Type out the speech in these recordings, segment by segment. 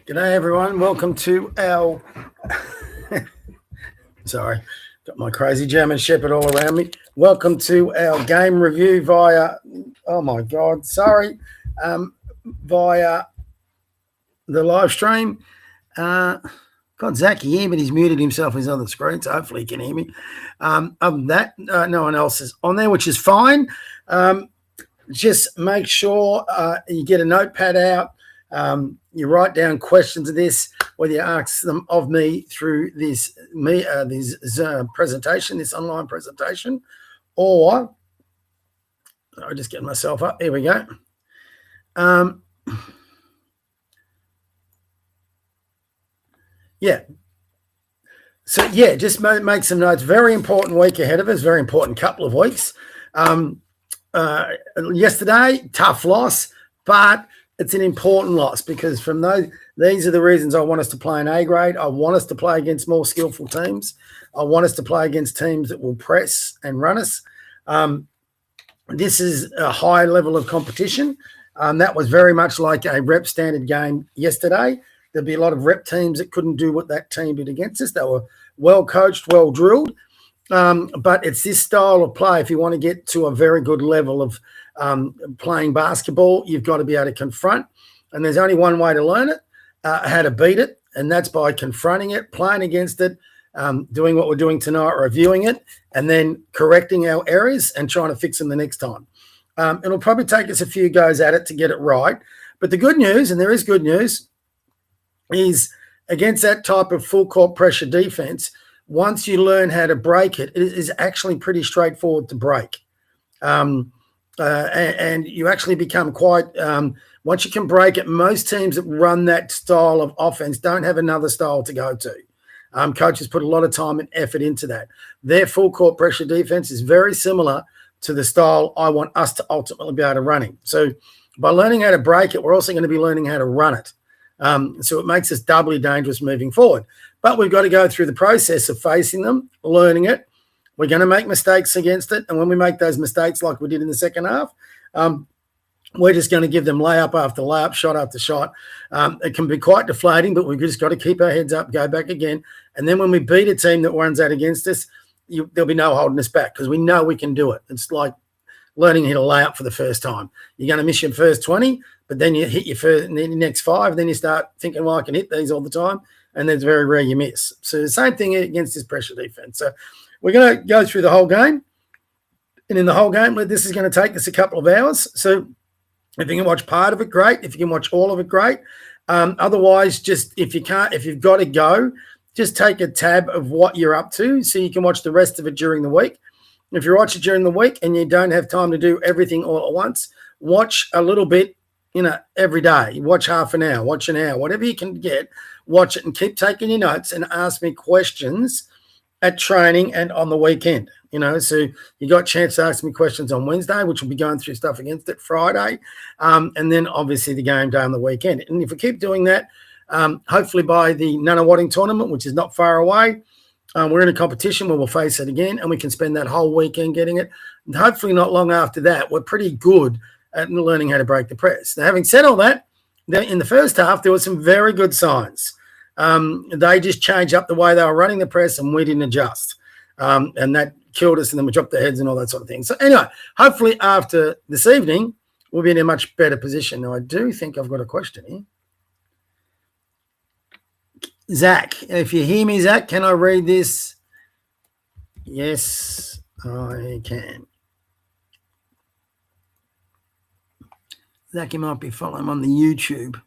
G'day everyone, welcome to our sorry, got my crazy German Shepherd all around me. Welcome to our game review via via the live stream. Got Zachy here, but he's muted himself. He's on the screen, so hopefully he can hear me. Other than that, no one else is on there, which is fine. Just make sure you get a notepad out. You write down questions of this, whether you ask them of me through this presentation, this online presentation, or I'll just get myself up. Here we go. Just make some notes. Very important week ahead of us. Very important couple of weeks. Yesterday, tough loss, but it's an important loss because these are the reasons I want us to play an A grade. I want us to play against more skillful teams. I want us to play against teams that will press and run us. This is a high level of competition. That was very much like a rep standard game yesterday. There'd be a lot of rep teams that couldn't do what that team did against us. They were well coached, well drilled. But it's this style of play. If you want to get to a very good level of playing basketball, you've got to be able to confront. And there's only one way to learn it, how to beat it, and that's by confronting it, playing against it, doing what we're doing tonight, reviewing it, and then correcting our errors and trying to fix them the next time. It'll probably take us a few goes at it to get it right. But the good news, and there is good news, is against that type of full court pressure defense, once you learn how to break it, it is actually pretty straightforward to break. And you actually become quite once you can break it, most teams that run that style of offense don't have another style to go to. Coaches put a lot of time and effort into that. Their full court pressure defense is very similar to the style I want us to ultimately be able to run in. So by learning how to break it, we're also going to be learning how to run it. So it makes us doubly dangerous moving forward. But we've got to go through the process of facing them, learning it. We're going to make mistakes against it. And when we make those mistakes like we did in the second half, we're just going to give them layup after layup, shot after shot. It can be quite deflating, but we've just got to keep our heads up, go back again. And then when we beat a team that runs out against us, there'll be no holding us back because we know we can do it. It's like learning to hit a layup for the first time. You're going to miss your first 20, but then you hit your next 5, and then you start thinking, well, I can hit these all the time, and it's very rare you miss. So the same thing against this pressure defense. So we're going to go through the whole game, and in the whole game, this is going to take us a couple of hours. So if you can watch part of it, great. If you can watch all of it, great. Otherwise, just if you've got to go, just take a tab of what you're up to so you can watch the rest of it during the week. If you watch it during the week and you don't have time to do everything all at once, watch a little bit, every day. Watch half an hour, watch an hour, whatever you can get, watch it and keep taking your notes and ask me questions at training and on the weekend. So you got a chance to ask me questions on Wednesday, which will be going through stuff against it Friday, and then obviously the game day on the weekend. And if we keep doing that, hopefully by the Nunawading tournament, which is not far away, we're in a competition where we'll face it again, and we can spend that whole weekend getting it. And hopefully not long after that, we're pretty good at learning how to break the press. Now, having said all that, in the first half, there were some very good signs. They just changed up the way they were running the press, and we didn't adjust. And that killed us, and then we dropped the heads and all that sort of thing. So anyway, hopefully after this evening, we'll be in a much better position. Now, I do think I've got a question here. Zach, if you hear me, Zach, can I read this? Yes, I can. Zach, you might be following on the YouTube.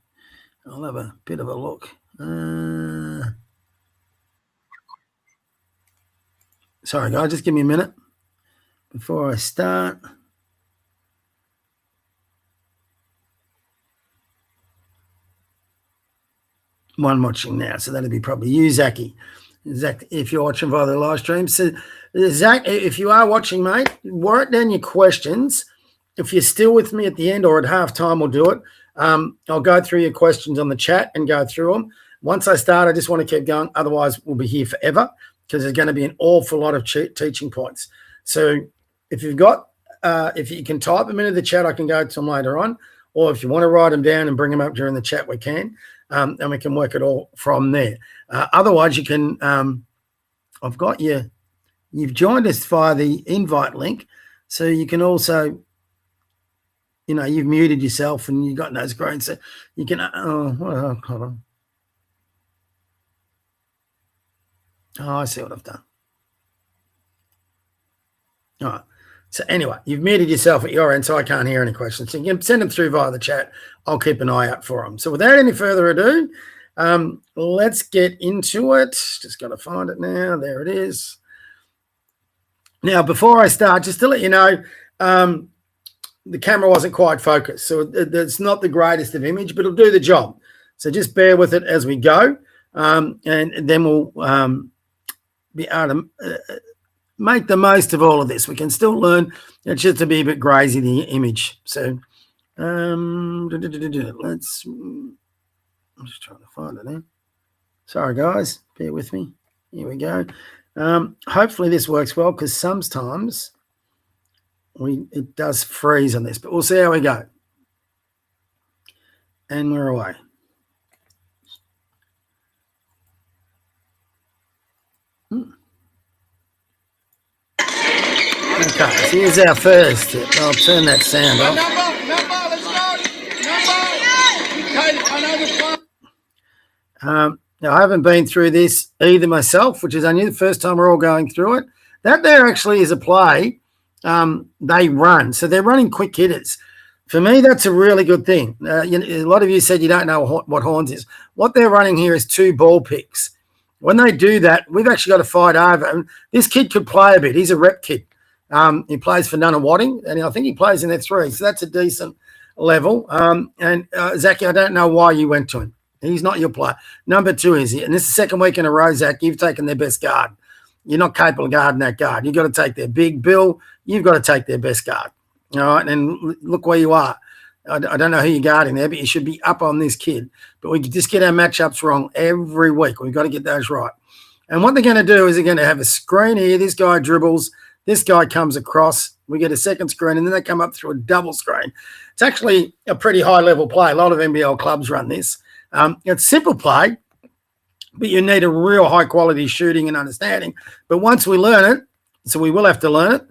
I'll have a bit of a look. Sorry, guys, just give me a minute before I start. One watching now, so that'll be probably you, Zachy. Zach, if you're watching via the live stream. So, Zach, if you are watching, mate, write down your questions. If you're still with me at the end or at halftime, we'll do it. I'll go through your questions on the chat and go through them. Once I start, I just want to keep going. Otherwise, we'll be here forever because there's going to be an awful lot of teaching points. So if you've got, if you can type them into the chat, I can go to them later on. Or if you want to write them down and bring them up during the chat, we can. and we can work it all from there. Otherwise, you can, I've got you, you've joined us via the invite link, so you can also, you've muted yourself and you've got no screen, so you can, hold on. Oh, I see what I've done. All right. So anyway, you've muted yourself at your end, so I can't hear any questions. So you can send them through via the chat. I'll keep an eye out for them. So without any further ado, let's get into it. Just got to find it now. There it is. Now, before I start, just to let you know, the camera wasn't quite focused, so it's not the greatest of image, but it'll do the job. So just bear with it as we go, and then we'll be able to make the most of all of this. We can still learn. It's just to be a bit crazy, the image. So I'm just trying to find it now. Sorry, guys. Bear with me. Here we go. Hopefully this works well, because sometimes it does freeze on this, but we'll see how we go. And we're away. Okay, so here's our first tip. I'll turn that sound off. Now, I haven't been through this either myself, which is only the first time we're all going through it. That there actually is a play they run. So they're running quick hitters. For me, that's a really good thing. A lot of you said you don't know what horns is. What they're running here is 2 ball picks. When they do that, we've actually got to fight over. And this kid could play a bit. He's a rep kid. He plays for Nunawading, and I think he plays in their 3. So that's a decent level. Zachy, I don't know why you went to him. He's not your player. Number 2 is he. And this is the second week in a row, Zach, you've taken their best guard. You're not capable of guarding that guard. You've got to take their big Bill. You've got to take their best guard. All right, and look where you are. I don't know who you're guarding there, but you should be up on this kid. But we just get our matchups wrong every week. We've got to get those right. And what they're going to do is they're going to have a screen here. This guy dribbles. This guy comes across. We get a second screen, and then they come up through a double screen. It's actually a pretty high-level play. A lot of NBL clubs run this. It's simple play, but you need a real high-quality shooting and understanding. But once we learn it, so we will have to learn it,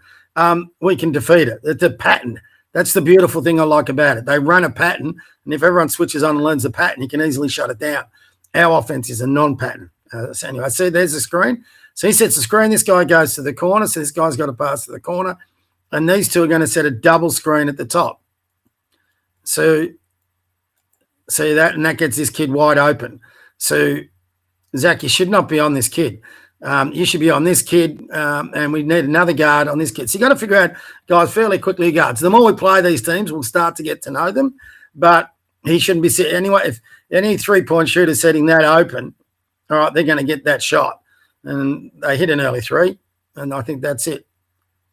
we can defeat it. It's a pattern. That's the beautiful thing I like about it. They run a pattern, and if everyone switches on and learns the pattern, you can easily shut it down. Our offense is a non-pattern. So anyway, see, there's the screen. So he sets the screen. This guy goes to the corner, so this guy's got to pass to the corner, and these two are going to set a double screen at the top. So see that, and that gets this kid wide open. So, Zach, you should not be on this kid. You should be on this kid, and we need another guard on this kid. So you got to figure out, guys, fairly quickly guards. The more we play these teams, we'll start to get to know them. But he shouldn't be sitting anyway. If any 3-point shooter setting that open, all right, they're going to get that shot, and they hit an early 3, and I think that's it.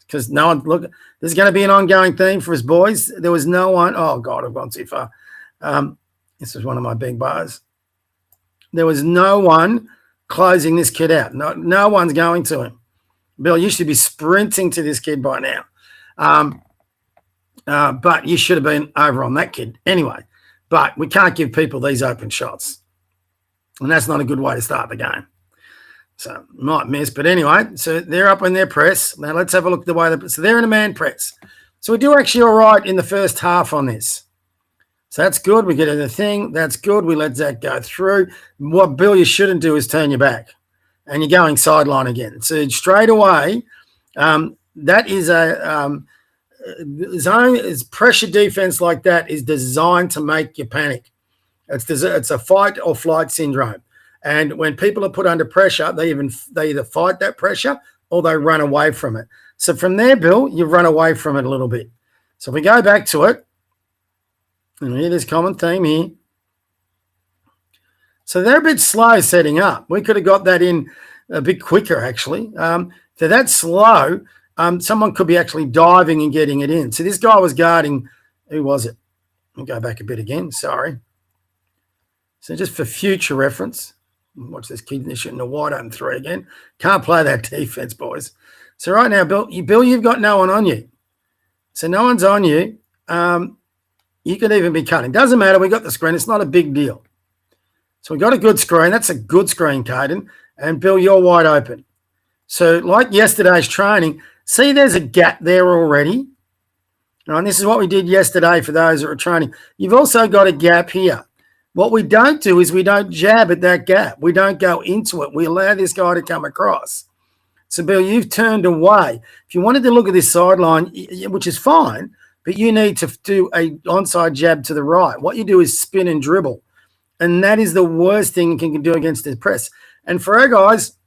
Because no one, look, there's going to be an ongoing theme for his boys. There was no one. Oh God, I've gone too far. This is one of my big bars. There was no one closing this kid out. No one's going to him. Bill, you should be sprinting to this kid by now. But you should have been over on that kid anyway. But we can't give people these open shots. And that's not a good way to start the game. So might miss. But anyway, so they're up in their press. Now let's have a look at the way so they're in a man press. So we do actually all right in the first half on this. So that's good. We get in the thing. That's good. We let Zach go through. What, Bill, you shouldn't do is turn your back. And you're going sideline again. So straight away, that is a zone, pressure defense like that is designed to make you panic. It's a fight or flight syndrome. And when people are put under pressure, they either fight that pressure or they run away from it. So from there, Bill, you run away from it a little bit. So if we go back to it, and hear this common theme here. So they're a bit slow setting up. We could have got that in a bit quicker, actually. So that's slow. Someone could be actually diving and getting it in. So this guy was guarding, who was it? I'll go back a bit again, sorry. So just for future reference, watch this kid shooting a wide open 3 again. Can't play that defense, boys. So right now, Bill, you've got no one on you. So no one's on you. You could even be cutting. Doesn't matter. We got the screen. It's not a big deal. So we got a good screen. That's a good screen, Caden. And Bill, you're wide open. So like yesterday's training, see there's a gap there already. And this is what we did yesterday for those that are training. You've also got a gap here. What we don't do is we don't jab at that gap. We don't go into it. We allow this guy to come across. So, Bill, you've turned away. If you wanted to look at this sideline, which is fine, but you need to do a onside jab to the right. What you do is spin and dribble. And that is the worst thing you can do against the press. And for our guys,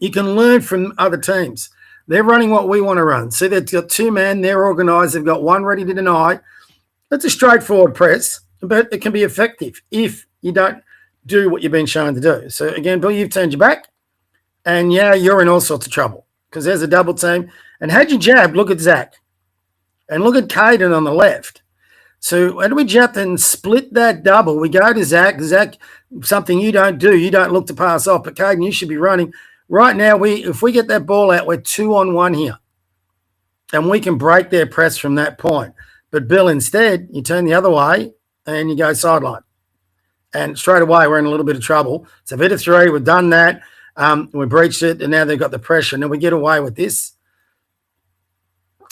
you can learn from other teams. They're running what we want to run. See, they've got two men. They're organised. They've got one ready to deny. It's a straightforward press, but it can be effective if you don't do what you've been shown to do. So, again, Bill, you've turned your back. And, yeah, you're in all sorts of trouble because there's a double team. And had you jabbed, look at Zach. And look at Caden on the left. So when we jump and split that double, we go to Zach. Zach, something you don't do. You don't look to pass off. But, Caden, you should be running. Right now, if we get that ball out, we're 2-on-1 here. And we can break their press from that point. But, Bill, instead, you turn the other way and you go sideline. And straight away, we're in a little bit of trouble. It's a bit of three. We've done that. We breached it, and now they've got the pressure. Now we get away with this.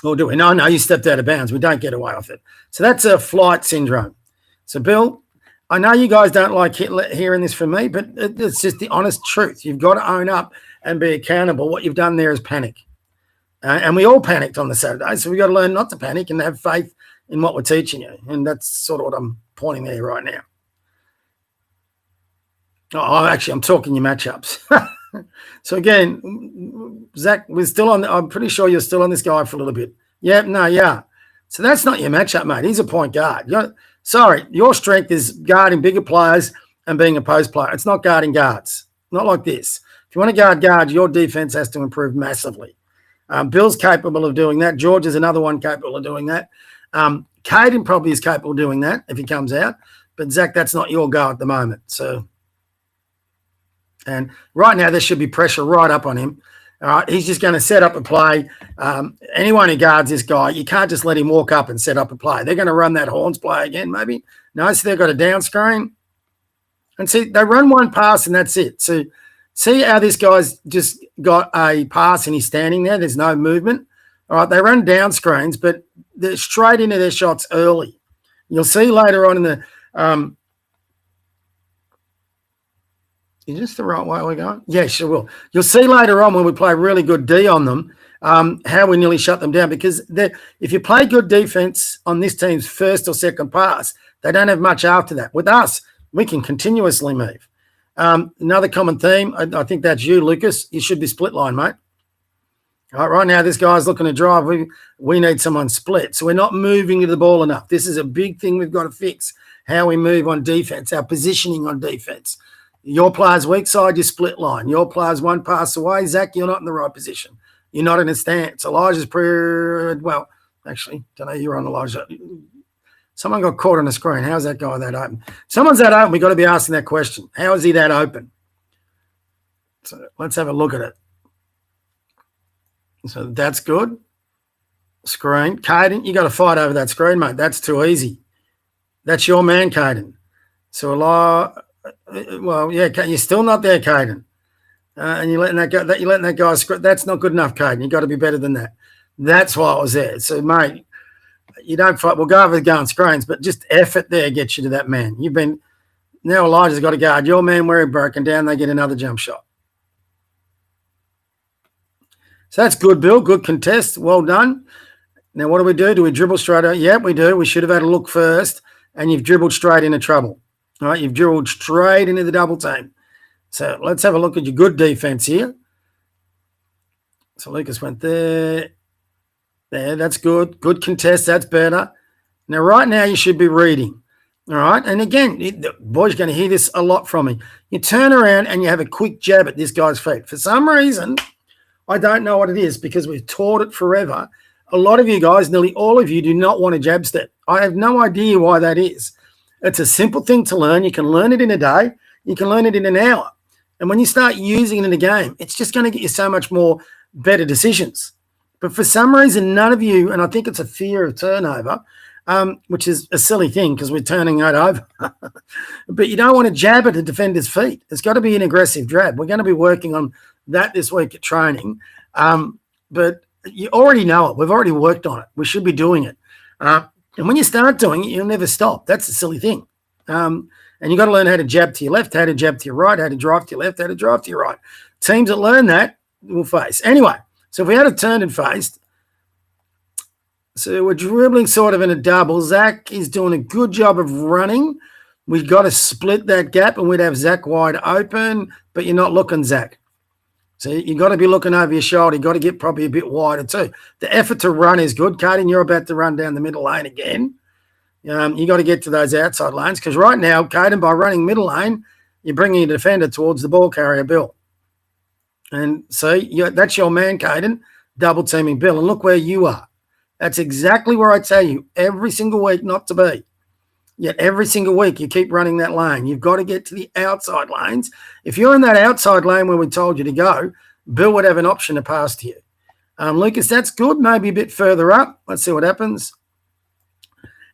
Or do we? No, you stepped out of bounds. We don't get away with it. So that's a flight syndrome. So, Bill, I know you guys don't like hearing this from me, but it's just the honest truth. You've got to own up and be accountable. What you've done there is panic. And we all panicked on the Saturday, so we've got to learn not to panic and have faith in what we're teaching you. And that's sort of what I'm pointing there right now. Oh, actually, I'm talking your matchups. So, again, Zach, we're still on. I'm pretty sure you're still on this guy for a little bit. Yeah. So that's not your matchup, mate. He's a point guard. Your strength is guarding bigger players and being a post player. It's not guarding guards. Not like this. If you want to guard guards, your defense has to improve massively. Bill's capable of doing that. George is another one capable of doing that. Caden probably is capable of doing that if he comes out. But, Zach, that's not your go at the moment. So, and right now there should be pressure right up on him. All right, he's just going to set up a play. Anyone who guards this guy, you can't just let him walk up and set up a play. They're going to run that horns play again, maybe. No, so they've got a down screen. And see, they run one pass and that's it. So see how this guy's just got a pass and he's standing there. There's no movement. All right, they run down screens, but they're straight into their shots early. You'll see later on in the is this the right way we're going? Yeah, sure will. You'll see later on when we play really good D on them, how we nearly shut them down because if you play good defense on this team's first or second pass, they don't have much after that. With us, we can continuously move. Another common theme, I think that's you, Lucas. You should be split line, mate. All right, right now this guy's looking to drive. We need someone split. So we're not moving to the ball enough. This is a big thing we've got to fix, how we move on defense, our positioning on defense. Your player's weak side, you split line. Your player's one pass away. Zach, you're not in the right position. You're not in a stance. Elijah's actually, don't know, you're on Elijah. Someone got caught on the screen. How's that guy that open? Someone's that open. We've got to be asking that question. How is he that open? So let's have a look at it. So that's good. Screen. Caden, you got to fight over that screen, mate. That's too easy. That's your man, Caden. So you're still not there, Caden. And you're letting that guy screen. That's not good enough, Caden. You've got to be better than that. That's why I was there. So, mate, you don't fight. We'll go over the going screens, but just effort there gets you to that man. Now Elijah's got to guard your man where he broken down. They get another jump shot. So that's good, Bill. Good contest. Well done. Now, what do? Do we dribble straight out? Yeah, we do. We should have had a look first, and you've dribbled straight into trouble. All right, you've dribbled straight into the double team. So let's have a look at your good defense here. So Lucas went there. There, that's good. Good contest. That's better. Now, right now, you should be reading. All right, and again, the boys are going to hear this a lot from me. You turn around and you have a quick jab at this guy's feet. For some reason, I don't know what it is because we've taught it forever. A lot of you guys, nearly all of you, do not want a jab step. I have no idea why that is. It's a simple thing to learn. You can learn it in a day. You can learn it in an hour. And when you start using it in a game, it's just going to get you so much more better decisions. But for some reason, none of you, and I think it's a fear of turnover, which is a silly thing because we're turning that over. But you don't want to jab at a defender's feet. It's got to be an aggressive jab. We're going to be working on that this week at training. But you already know it. We've already worked on it. We should be doing it. And when you start doing it, you'll never stop. That's a silly thing. And you've got to learn how to jab to your left, how to jab to your right, how to drive to your left, how to drive to your right. Teams that learn that will face. Anyway, so if we had a turned and faced, so we're dribbling sort of in a double. Zach is doing a good job of running. We've got to split that gap, and we'd have Zach wide open, but you're not looking, Zach. So you've got to be looking over your shoulder. You've got to get probably a bit wider too. The effort to run is good. Caden, you're about to run down the middle lane again. You got to get to those outside lanes because right now, Caden, by running middle lane, you're bringing your defender towards the ball carrier, Bill. And so that's your man, Caden, double teaming Bill. And look where you are. That's exactly where I tell you every single week not to be. Yet every single week you keep running that lane. You've got to get to the outside lanes. If you're in that outside lane where we told you to go, Bill would have an option to pass to you. Lucas, that's good. Maybe a bit further up. Let's see what happens.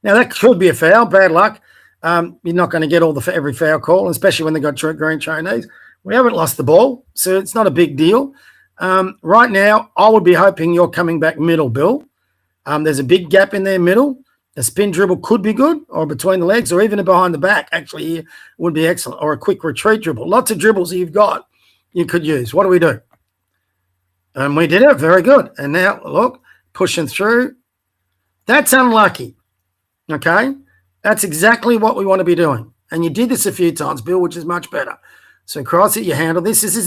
Now, that could be a foul. Bad luck. You're not going to get every foul call, especially when they've got green trainees. We haven't lost the ball, so it's not a big deal. Right now, I would be hoping you're coming back middle, Bill. There's a big gap in there middle. A spin dribble could be good, or between the legs, or even behind the back, actually, would be excellent, or a quick retreat dribble. Lots of dribbles that you've got you could use. What do we do? And we did it. Very good. And now, look, pushing through. That's unlucky. Okay? That's exactly what we want to be doing. And you did this a few times, Bill, which is much better. So cross it, you handle this. This is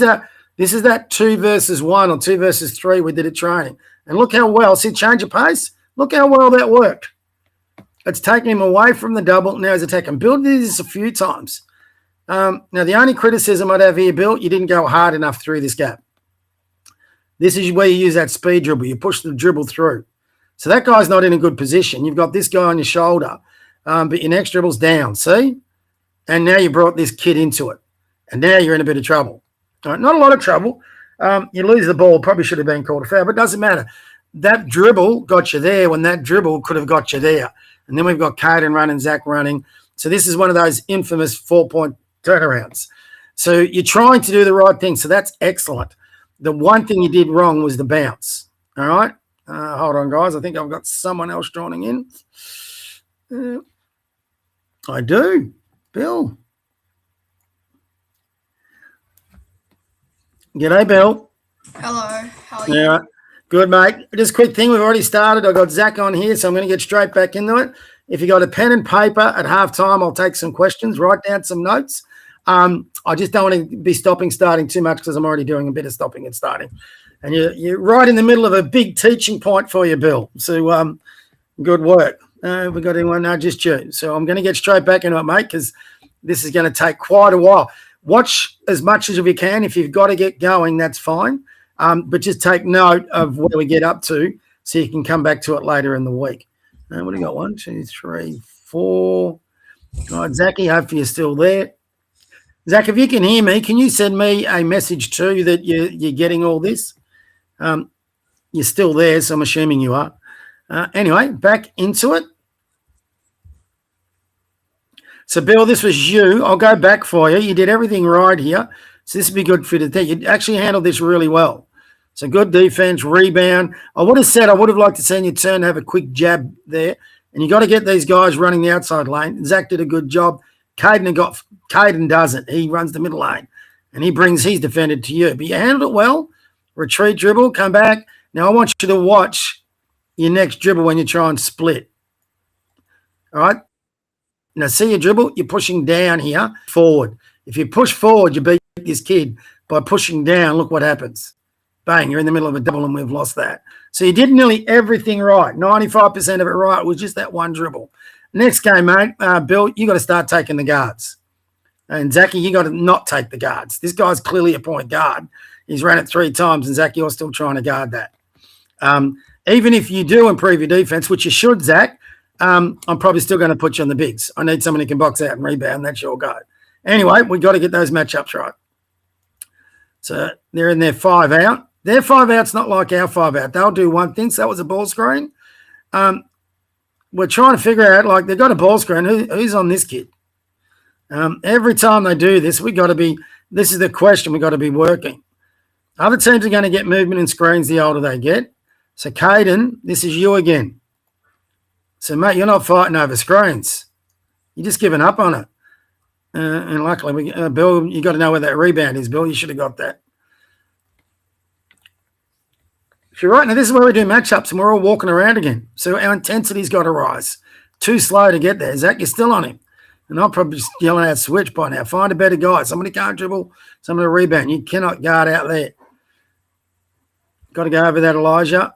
that 2 versus 1 or 2 versus 3 we did at training. And look how well, see, change of pace? Look how well that worked. It's taking him away from the double. Now he's attacking. Bill did this a few times. Now, the only criticism I'd have here, Bill, you didn't go hard enough through this gap. This is where you use that speed dribble. You push the dribble through. So that guy's not in a good position. You've got this guy on your shoulder, but your next dribble's down, see? And now you brought this kid into it. And now you're in a bit of trouble. All right, not a lot of trouble. You lose the ball. Probably should have been called a foul, but it doesn't matter. That dribble got you there when that dribble could have got you there. And then we've got Caden running, Zach running. So this is one of those infamous 4-point turnarounds. So you're trying to do the right thing. So that's excellent. The one thing you did wrong was the bounce. All right. Hold on, guys. I think I've got someone else joining in. I do. Bill. G'day, Bill. Hello. How are you? Yeah. Good, mate. Just a quick thing. We've already started. I've got Zach on here, so I'm going to get straight back into it. If you got a pen and paper at halftime, I'll take some questions, write down some notes. I just don't want to be starting too much because I'm already doing a bit of stopping and starting. And you're right in the middle of a big teaching point for you, Bill. So good work. We got anyone? No, just you. So I'm going to get straight back into it, mate, because this is going to take quite a while. Watch as much as you can. If you've got to get going, that's fine. But just take note of where we get up to so you can come back to it later in the week. What do you got? 1, 2, 3, 4. All right, Zachy, hopefully you're still there. Zach, if you can hear me, can you send me a message too that you're getting all this? You're still there, so I'm assuming you are. Anyway, back into it. So, Bill, this was you. I'll go back for you. You did everything right here. So this would be good for you to think. You actually handled this really well. So good defense, rebound. I would have liked to see you turn, have a quick jab there. And you got to get these guys running the outside lane. Zach did a good job. Caden doesn't. He runs the middle lane. And he brings his defender to you. But you handled it well. Retreat dribble, come back. Now I want you to watch your next dribble when you try and split. All right? Now see your dribble, you're pushing down here, forward. If you push forward, you beat this kid. By pushing down, look what happens. Bang, you're in the middle of a double and we've lost that. So you did nearly everything right. 95% of it right was just that one dribble. Next game, mate, Bill, you got to start taking the guards. And Zachy, you got to not take the guards. This guy's clearly a point guard. He's ran it 3 times, and Zach, you're still trying to guard that. Even if you do improve your defense, which you should, Zach, I'm probably still going to put you on the bigs. I need someone who can box out and rebound. That's your go. Anyway, we got to get those matchups right. So they're in their 5 out. Their 5 out's not like our 5 out. They'll do one thing. So that was a ball screen. we're trying to figure out, like, they've got a ball screen. Who's on this kid? Every time they do this, this is the question we got to be working. Other teams are going to get movement in screens the older they get. So, Caden, this is you again. So, mate, you're not fighting over screens. You're just giving up on it. And luckily, Bill, you got to know where that rebound is, Bill. You should have got that. So, right now, this is where we do matchups, and we're all walking around again. So, our intensity's got to rise. Too slow to get there. Zach, you're still on him. And I'm probably just yelling out switch by now. Find a better guy. Somebody can't dribble, somebody rebound. You cannot guard out there. Got to go over that, Elijah.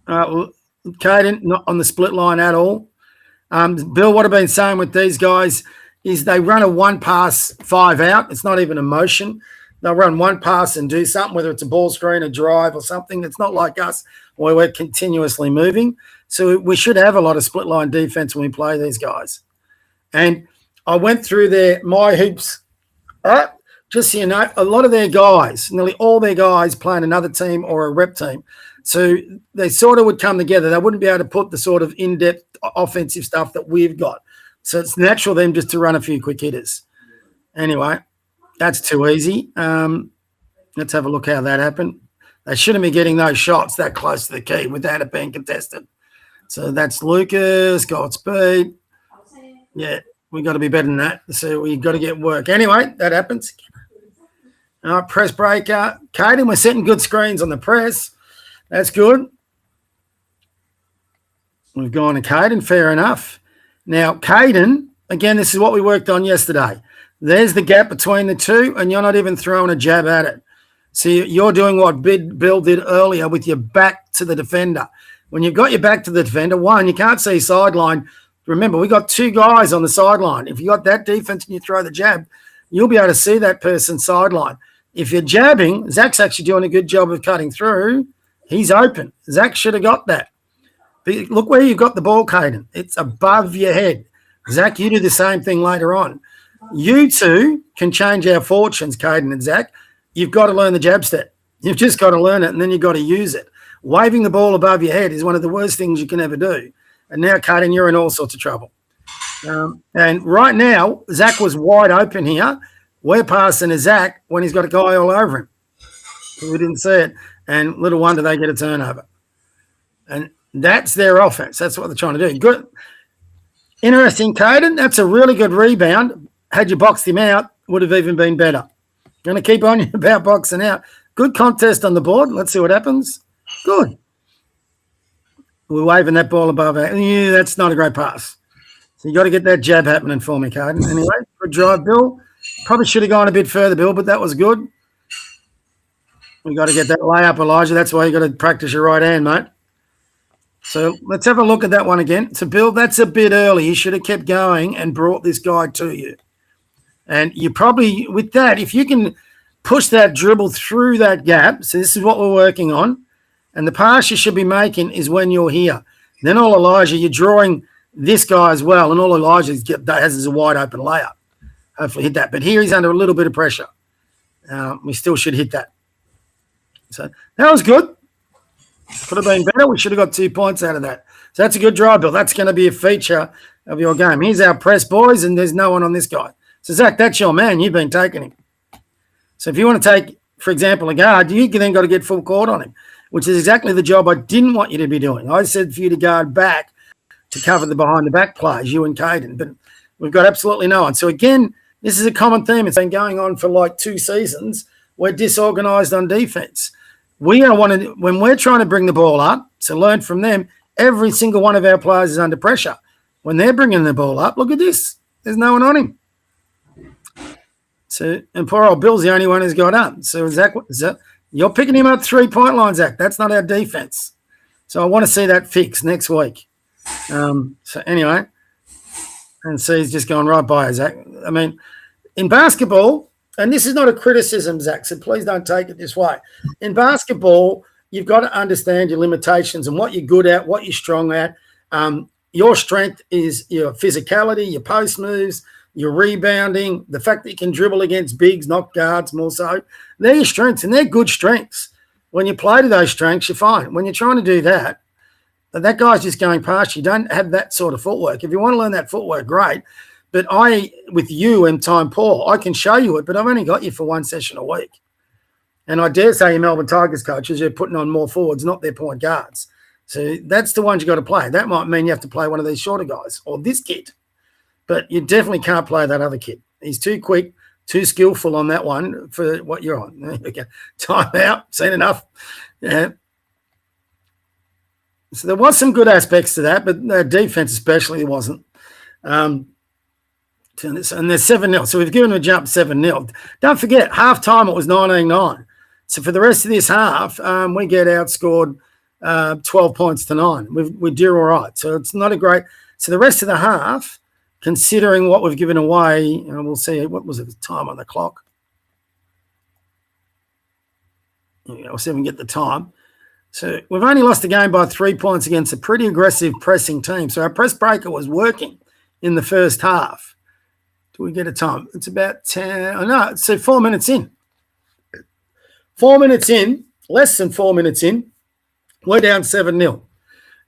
Caden, not on the split line at all. Bill, what I've been saying with these guys is they run a 1-pass 5 out. It's not even a motion. They'll run 1 pass and do something, whether it's a ball screen, a drive, or something. It's not like us where we're continuously moving. So we should have a lot of split line defense when we play these guys. And I went through my hoops. Just so you know, a lot of their guys, nearly all their guys, play in another team or a rep team. So they sort of would come together. They wouldn't be able to put the sort of in-depth offensive stuff that we've got. So it's natural them just to run a few quick hitters. Anyway, that's too easy. Let's have a look how that happened. They shouldn't be getting those shots that close to the key without it being contested. So that's Lucas, Godspeed. Yeah, we've got to be better than that. So we've got to get work. Anyway, that happens. All right, press breaker. Caden, we're setting good screens on the press. That's good. We've gone to Caden, fair enough. Now, Caden, again, this is what we worked on yesterday. There's the gap between the two, and you're not even throwing a jab at it. So you're doing what Bill did earlier with your back to the defender. When you've got your back to the defender, one, you can't see sideline. Remember, we got 2 guys on the sideline. If you got that defense and you throw the jab, you'll be able to see that person's sideline. If you're jabbing, Zach's actually doing a good job of cutting through. He's open. Zach should have got that. But look where you got the ball, Caden. It's above your head. Zach, you do the same thing later on. You two can change our fortunes, Caden and Zach. You've got to learn the jab step. You've just got to learn it, and then you've got to use it. Waving the ball above your head is one of the worst things you can ever do. And now, Caden, you're in all sorts of trouble. And right now, Zach was wide open here. We're passing to Zach when he's got a guy all over him. We didn't see it. And little wonder they get a turnover. And that's their offense. That's what they're trying to do. Good. Interesting, Caden. That's a really good rebound. Had you boxed him out, would have even been better. Going to keep on about boxing out. Good contest on the board. Let's see what happens. Good. We're waving that ball above our. Yeah, that's not a great pass. So you got to get that jab happening for me, Caden. Anyway, good drive, Bill. Probably should have gone a bit further, Bill, but that was good. We got to get that layup, Elijah. That's why you got to practice your right hand, mate. So let's have a look at that one again. So, Bill, that's a bit early. You should have kept going and brought this guy to you. And you probably, with that, if you can push that dribble through that gap, so this is what we're working on, and the pass you should be making is when you're here. Then all Elijah, you're drawing this guy as well, and all Elijah has is a wide open layup. Hopefully hit that. But here he's under a little bit of pressure. We still should hit that. So that was good. Could have been better. We should have got 2 points out of that. So that's a good drive, Bill. That's going to be a feature of your game. Here's our press, boys, and there's no one on this guy. So, Zach, that's your man. You've been taking him. So if you want to take, for example, a guard, you then got to get full court on him, which is exactly the job I didn't want you to be doing. I said for you to guard back to cover the behind-the-back plays, you and Caden, but we've got absolutely no one. So, again, this is a common theme. It's been going on for like 2 seasons. We're disorganized on defense. We are when we're trying to bring the ball up, so learn from them, every single one of our players is under pressure. When they're bringing the ball up, look at this. There's no one on him. So, and poor old Bill's the only one who's got up. So, Zach, you're picking him up 3-point line, Zach. That's not our defense. So, I want to see that fixed next week. So, anyway, and see, he's just gone right by Zach. I mean, in basketball, and this is not a criticism, Zach, so please don't take it this way. In basketball, you've got to understand your limitations and what you're good at, what you're strong at. Your strength is your physicality, your post moves, your rebounding, the fact that you can dribble against bigs, not guards more so. They're your strengths, and they're good strengths. When you play to those strengths, you're fine. When you're trying to do that, That guy's just going past you. Don't have that sort of footwork. If you want to learn that footwork, great. But I, with you, am time poor. I can show you it, but I've only got you for one session a week. And I dare say your Melbourne Tigers coaches are putting on more forwards, not their point guards. So that's the ones you got to play. That might mean you have to play one of these shorter guys or this kid. But you definitely can't play that other kid. He's too quick, too skillful on that one for what you're on. Okay. Time out. Seen enough. Yeah. So there was some good aspects to that, but defense especially wasn't. And they're 7-0. So we've given them a jump 7-0. Don't forget, half-time it was 19-9. So for the rest of this half, we get outscored 12 points to 9. We do all right. So it's not a great – so the rest of the half, considering what we've given away, we'll see, what was it, the time on the clock? We'll see if we can get the time. So we've only lost the game by 3 points against a pretty aggressive pressing team. So our press breaker was working in the first half. Do we get a time? It's about 10. Oh, no, so 4 minutes in. 4 minutes in, less than 4 minutes in, we're down 7-0.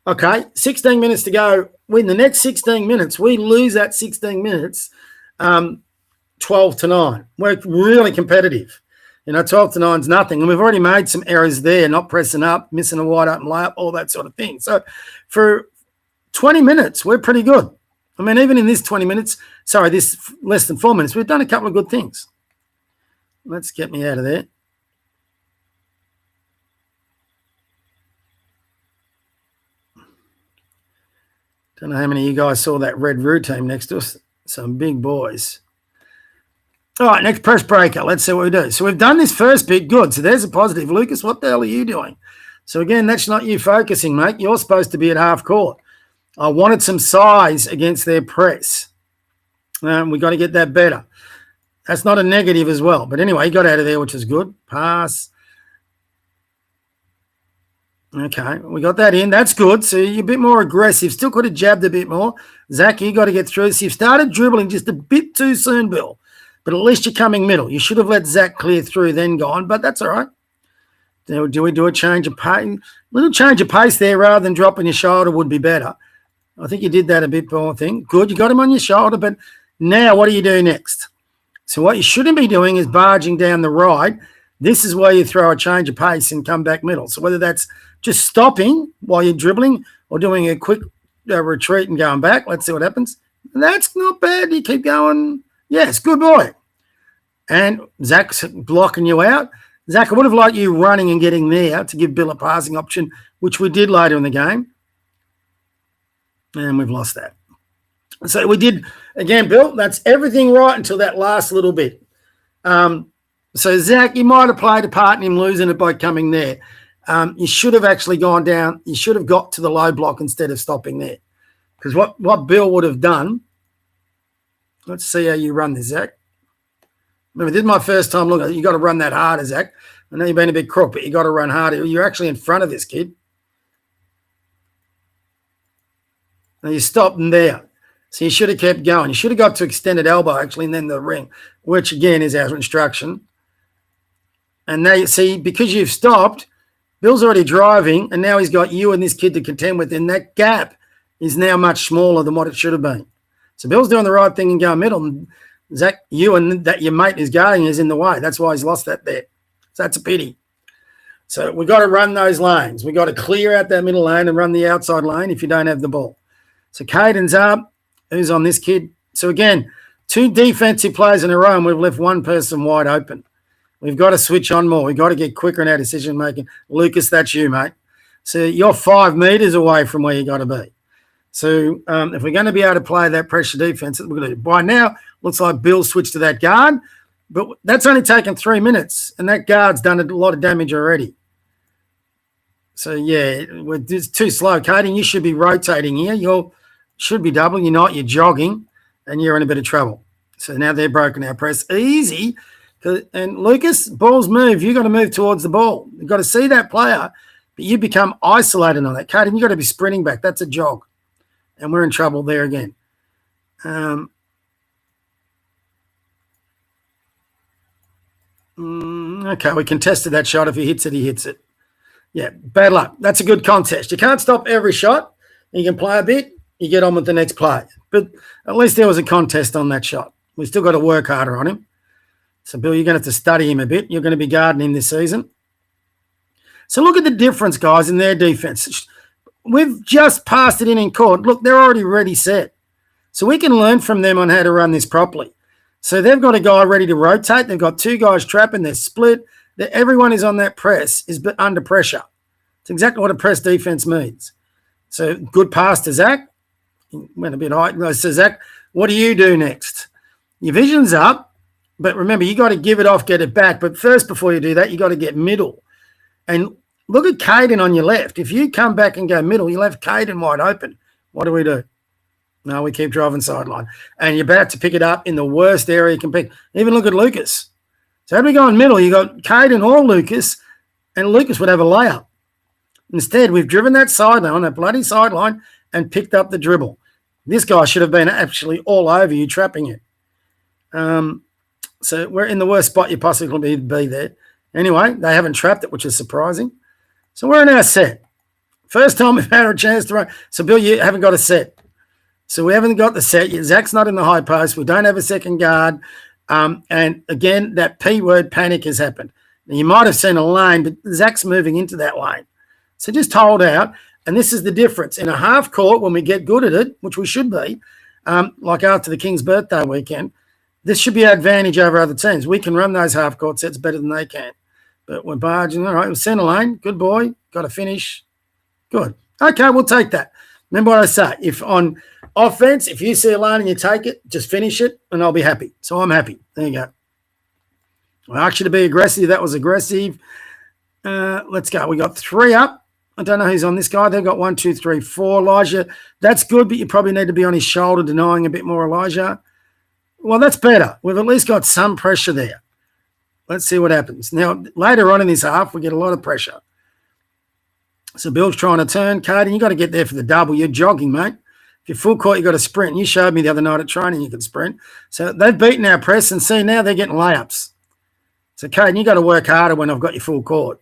Okay, 16 minutes to go. In the next 16 minutes, we lose that 16 minutes 12-9. We're really competitive. 12-9 is nothing. And we've already made some errors there, not pressing up, missing a wide open layup, all that sort of thing. So for 20 minutes, we're pretty good. I mean, even in this 20 minutes, this less than 4 minutes, we've done a couple of good things. Let's get me out of there. Don't know how many of you guys saw that Red Roo team next to us. Some big boys. All right, next press breaker. Let's see what we do. So we've done this first bit good. So there's a positive. Lucas, what the hell are you doing? So again, that's not you focusing, mate. You're supposed to be at half court. I wanted some size against their press. We got to get that better. That's not a negative as well. But anyway, he got out of there, which is good. Pass. Okay, we got that in. That's good. So you're a bit more aggressive. Still could have jabbed a bit more. Zach, you got to get through. So you've started dribbling just a bit too soon, Bill. But at least you're coming middle. You should have let Zach clear through, then gone, but that's all right. Do we do a change of pace? Little change of pace there rather than dropping your shoulder would be better. I think you did that a bit more thing. Good, you got him on your shoulder, but now what do you do next? So what you shouldn't be doing is barging down the right. This is where you throw a change of pace and come back middle. So whether that's just stopping while you're dribbling or doing a quick retreat and going back, let's see what happens. That's not bad. You keep going. Yes, good boy. And Zach's blocking you out. Zach, I would have liked you running and getting there to give Bill a passing option, which we did later in the game. And we've lost that. So we did, again, Bill, that's everything right until that last little bit. So, Zach, you might have played a part in him losing it by coming there. You should have actually gone down. You should have got to the low block instead of stopping there. Because what Bill would have done, let's see how you run this, Zach. Remember, this is my first time looking at it. You got to run that harder, Zach. I know you've been a bit crook, but you got to run harder. You're actually in front of this kid. Now you stopped them there. So you should have kept going. You should have got to extended elbow, actually, and then the ring, which, again, is our instruction. And now you see, because you've stopped, Bill's already driving, and now he's got you and this kid to contend with, and that gap is now much smaller than what it should have been. So Bill's doing the right thing and going middle. And Zach, you and that your mate is guarding is in the way. That's why he's lost that there. So that's a pity. So we got to run those lanes. We got to clear out that middle lane and run the outside lane if you don't have the ball. So Caden's up. Who's on this kid? So again, 2 defensive players in a row, and we've left one person wide open. We've got to switch on more. We've got to get quicker in our decision making. Lucas, that's you, mate. So you're 5 meters away from where you got to be. So if we're going to be able to play that pressure defense, we're going to do. By now, looks like Bill switched to that guard, but that's only taken 3 minutes, and that guard's done a lot of damage already. So, yeah, it's too slow. Caden, you should be rotating here. You should be double. You're not. You're jogging, and you're in a bit of trouble. So now they're broken our press. Easy. And Lucas, ball's move. You've got to move towards the ball. You've got to see that player, but you become isolated on that. Caden, you've got to be sprinting back. That's a jog. And we're in trouble there again. Okay, we contested that shot. If he hits it, he hits it. Yeah, bad luck. That's a good contest. You can't stop every shot. You can play a bit, you get on with the next play. But at least there was a contest on that shot. We've still got to work harder on him. So, Bill, you're going to have to study him a bit. You're going to be guarding him this season. So look at the difference, guys, in their defense. We've just passed it in court. Look, they're already ready set. So we can learn from them on how to run this properly. So they've got a guy ready to rotate. They've got two guys trapping. They're split. Everyone is on that press, is under pressure. It's exactly what a press defense means. So good pass to Zach. Went a bit high. So Zach, what do you do next? Your vision's up, but remember, you got to give it off, get it back. But first, before you do that, you got to get middle. And look at Caden on your left. If you come back and go middle, you left Caden wide open. What do? No, we keep driving sideline. And you're about to pick it up in the worst area you can pick. Even look at Lucas. So had we gone middle, you got Caden or Lucas, and Lucas would have a layup. Instead, we've driven that sideline, on that bloody sideline, and picked up the dribble. This guy should have been actually all over you, trapping it. So we're in the worst spot you possibly be there. Anyway, they haven't trapped it, which is surprising. So we're in our set. First time we've had a chance to run. So, Bill, you haven't got a set. So we haven't got the set yet. Zach's not in the high post. We don't have a second guard. And, again, that P-word panic has happened. Now, you might have seen a lane, but Zach's moving into that lane. So just hold out. And this is the difference. In a half court, when we get good at it, which we should be, like after the King's birthday weekend, this should be our advantage over other teams. We can run those half court sets better than they can. But we're barging. All right, center lane. Good boy. Got to finish. Good. Okay, we'll take that. Remember what I say. If on offense, if you see a lane and you take it, just finish it, and I'll be happy. So I'm happy. There you go. I asked you to be aggressive. That was aggressive. Let's go. We got 3 up. I don't know who's on this guy. They've got 1, 2, 3, 4. Elijah, that's good, but you probably need to be on his shoulder, denying a bit more Elijah. Well, that's better. We've at least got some pressure there. Let's see what happens. Now, later on in this half, we get a lot of pressure. So Bill's trying to turn. Caden, you got to get there for the double. You're jogging, mate. If you're full court, you got to sprint. You showed me the other night at training you can sprint. So they've beaten our press, and see, now they're getting layups. So, Caden, you got to work harder when I've got your full court,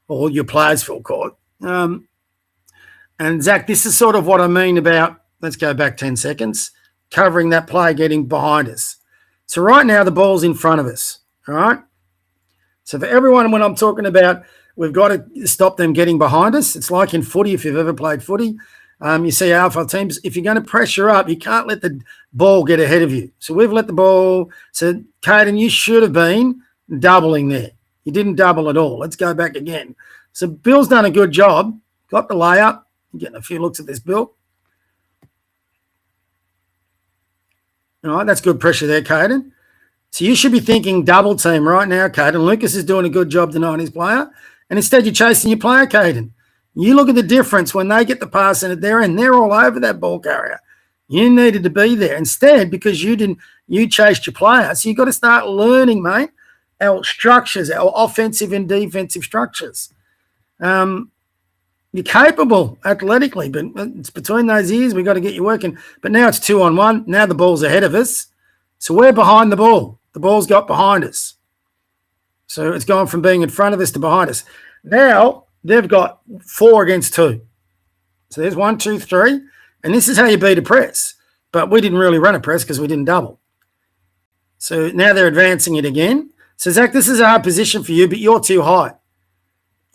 or your players full court. And, Zach, this is sort of what I mean about, let's go back 10 seconds, covering that play, getting behind us. So right now the ball's in front of us, all right? So for everyone, when I'm talking about we've got to stop them getting behind us, it's like in footy, if you've ever played footy, you see alpha teams, if you're going to pressure up, you can't let the ball get ahead of you. So we've let the ball. So, Caden, you should have been doubling there. You didn't double at all. Let's go back again. So Bill's done a good job. Got the layup. You're getting a few looks at this, Bill. All right, that's good pressure there, Caden. So you should be thinking double team right now, Caden. Lucas is doing a good job denying his player, and instead you're chasing your player, Caden. You look at the difference when they get the pass in at their end. They're all over that ball carrier. You needed to be there. Instead, because you chased your player. So you've got to start learning, mate, our structures, our offensive and defensive structures. You're capable athletically, but it's between those ears. We've got to get you working. But now it's 2-on-1. Now the ball's ahead of us. So we're behind the ball. The ball's got behind us. So it's gone from being in front of us to behind us. Now they've got 4 against 2. So there's 1, 2, 3. And this is how you beat a press. But we didn't really run a press because we didn't double. So now they're advancing it again. So, Zach, this is a hard position for you, but you're too high.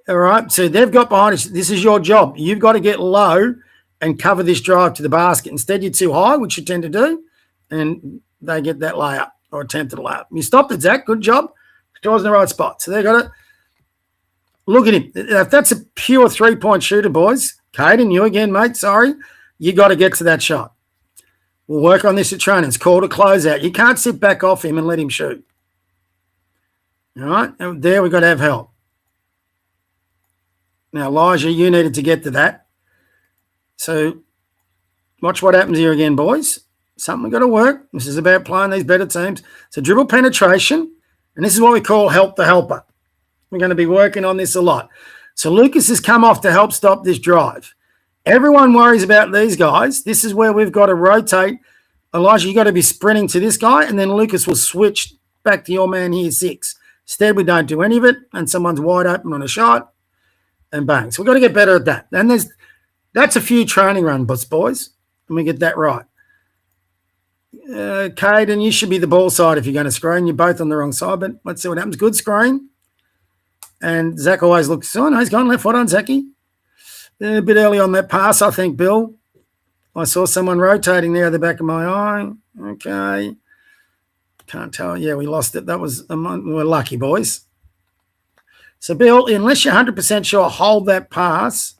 All right, so they've got behind us. This is your job. You've got to get low and cover this drive to the basket. Instead, you're too high, which you tend to do, and they get that layup or attempted layup. You stopped it, Zach. Good job. Jaws in the right spot. So they've got to look at him. If that's a pure three-point shooter, boys, Caden, you again, mate, sorry, you got to get to that shot. We'll work on this at training. It's called a closeout. You can't sit back off him and let him shoot. All right, and there we've got to have help. Now, Elijah, you needed to get to that. So watch what happens here again, boys. Something got to work. This is about playing these better teams. So dribble penetration, and this is what we call help the helper. We're going to be working on this a lot. So Lucas has come off to help stop this drive. Everyone worries about these guys. This is where we've got to rotate. Elijah, you got to be sprinting to this guy, and then Lucas will switch back to your man here, 6. Instead, we don't do any of it, and someone's wide open on a shot. and bang. So we've got to get better at that. And that's a few training runs, boys. Let me get that right. Caden, you should be the ball side if you're going to screen. You're both on the wrong side, but let's see what happens. Good screen. And Zach always looks, oh, no, he's gone left foot on Zachy. A bit early on that pass, I think, Bill. I saw someone rotating there at the back of my eye. Okay. Can't tell. Yeah, we lost it. That was, we're lucky, boys. So, Bill, unless you're 100% sure, hold that pass.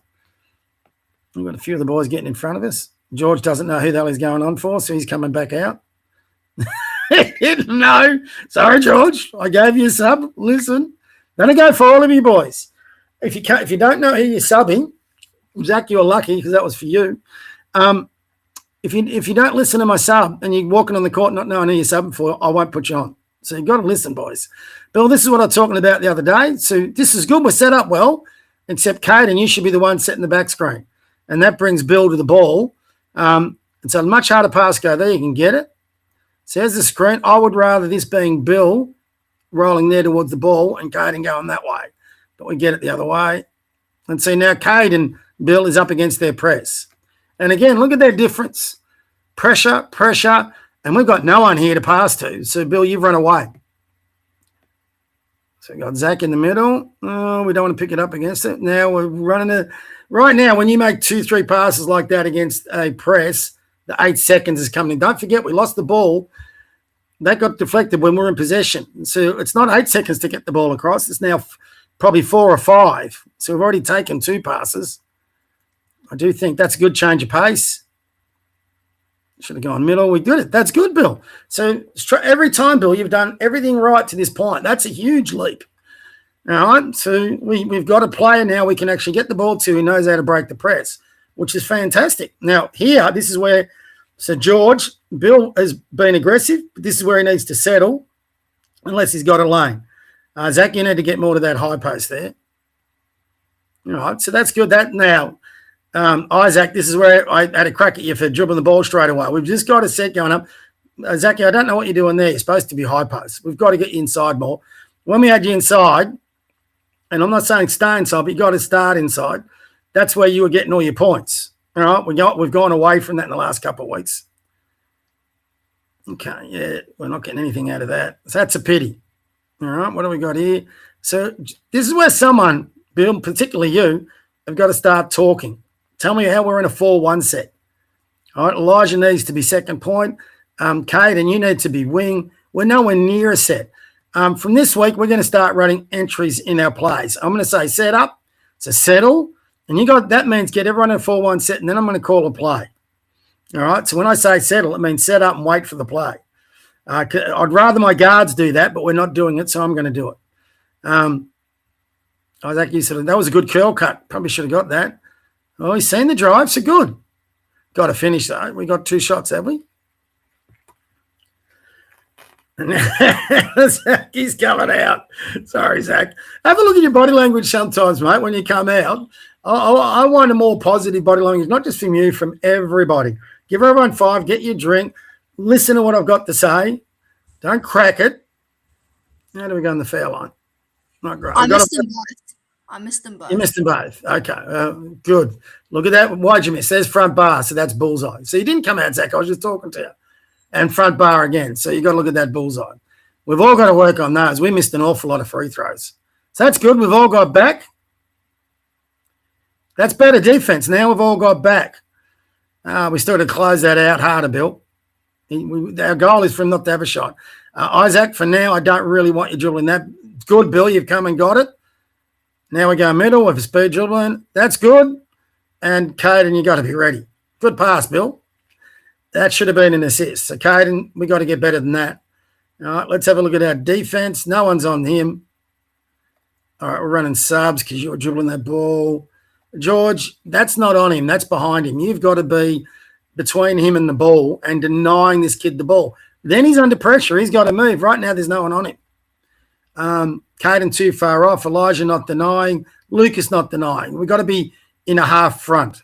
We've got a few of the boys getting in front of us. George doesn't know who the hell he's going on for, so he's coming back out. No. Sorry, George. I gave you a sub. Listen. Gonna go for all of you boys. If you don't know who you're subbing, Zach, you're lucky because that was for you. If you don't listen to my sub and you're walking on the court not knowing who you're subbing for, I won't put you on. So you've got to listen, boys. Bill, this is what I was talking about the other day. So this is good. We're set up well, except Caden, you should be the one setting the back screen. And that brings Bill to the ball. It's a much harder pass go there. You can get it. So there's the screen. I would rather this being Bill rolling there towards the ball and Caden going that way. But we get it the other way. And see now Caden, Bill is up against their press. And again, look at their difference. Pressure, and we've got no one here to pass to. So, Bill, you've run away. So we've got Zach in the middle. Oh, we don't want to pick it up against it. Now we're running it. Right now, when you make 2-3 passes like that against a press, the 8 seconds is coming in. Don't forget, we lost the ball. That got deflected when we're in possession. So it's not 8 seconds to get the ball across. It's now probably 4 or 5. So we've already taken 2 passes. I do think that's a good change of pace. Should have gone middle. We did it. That's good, Bill. So every time, Bill, you've done everything right to this point. That's a huge leap. All right. So we've got a player now we can actually get the ball to who knows how to break the press, which is fantastic. Now, here, this is where – so George, Bill has been aggressive, but this is where he needs to settle unless he's got a lane. Zach, you need to get more to that high post there. All right. So that's good. That now – Isaac, this is where I had a crack at you for dribbling the ball straight away. We've just got a set going up. Zachy, I don't know what you're doing there. You're supposed to be high post. We've got to get you inside more. When we had you inside, and I'm not saying stay inside, but you've got to start inside. That's where you were getting all your points. All right, we've gone away from that in the last couple of weeks. Okay, yeah, we're not getting anything out of that. So that's a pity. All right, what do we got here? So this is where someone, Bill, particularly you, have got to start talking. Tell me how we're in a 4-1 set. All right, Elijah needs to be second point. Caden, you need to be wing. We're nowhere near a set. From this week, we're going to start running entries in our plays. I'm going to say set up, so settle, and that means get everyone in a 4-1 set, and then I'm going to call a play. All right, so when I say settle, it means set up and wait for the play. I'd rather my guards do that, but we're not doing it, so I'm going to do it. Isaac, you said that was a good curl cut. Probably should have got that. Oh, he's seen the drive, so good. Got to finish, though. We got 2 shots, have we? Zach, he's coming out. Sorry, Zach. Have a look at your body language sometimes, mate, when you come out. I want a more positive body language, not just from you, from everybody. Give everyone 5, get your drink, listen to what I've got to say. Don't crack it. How do we go on the foul line? Not great. I missed them both. You missed them both. Okay, good. Look at that. Why'd you miss? There's front bar, so that's bullseye. So you didn't come out, Zach. I was just talking to you. And front bar again. So you got to look at that bullseye. We've all got to work on those. We missed an awful lot of free throws. So that's good. We've all got back. That's better defense. Now we've all got back. We still got to close that out harder, Bill. Our goal is for him not to have a shot. Isaac, for now, I don't really want you dribbling that. Good, Bill. You've come and got it. Now we go middle with a speed dribbling. That's good. And Caden, you got to be ready. Good pass, Bill. That should have been an assist. So, Caden, we got to get better than that. All right, let's have a look at our defense. No one's on him. All right, we're running subs because you're dribbling that ball. George, that's not on him. That's behind him. You've got to be between him and the ball and denying this kid the ball. Then he's under pressure. He's got to move. Right now, there's no one on him. Caden too far off. Elijah not denying. Lucas not denying. We've got to be in a half front.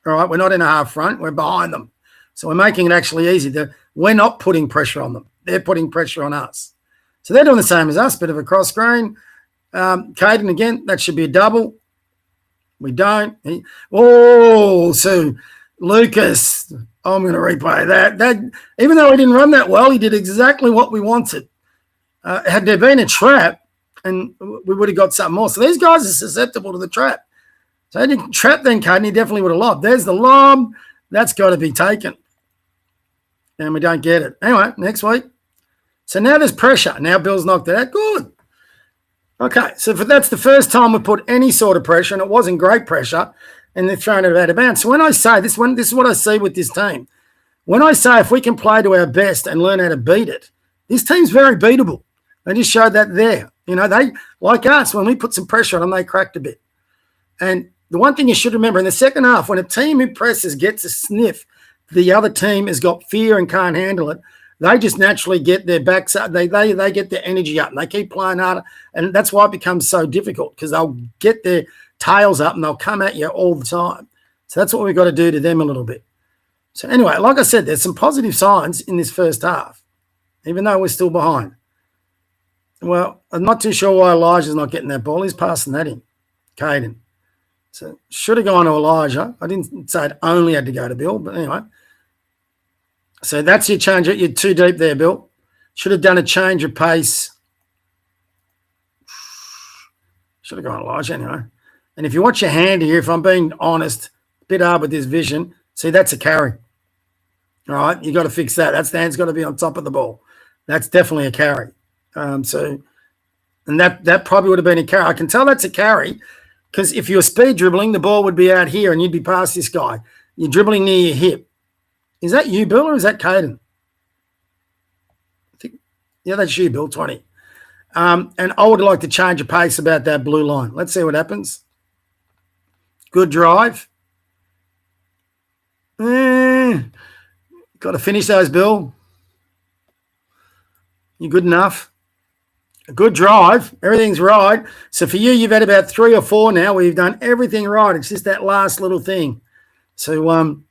All right, we're not in a half front. We're behind them. So we're making it actually easy. We're not putting pressure on them. They're putting pressure on us. So they're doing the same as us, bit of a cross screen. Caden, again, that should be a double. We don't. So Lucas, I'm going to replay that. That even though he didn't run that well, he did exactly what we wanted. Had there been a trap, and we would have got something more. So these guys are susceptible to the trap. So he didn't trap then, Caden, he definitely would have lobbed. There's the lob. That's got to be taken. And we don't get it. Anyway, next week. So now there's pressure. Now Bill's knocked it out. Good. Okay, so that's the first time we put any sort of pressure, and it wasn't great pressure, and they're throwing it out of bounds. So when I say this is what I see with this team. When I say if we can play to our best and learn how to beat it, this team's very beatable. They just showed that there. They, like us, when we put some pressure on them, they cracked a bit. And the one thing you should remember, in the second half, when a team who presses gets a sniff, the other team has got fear and can't handle it, they just naturally get their backs up. They get their energy up and they keep playing harder. And that's why it becomes so difficult, because they'll get their tails up and they'll come at you all the time. So that's what we've got to do to them a little bit. So anyway, like I said, there's some positive signs in this first half, even though we're still behind. Well, I'm not too sure why Elijah's not getting that ball. He's passing that in. Caden. So should have gone to Elijah. I didn't say it only had to go to Bill, but anyway. So that's your change. You're too deep there, Bill. Should have done a change of pace. Should have gone Elijah anyway. And if you watch your hand here, if I'm being honest, a bit hard with this vision, see, that's a carry. All right, you got to fix that. That hand's got to be on top of the ball. That's definitely a carry. And that probably would have been a carry. I can tell that's a carry because if you're speed dribbling, the ball would be out here and you'd be past this guy. You're dribbling near your hip. Is that you, Bill, or is that Caden? I think, yeah, that's you, Bill, 20. And I would like to change a pace about that blue line. Let's see what happens. Good drive. Got to finish those, Bill. You good enough? A good drive. Everything's right. So for you, you've had about 3 or 4 now where you've done everything right. It's just that last little thing. So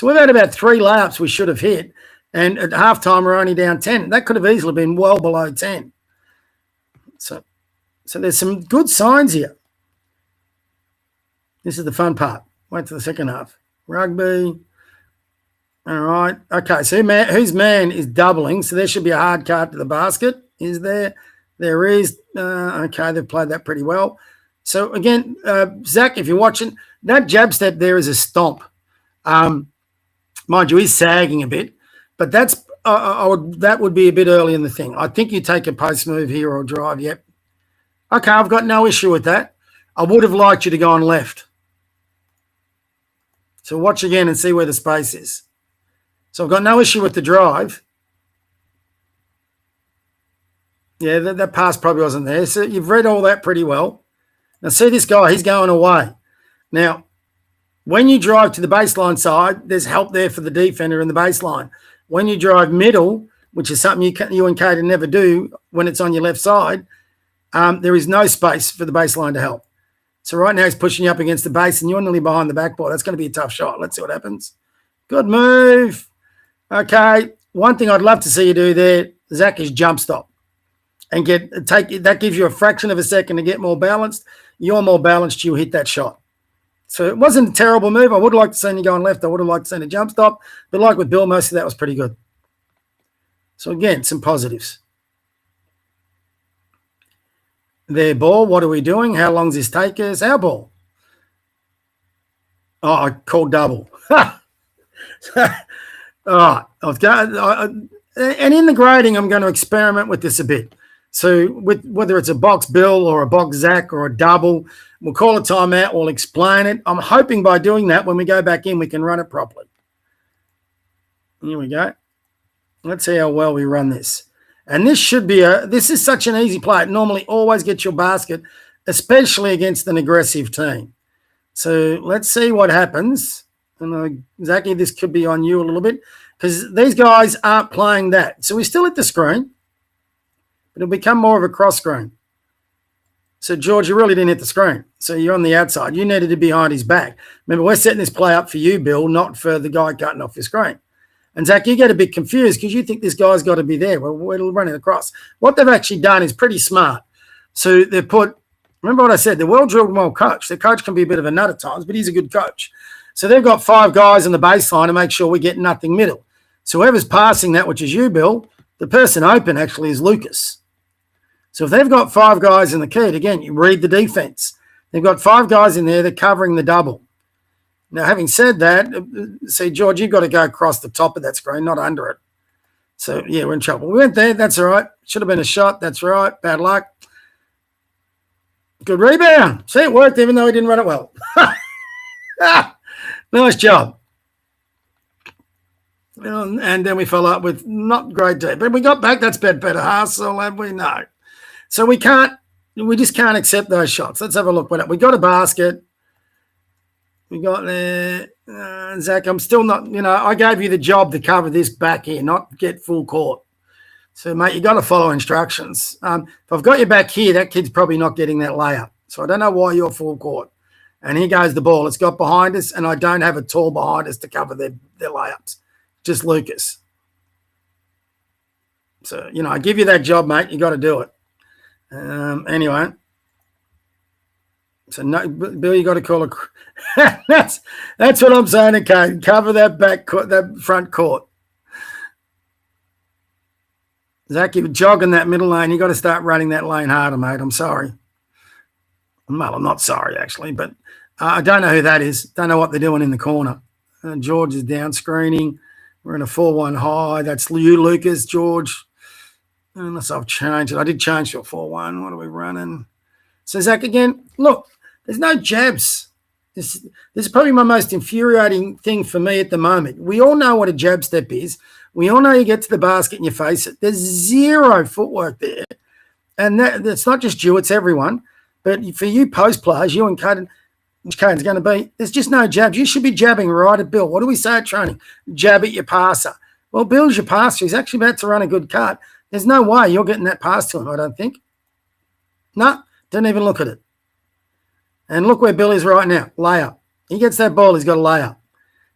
we've had about 3 laps we should have hit. And at halftime, we're only down 10. That could have easily been well below 10. So there's some good signs here. This is the fun part. Wait till the second half. Rugby. All right. Okay, so whose man is doubling? So there should be a hard card to the basket. Is there? There is. Okay, they've played that pretty well. So, again, Zach, if you're watching, that jab step there is a stomp. Mind you, he's sagging a bit, but that would be a bit early in the thing. I think you take a post move here or drive. Yep. Okay, I've got no issue with that. I would have liked you to go on left. So watch again and see where the space is. So I've got no issue with the drive. Yeah, that pass probably wasn't there. So you've read all that pretty well. Now see this guy, he's going away. Now, when you drive to the baseline side, there's help there for the defender in the baseline. When you drive middle, which is something you and Caden never do when it's on your left side, there is no space for the baseline to help. So right now he's pushing you up against the base and you're nearly behind the backboard. That's going to be a tough shot. Let's see what happens. Good move. Okay. One thing I'd love to see you do there, Zach, is jump stop. And that gives you a fraction of a second to get more balanced. You're more balanced, you hit that shot. So it wasn't a terrible move. I would have liked to see you going left. I would have liked to see a jump stop. But like with Bill, most of that was pretty good. So again, some positives. Their ball, what are we doing? How long does this take us? Our ball. Oh, I called double. All right. And in the grading, I'm going to experiment with this a bit. So whether it's a box Bill or a box Zach or a double, we'll call a timeout. We'll explain it. I'm hoping by doing that, when we go back in, we can run it properly. Here we go. Let's see how well we run this. And this is such an easy play. It normally always gets your basket, especially against an aggressive team. So let's see what happens. And Zachy, this could be on you a little bit because these guys aren't playing that. So we still hit the screen, but it'll become more of a cross screen. So, George, you really didn't hit the screen. So you're on the outside. You needed to be behind his back. Remember, we're setting this play up for you, Bill, not for the guy cutting off your screen. And, Zach, you get a bit confused because you think this guy's got to be there. Well, we're running across. What they've actually done is pretty smart. So they've put Remember what I said, they're well drilled and well coached. Their coach can be a bit of a nut at times, but he's a good coach. So they've got 5 guys in the baseline to make sure we get nothing middle. So whoever's passing that, which is you, Bill, the person open actually is Lucas. So if they've got 5 guys in the key, again, you read the defense. They've got 5 guys in there, they're covering the double. Now, having said that, see, George, you've got to go across the top of that screen, not under it. So, yeah, we're in trouble. We went there. That's all right. Should have been a shot. That's right. Bad luck. Good rebound. See, it worked even though he didn't run it well. Nice job. And then we follow up with not great deep. But we got back. That's better hustle, and we know. So we just can't accept those shots. Let's have a look. We got a basket. We got there. Zach, I'm still not, I gave you the job to cover this back here, not get full court. So, mate, you got to follow instructions. If I've got you back here, that kid's probably not getting that layup. So I don't know why you're full court. And here goes the ball. It's got behind us, and I don't have a tall behind us to cover their layups. Just Lucas. So, I give you that job, mate. You got to do it. Anyway. So, no, Bill, you got to call a – that's what I'm saying, okay. Cover that that front court. Zach, you're jogging that middle lane. You got to start running that lane harder, mate. I'm sorry. Well, I'm not sorry, actually, but I don't know who that is. Don't know what they're doing in the corner. George is down screening. We're in a 4-1 high. That's you, Lucas, George. Unless I've changed it. I did change to a 4-1. What are we running? So, Zach, again, look, there's no jabs. This is probably my most infuriating thing for me at the moment. We all know what a jab step is. We all know you get to the basket and you face it. There's zero footwork there. And that's not just you, it's everyone. But for you post players, you and Caden, which Caden's going to be, there's just no jabs. You should be jabbing right at Bill. What do we say at training? Jab at your passer. Well, Bill's your passer. He's actually about to run a good cut. There's no way you're getting that pass to him, I don't think. No, don't even look at it. And look where Bill is right now, layup. He gets that ball, he's got a layup.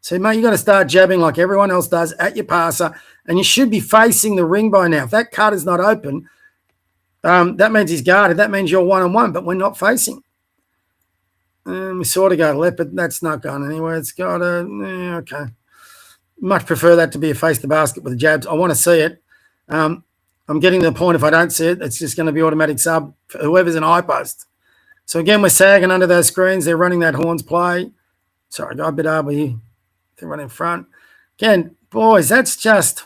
So, mate, you got to start jabbing like everyone else does at your passer, and you should be facing the ring by now. If that cut is not open, that means he's guarded. That means you're one-on-one, but we're not facing. We sort of go left, but that's not going anywhere. It's got a okay. Much prefer that to be a face the basket with the jabs. I want to see it. I'm getting to the point if I don't see it, it's just going to be automatic sub for whoever's an eye post. So, again, we're sagging under those screens. They're running that horns play. Sorry, got a bit over here. They're running in front. Again, boys, that's just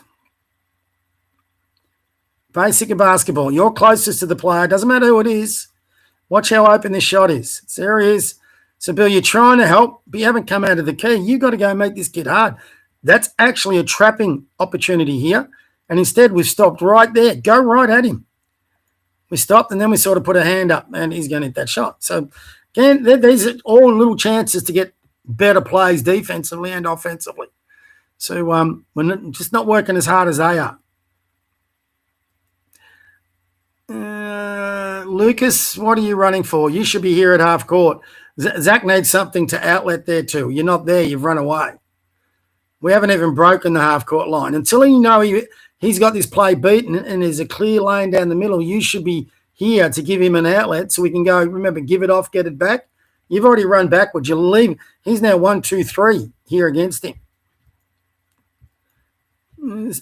basic of basketball. You're closest to the player. Doesn't matter who it is. Watch how open this shot is. There he is. So, Bill, you're trying to help, but you haven't come out of the key. You've got to go and make this kid hard. That's actually a trapping opportunity here. And instead, we've stopped right there. Go right at him. We stopped, and then we sort of put a hand up, and he's going to hit that shot. So, again, these are all little chances to get better plays defensively and offensively. So, we're just not working as hard as they are. Lucas, what are you running for? You should be here at half court. Zach needs something to outlet there too. You're not there. You've run away. We haven't even broken the half court line. Until you know he's got this play beaten and there's a clear lane down the middle, you should be here to give him an outlet so we can go, remember, give it off, get it back. You've already run backwards. You leave. He's now 1, 2, 3 here against him.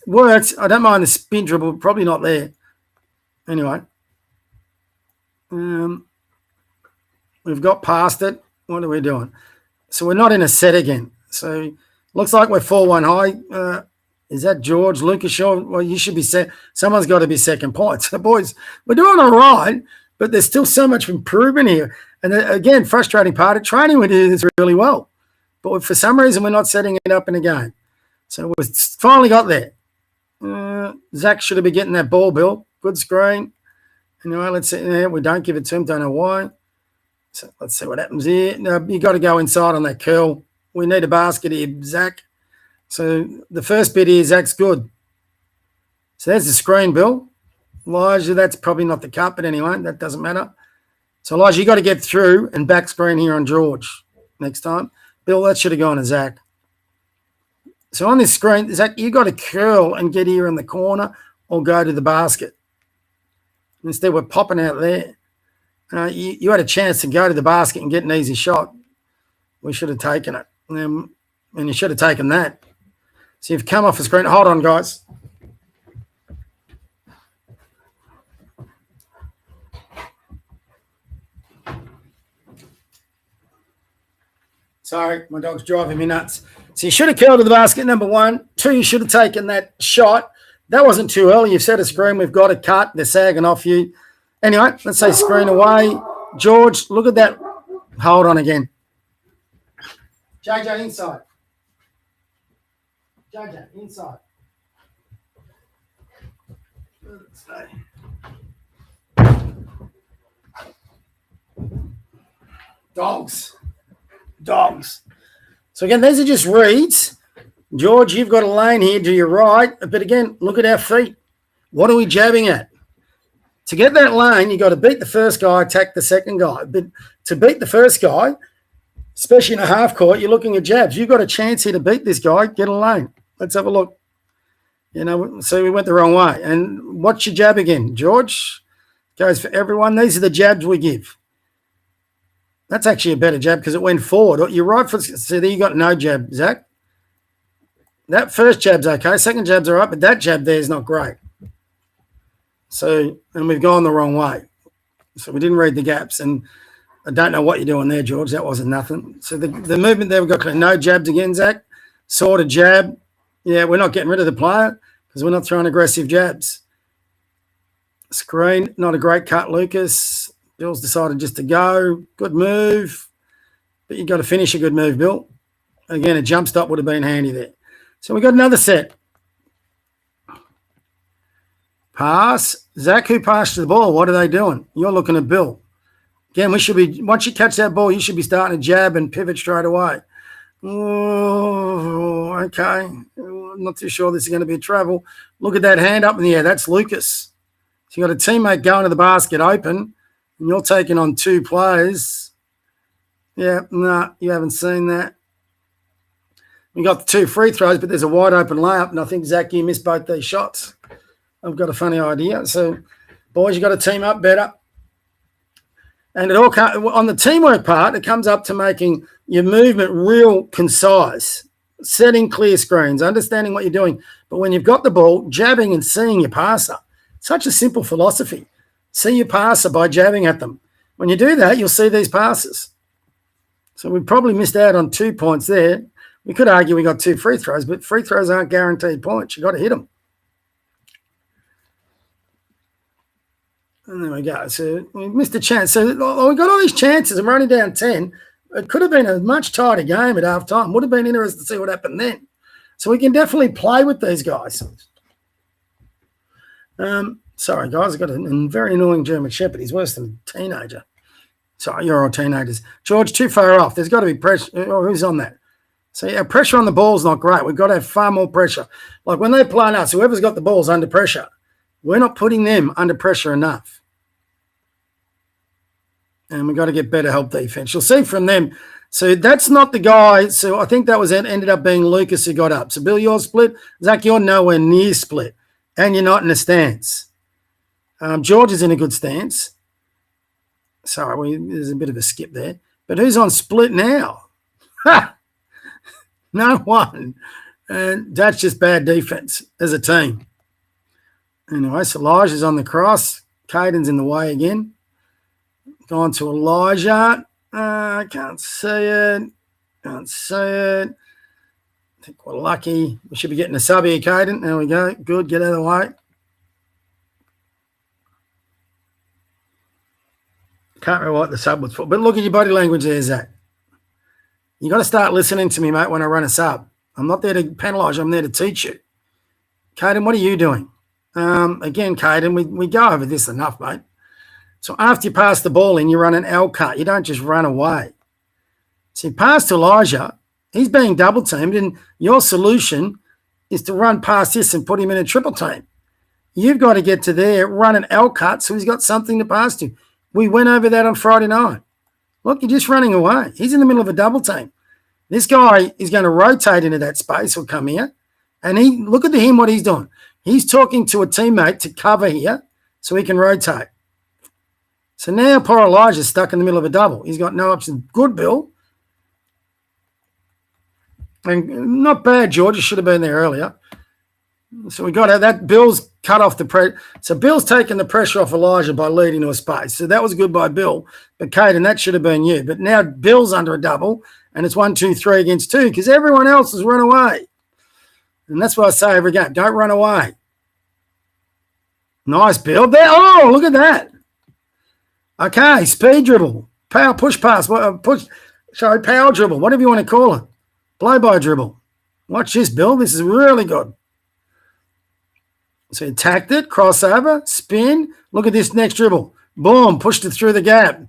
Works. I don't mind the spin dribble, probably not there. Anyway. We've got past it. What are we doing? So we're not in a set again. So looks like we're 4-1 high. Is that George? Lucas Shaw? Well, you should be set. Someone's got to be second point. So, boys, we're doing all right, but there's still so much improvement here. And again, frustrating part of training, we do this really well. But for some reason, we're not setting it up in a game. So we finally got there. Zach should have been getting that ball, Bill. Good screen. Anyway, let's see. Yeah, we don't give it to him. Don't know why. So let's see what happens here. No, you got to go inside on that curl. We need a basket here, Zach. So the first bit here, Zach's good. So there's the screen, Bill. Elijah, that's probably not the cut, but anyway, that doesn't matter. So, Elijah, you got to get through and back screen here on George next time. Bill, that should have gone to Zach. So on this screen, Zach, you got to curl and get here in the corner or go to the basket. Instead, we're popping out there. You had a chance to go to the basket and get an easy shot. We should have taken it. And you should have taken that. So you've come off the screen. Hold on, guys. Sorry, my dog's driving me nuts. So you should have curled to the basket, number one. Two, you should have taken that shot. That wasn't too early. You've set a screen. We've got a cut. They're sagging off you. Anyway, let's say screen away. George, look at that. Hold on again. JJ, inside. JJ, inside. Dogs. So again, these are just reads. George, you've got a lane here to your right. But again, look at our feet. What are we jabbing at? To get that lane, you've got to beat the first guy, attack the second guy. But to beat the first guy, especially in a half court, you're looking at jabs. You've got a chance here to beat this guy, get a lane. Let's have a look. So we went the wrong way. And what's your jab again? George, goes for everyone. These are the jabs we give. That's actually a better jab because it went forward. Your right foot, so there you got no jab, Zach. That first jab's okay. Second jab's all right, but that jab there is not great. So, and we've gone the wrong way. So we didn't read the gaps. And I don't know what you're doing there, George. That wasn't nothing. So the movement there, we've got no jabs again, Zach. Sort of jab. Yeah, we're not getting rid of the player because we're not throwing aggressive jabs. Screen, not a great cut, Lucas. Bill's decided just to go. Good move. But you've got to finish a good move, Bill. Again, a jump stop would have been handy there. So we got another set. Pass. Zach, who passed the ball? What are they doing? You're looking at Bill. Again, we should be, once you catch that ball, you should be starting to jab and pivot straight away. Oh, okay. I'm not too sure this is going to be a travel. Look at that hand up in the air. That's Lucas. So you've got a teammate going to the basket open, and you're taking on two players. Yeah, no, you haven't seen that. We got the two free throws, but there's a wide open layup, and I think, Zach, you missed both these shots. I've got a funny idea. So, boys, you've got to team up better. And it all on the teamwork part, it comes up to making your movement real concise, setting clear screens, understanding what you're doing. But when you've got the ball, jabbing and seeing your passer. Such a simple philosophy. See your passer by jabbing at them. When you do that, you'll see these passes. So we probably missed out on 2 points there. We could argue we got two free throws, but free throws aren't guaranteed points. You've got to hit them. And there we go. So we missed a chance. So we got all these chances and we're only down 10. It could have been a much tighter game at half time. Would have been interesting to see what happened then. So we can definitely play with these guys. Sorry, guys. I've got a very annoying German Shepherd. He's worse than a teenager. Sorry, you're all teenagers. George, too far off. There's got to be pressure. Oh, who's on that? So, yeah, pressure on the ball is not great. We've got to have far more pressure. Like when they play us, whoever's got the ball's under pressure. We're not putting them under pressure enough. And we've got to get better help defense. You'll see from them. So that's not the guy. So I think that was ended up being Lucas who got up. So, Bill, you're split. Zach, you're nowhere near split. And you're not in a stance. George is in a good stance. Sorry, there's a bit of a skip there. But who's on split now? Ha! No one. And that's just bad defense as a team. Anyway, so Elijah's on the cross. Caden's in the way again. Gone to Elijah. I can't see it. Can't see it. I think we're lucky. We should be getting a sub here, Caden. There we go. Good. Get out of the way. Can't remember what the sub was for. But look at your body language there, Zach. You got to start listening to me, mate, when I run a sub. I'm not there to penalise you. I'm there to teach you. Caden, what are you doing? Again, Caden, we go over this enough, mate. So after you pass the ball in, you run an L cut. You don't just run away. So you pass to Elijah. He's being double teamed, and your solution is to run past this and put him in a triple team. You've got to get to there, run an L cut so he's got something to pass to. We went over that on Friday night. Look, you're just running away. He's in the middle of a double team. This guy is going to rotate into that space or come here. And look at him, what he's doing. He's talking to a teammate to cover here so he can rotate. So now poor Elijah's stuck in the middle of a double. He's got no option. Good, Bill. And not bad, George. You should have been there earlier. So we got that. Bill's cut off the pressure. So Bill's taken the pressure off Elijah by leading to a space. So that was good by Bill. But Caden, that should have been you. But now Bill's under a double, and it's 1, 2, 3 against 2 because everyone else has run away. And that's what I say every game. Don't run away. Nice, Bill. There. Oh, look at that. Okay, speed dribble, power push pass, power dribble, whatever you want to call it. Blow-by dribble. Watch this, Bill. This is really good. So he attacked it, crossover, spin. Look at this next dribble. Boom, pushed it through the gap.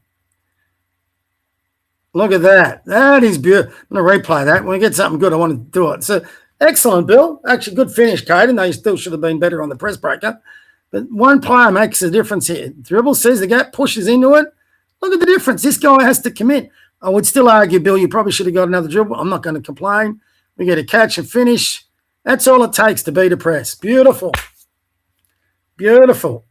Look at that. That is beautiful. I'm going to replay that. When we get something good, I want to do it. So excellent, Bill. Actually, good finish, Caden, though you still should have been better on the press breaker. But one player makes a difference here. Dribble, sees the gap, pushes into it. Look at the difference. This guy has to commit. I would still argue, Bill, you probably should have got another dribble. I'm not going to complain. We get a catch and finish. That's all it takes to beat a press. Beautiful. Beautiful.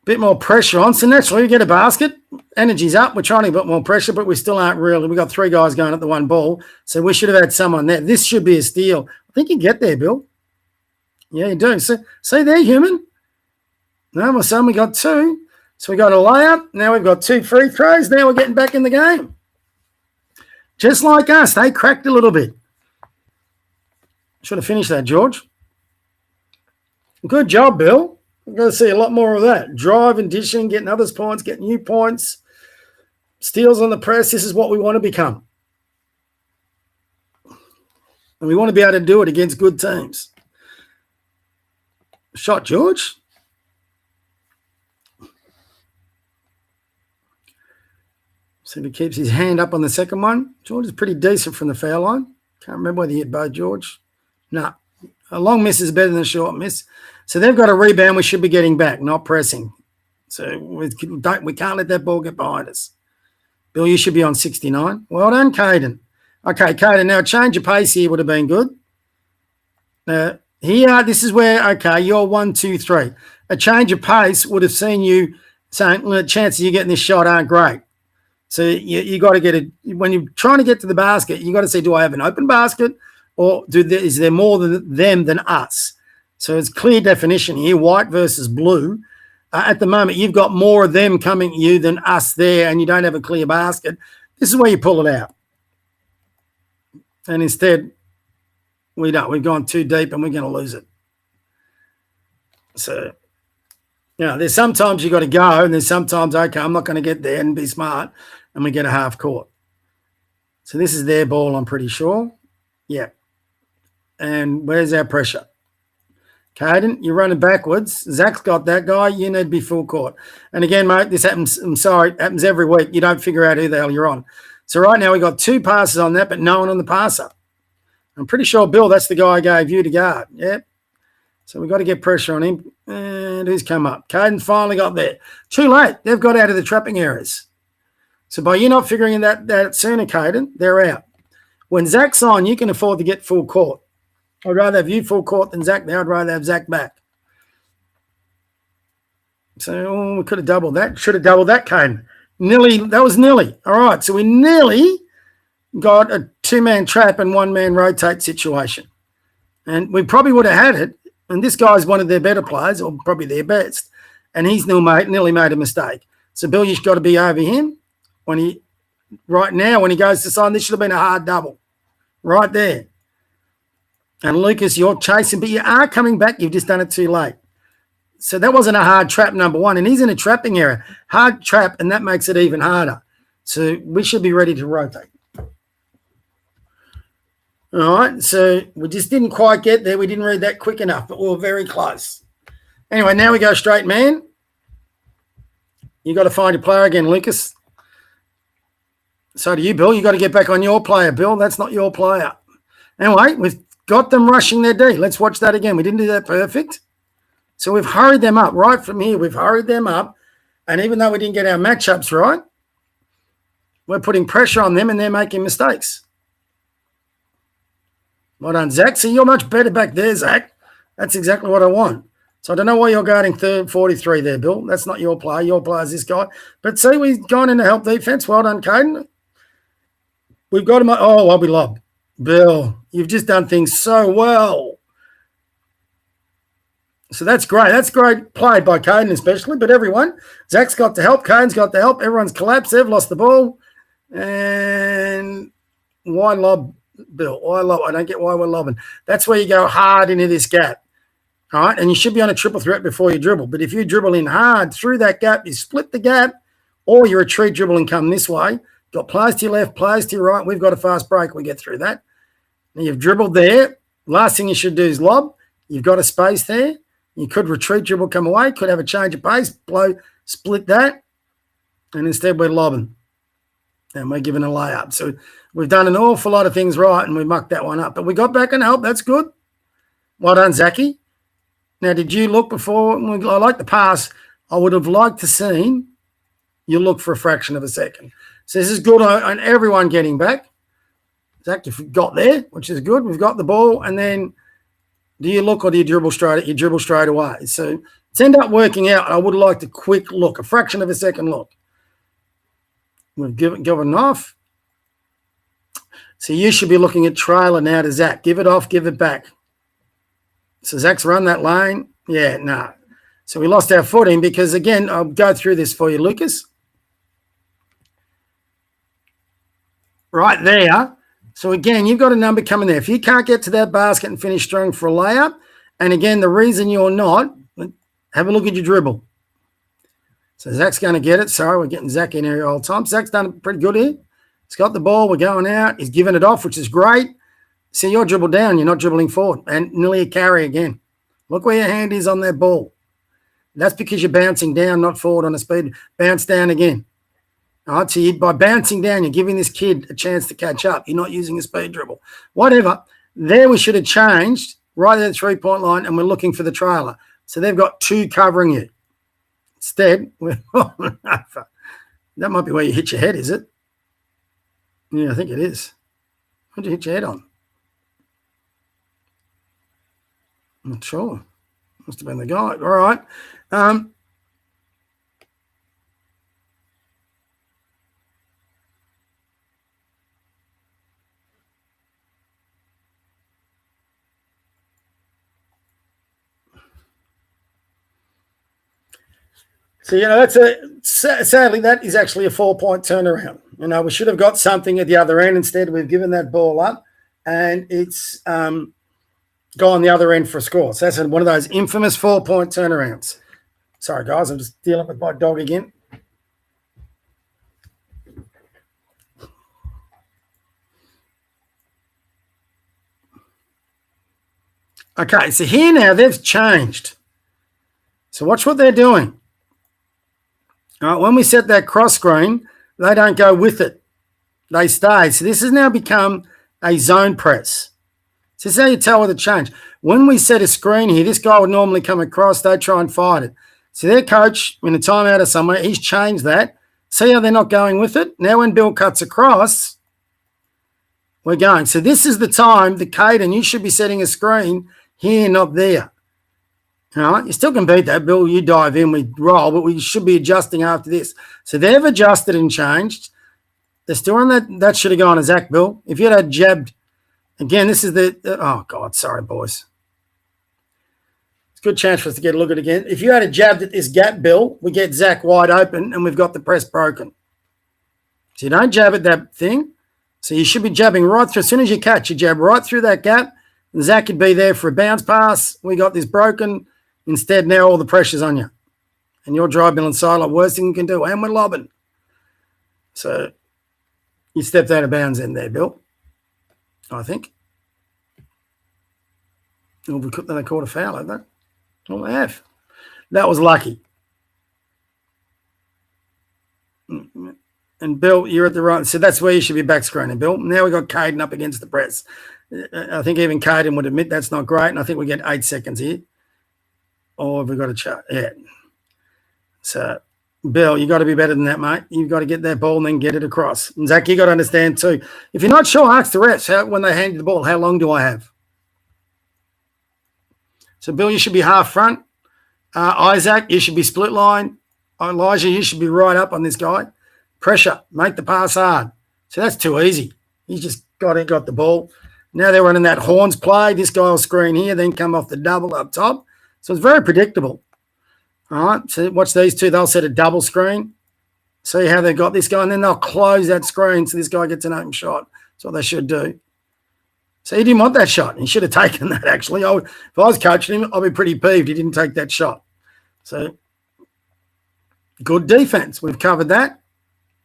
Bit more pressure on. So naturally, we get a basket. Energy's up. We're trying to put more pressure, but we still aren't really. We've got 3 guys going at the one ball. So we should have had someone there. This should be a steal. I think you get there, Bill. Yeah, you do. So, see there, human? No, my son, we got 2. So we got a layup. Now we've got 2 free throws. Now we're getting back in the game. Just like us, they cracked a little bit. Should have finished that, George. Good job, Bill. We're going to see a lot more of that. Drive and dishing, getting others points, getting new points. Steals on the press. This is what we want to become. And we want to be able to do it against good teams. Shot, George. See if he keeps his hand up on the second one. George is pretty decent from the foul line. Can't remember whether he hit both, George. No. A long miss is better than a short miss. So they've got a rebound we should be getting back, not pressing. So we can't let that ball get behind us. Bill, you should be on 69. Well done, Caden. Okay, Caden, now a change of pace here would have been good. Here, this is where, okay, you're 1, 2, 3. A change of pace would have seen you saying, well, the chances of you getting this shot aren't great. So you got to get it. When you're trying to get to the basket, you got to say, do I have an open basket or is there more than them than us? So it's clear definition here, white versus blue. At the moment, you've got more of them coming at you than us there, and you don't have a clear basket. This is where you pull it out. And instead, we don't. We've gone too deep, and we're going to lose it. So, there's sometimes you got to go, and there's sometimes, okay, I'm not going to get there and be smart, and we get a half court. So this is their ball, I'm pretty sure. Yeah. And where's our pressure? Caden, you're running backwards. Zach's got that guy. You need to be full court. And again, mate, this happens. I'm sorry, it happens every week. You don't figure out who the hell you're on. So right now we got 2 passes on that, but no one on the passer. I'm pretty sure, Bill, that's the guy I gave you to guard. Yep. So we've got to get pressure on him. And who's come up? Caden finally got there. Too late. They've got out of the trapping areas. So by you not figuring that sooner, Caden, they're out. When Zach's on, you can afford to get full court. I'd rather have you full court than Zach there. I'd rather have Zach back. So we could have doubled that. Should have doubled that, Caden. That was nearly. All right, so we nearly got a 2-man trap and 1-man rotate situation. And we probably would have had it. And this guy's one of their better players, or probably their best. And he's nearly made a mistake. So Bill, you've got to be over him. Right now, when he goes to sign, this should have been a hard double. Right there. And Lucas, you're chasing, but you are coming back. You've just done it too late. So that wasn't a hard trap, number one. And he's in a trapping area. Hard trap, and that makes it even harder. So we should be ready to rotate. All right, so we just didn't quite get there. We didn't read that quick enough, but we were very close. Anyway, now we go straight man. You got to find your player again, Lucas. So do you, Bill. You got to get back on your player, Bill. That's not your player. Anyway, we've got them rushing their D. Let's watch that again. We didn't do that perfect. So we've hurried them up right from here. We've hurried them up. And even though we didn't get our matchups right, we're putting pressure on them and they're making mistakes. Well done, Zach. See, you're much better back there, Zach. That's exactly what I want. So I don't know why you're guarding 43 there, Bill. That's not your play. Your play is this guy. But see, we've gone into help defense. Well done, Caden. We've got him. Oh, I'll be lobbed. Bill, you've just done things so well. So that's great. That's great play by Caden especially, but everyone. Zach's got the help. Caden's got the help. Everyone's collapsed. They've lost the ball. And why lob, Bill? Why lob? I don't get why we're lobbing. That's where you go hard into this gap. All right, and you should be on a triple threat before you dribble. But if you dribble in hard through that gap, you split the gap, or you retreat, dribble, and come this way. Got players to your left, players to your right. We've got a fast break. We get through that. Now you've dribbled there. Last thing you should do is lob. You've got a space there. You could retreat, dribble, come away. Could have a change of pace, blow, split that. And instead we're lobbing. And we're giving a layup. So we've done an awful lot of things right, and we mucked that one up. But we got back and help. That's good. Well done, Zachy. Now, did you look before? I like the pass. I would have liked to seen you look for a fraction of a second. So this is good on everyone getting back. Zach, you've got there, which is good. We've got the ball. And then do you look or do you dribble straight? You dribble straight away. So it's ended up working out. I would have liked a quick look, a fraction of a second look. We've given off. So you should be looking at trailer now to Zach. Give it off, give it back. So Zach's run that lane. Yeah, no. So we lost our footing because, again, I'll go through this for you, Lucas. Right there. So, again, you've got a number coming there. If you can't get to that basket and finish strong for a layup, and, again, the reason you're not, have a look at your dribble. So Zach's going to get it. Sorry, we're getting Zach in here all the time. Zach's done pretty good here. He's got the ball. We're going out. He's giving it off, which is great. See, you're dribble down. You're not dribbling forward. And nearly a carry again. Look where your hand is on that ball. That's because you're bouncing down, not forward on a speed. Bounce down again. All right, so by bouncing down, you're giving this kid a chance to catch up. You're not using a speed dribble. Whatever. There we should have changed right at the three-point line, and we're looking for the trailer. So they've got two covering you. Instead, that might be where you hit your head, is it? Yeah, I think it is. What did you hit your head on? I'm not sure. Must have been the guy. All right. So, sadly, that is actually a 4-point turnaround. We should have got something at the other end. Instead, we've given that ball up, and it's gone the other end for a score. So that's one of those infamous 4-point turnarounds. Sorry, guys, I'm just dealing with my dog again. Okay, so here now they've changed. So watch what they're doing. All right, when we set that cross screen, they don't go with it. They stay. So this has now become a zone press. So this is how you tell with a change. When we set a screen here, this guy would normally come across. They try and fight it. So their coach, in a timeout or somewhere, he's changed that. See how they're not going with it? Now when Bill cuts across, we're going. So this is the time, the Caden, you should be setting a screen here, not there. All right, you still can beat that, Bill. You dive in, we roll, but we should be adjusting after this. So they've adjusted and changed. They're still on that. That should have gone to Zach, Bill. If you had jabbed, again, this is oh, God, sorry, boys. It's a good chance for us to get a look at it again. If you had a jabbed at this gap, Bill, we get Zach wide open and we've got the press broken. So you don't jab at that thing. So you should be jabbing right through. As soon as you catch, you jab right through that gap. And Zach could be there for a bounce pass. We got this broken. Instead, now all the pressure's on you. And you're driving inside like worst thing you can do. And we're lobbing. So you stepped out of bounds in there, Bill. I think. Oh, they caught a foul, have they? Well, they have. That was lucky. And Bill, you're at the right. So that's where you should be back screening, Bill. Now we've got Caden up against the press. I think even Caden would admit that's not great. And I think we get 8 seconds here. Or have we got a chart? Yeah. So, Bill, you got to be better than that, mate. You've got to get that ball and then get it across. And Zach, you got to understand too. If you're not sure, ask the refs when they hand you the ball, how long do I have? So, Bill, you should be half front. Isaac, you should be split line. Elijah, you should be right up on this guy. Pressure, make the pass hard. So that's too easy. He's just got the ball. Now they're running that horns play. This guy will screen here, then come off the double up top. So it's very predictable. All right, so watch these two. They'll set a double screen. See how they've got this guy, and then they'll close that screen so this guy gets an open shot. That's what they should do. So he didn't want that shot. He should have taken that, actually. If I was coaching him, I'd be pretty peeved he didn't take that shot. So good defense. We've covered that.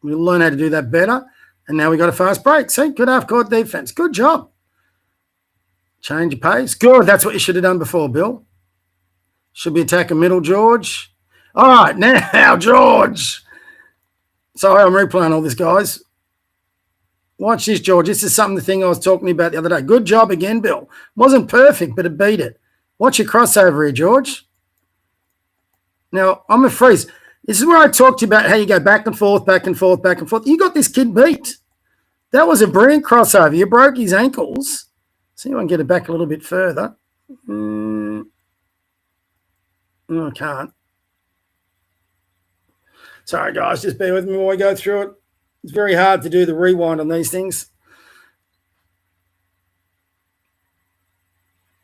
We'll learn how to do that better. And now we got a fast break. See, good half-court defense. Good job. Change your pace. Good. That's what you should have done before, Bill. Should be attacking middle, George. All right, now, George. Sorry, I'm replaying all this, guys. Watch this, George. This is the thing I was talking about the other day. Good job again, Bill. Wasn't perfect, but it beat it. Watch your crossover here, George. Now, I'm a freeze. This is where I talked to you about how you go back and forth, back and forth, back and forth. You got this kid beat. That was a brilliant crossover. You broke his ankles. See if I can get it back a little bit further. No, I can't. Sorry, guys. Just bear with me while I go through it. It's very hard to do the rewind on these things.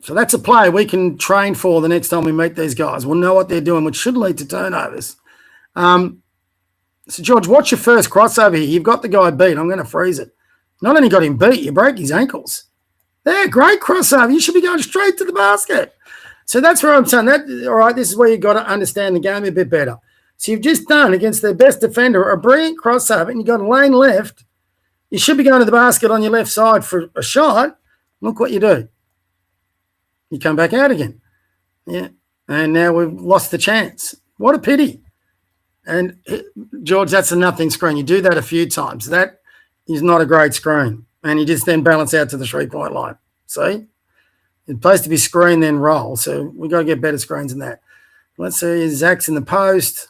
So that's a play we can train for the next time we meet these guys. We'll know what they're doing, which should lead to turnovers. So, George, watch your first crossover here. You've got the guy beat. I'm going to freeze it. Not only got him beat, you break his ankles. There, great crossover. You should be going straight to the basket. So that's where I'm saying that. All right, this is where you've got to understand the game a bit better. So you've just done against their best defender a brilliant crossover, and you've got a lane left. You should be going to the basket on your left side for a shot. Look what you do. You come back out again. Yeah. And now we've lost the chance. What a pity. And, George, that's a nothing screen. You do that a few times. That is not a great screen. And you just then balance out to the 3-point line. See? It's supposed to be screen, then roll. So we've got to get better screens than that. Let's see. Zach's in the post.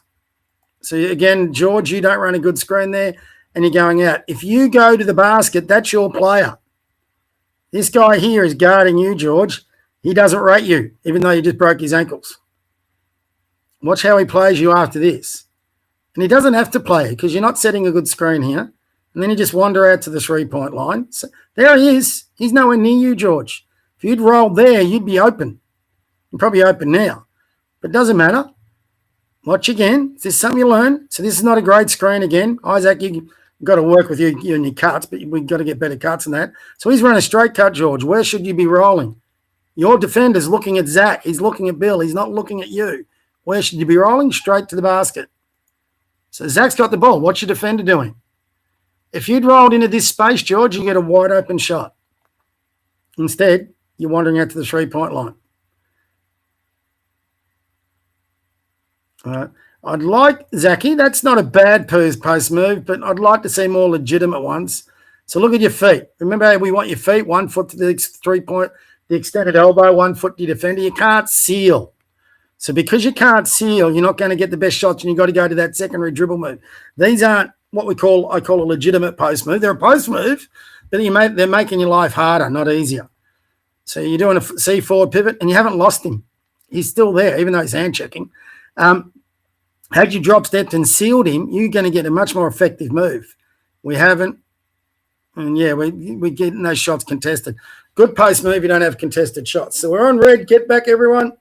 So, again, George, you don't run a good screen there, and you're going out. If you go to the basket, that's your player. This guy here is guarding you, George. He doesn't rate you, even though you just broke his ankles. Watch how he plays you after this. And he doesn't have to play because you're not setting a good screen here. And then you just wander out to the 3-point line. So there he is. He's nowhere near you, George. If you'd rolled there, you'd be open. You're probably open now. But it doesn't matter. Watch again. Is this something you learn? So this is not a great screen again. Isaac, you've got to work with you and your cuts, but we've got to get better cuts than that. So he's running a straight cut, George. Where should you be rolling? Your defender's looking at Zach. He's looking at Bill. He's not looking at you. Where should you be rolling? Straight to the basket. So Zach's got the ball. What's your defender doing? If you'd rolled into this space, George, you get a wide open shot. Instead, you're wandering out to the 3-point line. All right. I'd like, Zachy, that's not a bad post move, but I'd like to see more legitimate ones. So look at your feet. Remember how we want your feet, 1 foot to the 3-point, the extended elbow, 1 foot to your defender. You can't seal. So because you can't seal, you're not going to get the best shots, and you've got to go to that secondary dribble move. These aren't what I call a legitimate post move. They're a post move, but they're making your life harder, not easier. So you're doing a C-forward pivot, and you haven't lost him. He's still there, even though he's hand checking. Had you drop stepped and sealed him, you're going to get a much more effective move. We haven't. And, yeah, we're getting those shots contested. Good post move, you don't have contested shots. So we're on red. Get back, everyone.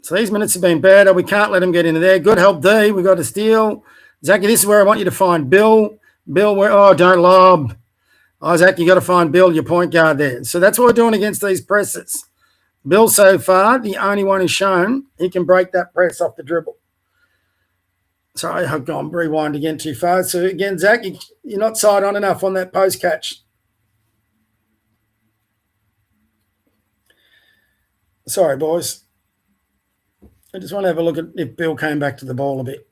So these minutes have been better. We can't let him get into there. Good help, D. We got a steal. Zachy, this is where I want you to find Bill. Bill, don't lob. Isaac, you got to find Bill, your point guard there. So that's what we're doing against these presses. Bill, so far, the only one who's shown he can break that press off the dribble. Sorry, I've gone rewind again too far. So, again, Zach, you're not side on enough on that post catch. Sorry, boys. I just want to have a look at if Bill came back to the ball a bit.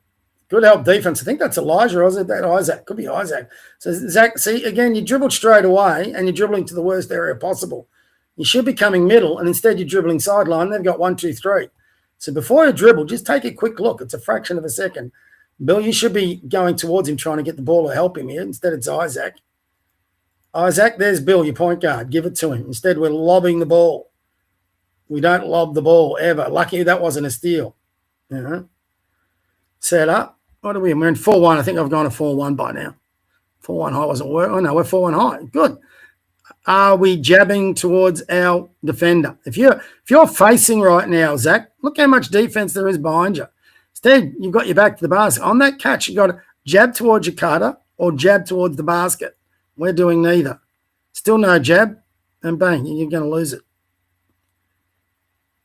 Good help defense. I think that's Elijah, or is it that Isaac? Could be Isaac. So, Zach, see, again, you dribbled straight away and you're dribbling to the worst area possible. You should be coming middle, and instead you're dribbling sideline. They've got 1, 2, 3. So before you dribble, just take a quick look. It's a fraction of a second. Bill, you should be going towards him trying to get the ball or help him here. Instead, it's Isaac. Isaac, there's Bill, your point guard. Give it to him. Instead, we're lobbing the ball. We don't lob the ball ever. Lucky that wasn't a steal. Set up. What are we? We're in 4-1. I think I've gone to 4-1 by now. 4-1 high wasn't working. Oh, no, we're 4-1 high. Good. Are we jabbing towards our defender? If you're facing right now, Zach, look how much defense there is behind you. Instead, you've got your back to the basket. On that catch, you've got to jab towards your cutter or jab towards the basket. We're doing neither. Still no jab, and bang, you're going to lose it.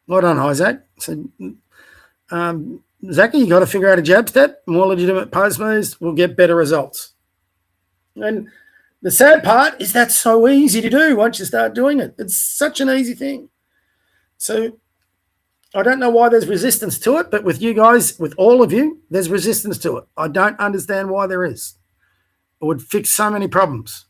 Well done, Isaac. So, Zachy, you got to figure out a jab step. More legitimate post moves will get better results. And the sad part is that's so easy to do once you start doing it. It's such an easy thing. So I don't know why there's resistance to it, but with you guys, with all of you, there's resistance to it. I don't understand why there is. It would fix so many problems.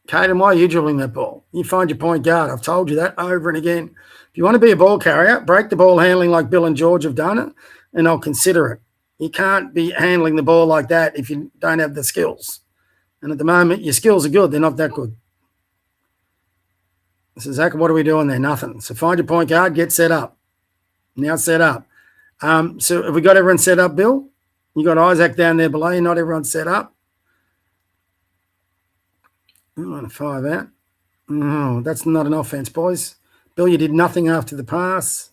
Caden, why are you dribbling that ball? You find your point guard. I've told you that over and again. If you want to be a ball carrier, break the ball handling like Bill and George have done it, and I'll consider it. You can't be handling the ball like that if you don't have the skills. And at the moment, your skills are good. They're not that good. So, Zach, what are we doing there? Nothing. So find your point guard, get set up. Now set up. So have we got everyone set up, Bill? You got Isaac down there below you. Not everyone's set up. On a 5 out. Oh, that's not an offense, boys. Bill, you did nothing after the pass.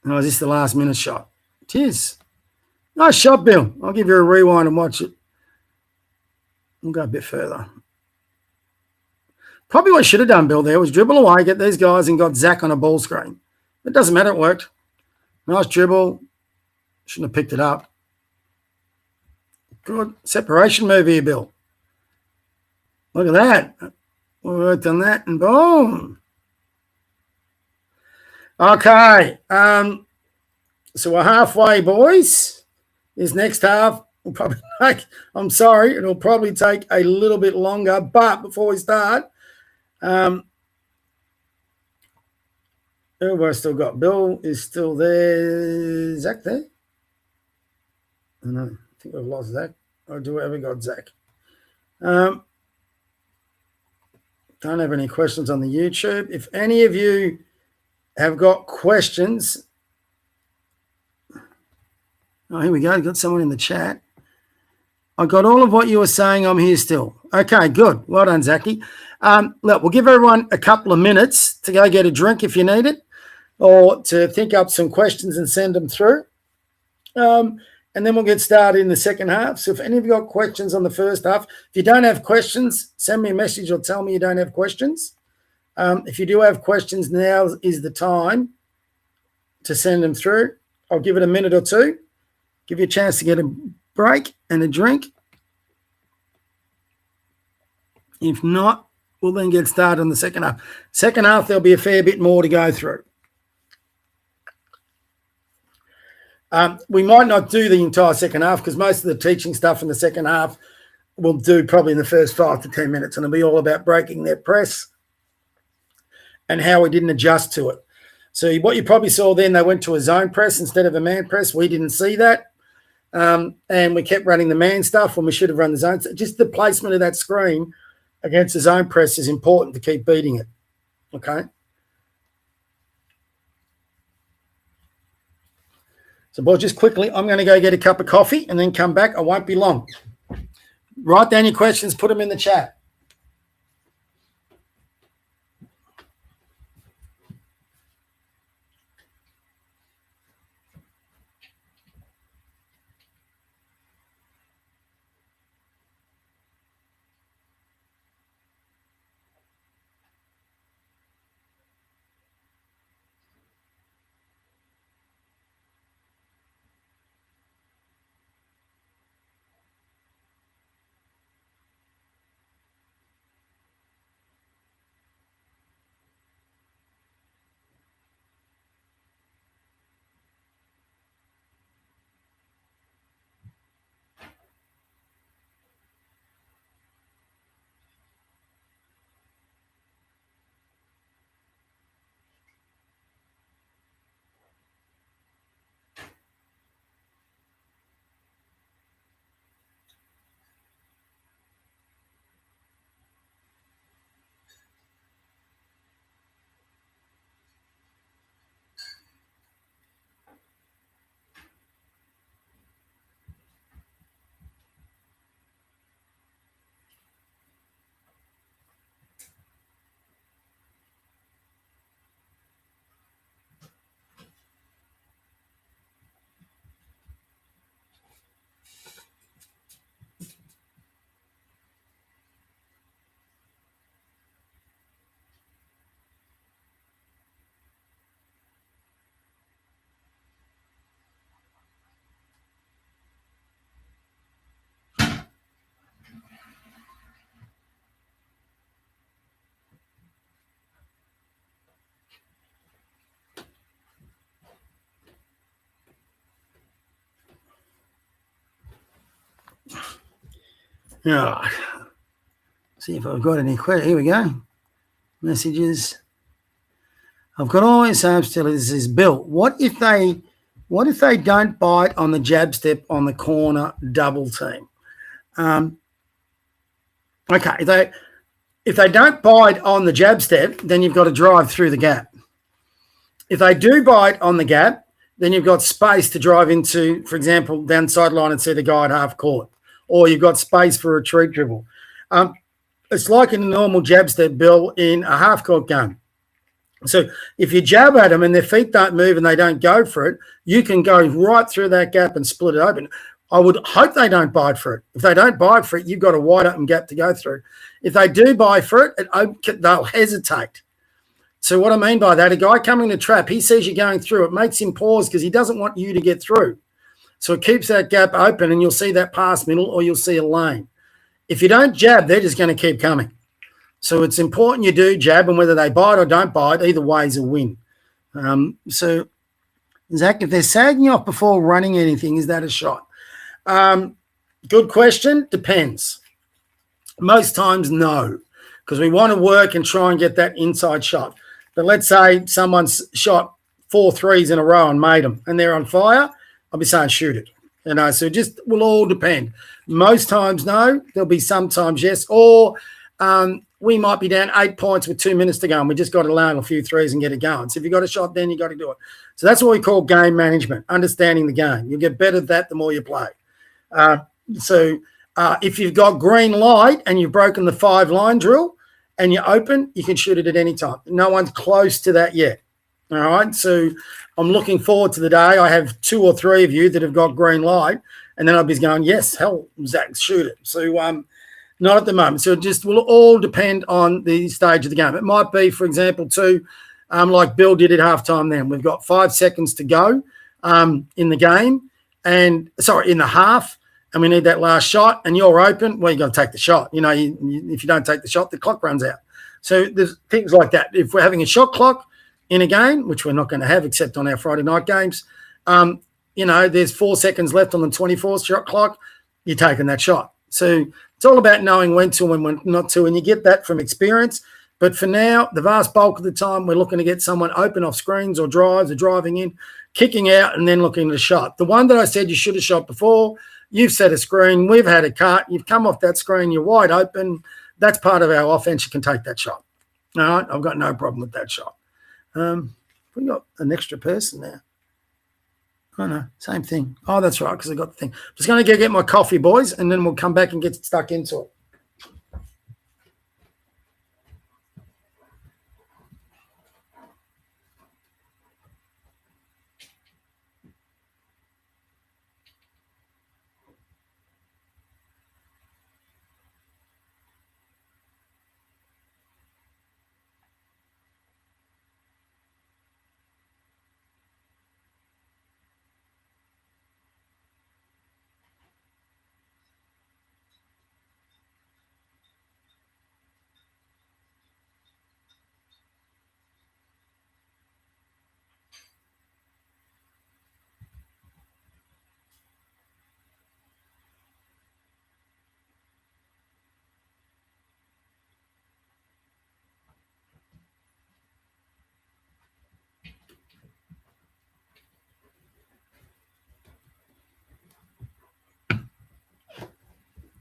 Oh, is this the last minute shot? It is. Nice shot, Bill. I'll give you a rewind and watch it. We'll go a bit further. Probably what I should have done, Bill, there was dribble away, get these guys, and got Zach on a ball screen. It doesn't matter. It worked. Nice dribble. Shouldn't have picked it up. Good separation move here, Bill. Look at that. We worked on that, and boom. Okay. So we're halfway, boys. This next half will probably take, I'm sorry, it'll probably take a little bit longer. But before we start, who have I still got? Bill is still there. Zach there? I know. I think I've lost Zach. Or do we ever got Zach? Don't have any questions on the YouTube. If any of you have got questions, oh, here we go. Got someone in the chat. I got all of what you were saying. I'm here still. Okay, good. Well done, Zachy. Look, we'll give everyone a couple of minutes to go get a drink if you need it, or to think up some questions and send them through. And then we'll get started in the second half. So if any of you got questions on the first half, if you don't have questions, send me a message or tell me you don't have questions. If you do have questions, now is the time to send them through. I'll give it a minute or two, give you a chance to get a break and a drink. If not, we'll then get started on the second half. Second half, there'll be a fair bit more to go through. We might not do the entire second half because most of the teaching stuff in the second half we'll do probably in the first 5 to 10 minutes, and it'll be all about breaking their press and how we didn't adjust to it. So what you probably saw then, they went to a zone press instead of a man press. We didn't see that. And we kept running the man stuff when we should have run the zone. Just the placement of that screen against the zone press is important to keep beating it. Okay. So, boys, just quickly, I'm going to go get a cup of coffee and then come back. I won't be long. Write down your questions, put them in the chat. All right. See if I've got any questions. Here we go. Messages. I've got all this home still. This is Bill. What if they don't bite on the jab step on the corner double team? Okay, if they don't bite on the jab step, then you've got to drive through the gap. If they do bite on the gap, then you've got space to drive into, for example, down sideline and see the guy at half court, or you've got space for a retreat dribble. It's like in a normal jab step, Bill, in a half court game. So if you jab at them and their feet don't move and they don't go for it, you can go right through that gap and split it open. I would hope they don't bite for it. If they don't bite for it, you've got a wide open gap to go through. If they do bite for it, they'll hesitate. So what I mean by that, a guy coming to trap, he sees you going through, it makes him pause because he doesn't want you to get through. So it keeps that gap open and you'll see that pass middle or you'll see a lane. If you don't jab, they're just going to keep coming. So it's important you do jab, and whether they bite or don't bite, either way is a win. So, Zach, if they're sagging off before running anything, is that a shot? Good question. Depends. Most times, no, because we want to work and try and get that inside shot. But let's say someone's shot 4 threes in a row and made them, and they're on fire, I'll be saying shoot it. So it just will all depend. Most times, no. There'll be sometimes yes, or we might be down 8 points with 2 minutes to go, and we just got to land a few threes and get it going. So if you got a shot, then you got to do it. So that's what we call game management, understanding the game. You'll get better at that the more you play. If you've got green light and you've broken the 5-line drill and you're open, you can shoot it at any time. No one's close to that yet. All right. So I'm looking forward to the day I have 2 or 3 of you that have got green light, and then I'll be going, yes, hell, Zach, shoot it. So not at the moment. So it just will all depend on the stage of the game. It might be, for example, too, like Bill did at halftime then. We've got 5 seconds to go in the game, in the half, and we need that last shot, and you're open. Well, you got to take the shot. If you don't take the shot, the clock runs out. So there's things like that. If we're having a shot clock in a game, which we're not going to have except on our Friday night games, there's 4 seconds left on the 24 shot clock, you're taking that shot. So it's all about knowing when to and when not to, and you get that from experience. But for now, the vast bulk of the time, we're looking to get someone open off screens or drives or driving in, kicking out, and then looking to shot. The one that I said you should have shot before, you've set a screen, we've had a cut, you've come off that screen, you're wide open. That's part of our offense. You can take that shot. All right, I've got no problem with that shot. We got an extra person there. Oh, no, same thing. Oh, that's right, because I got the thing. Just going to go get my coffee, boys, and then we'll come back and get stuck into it.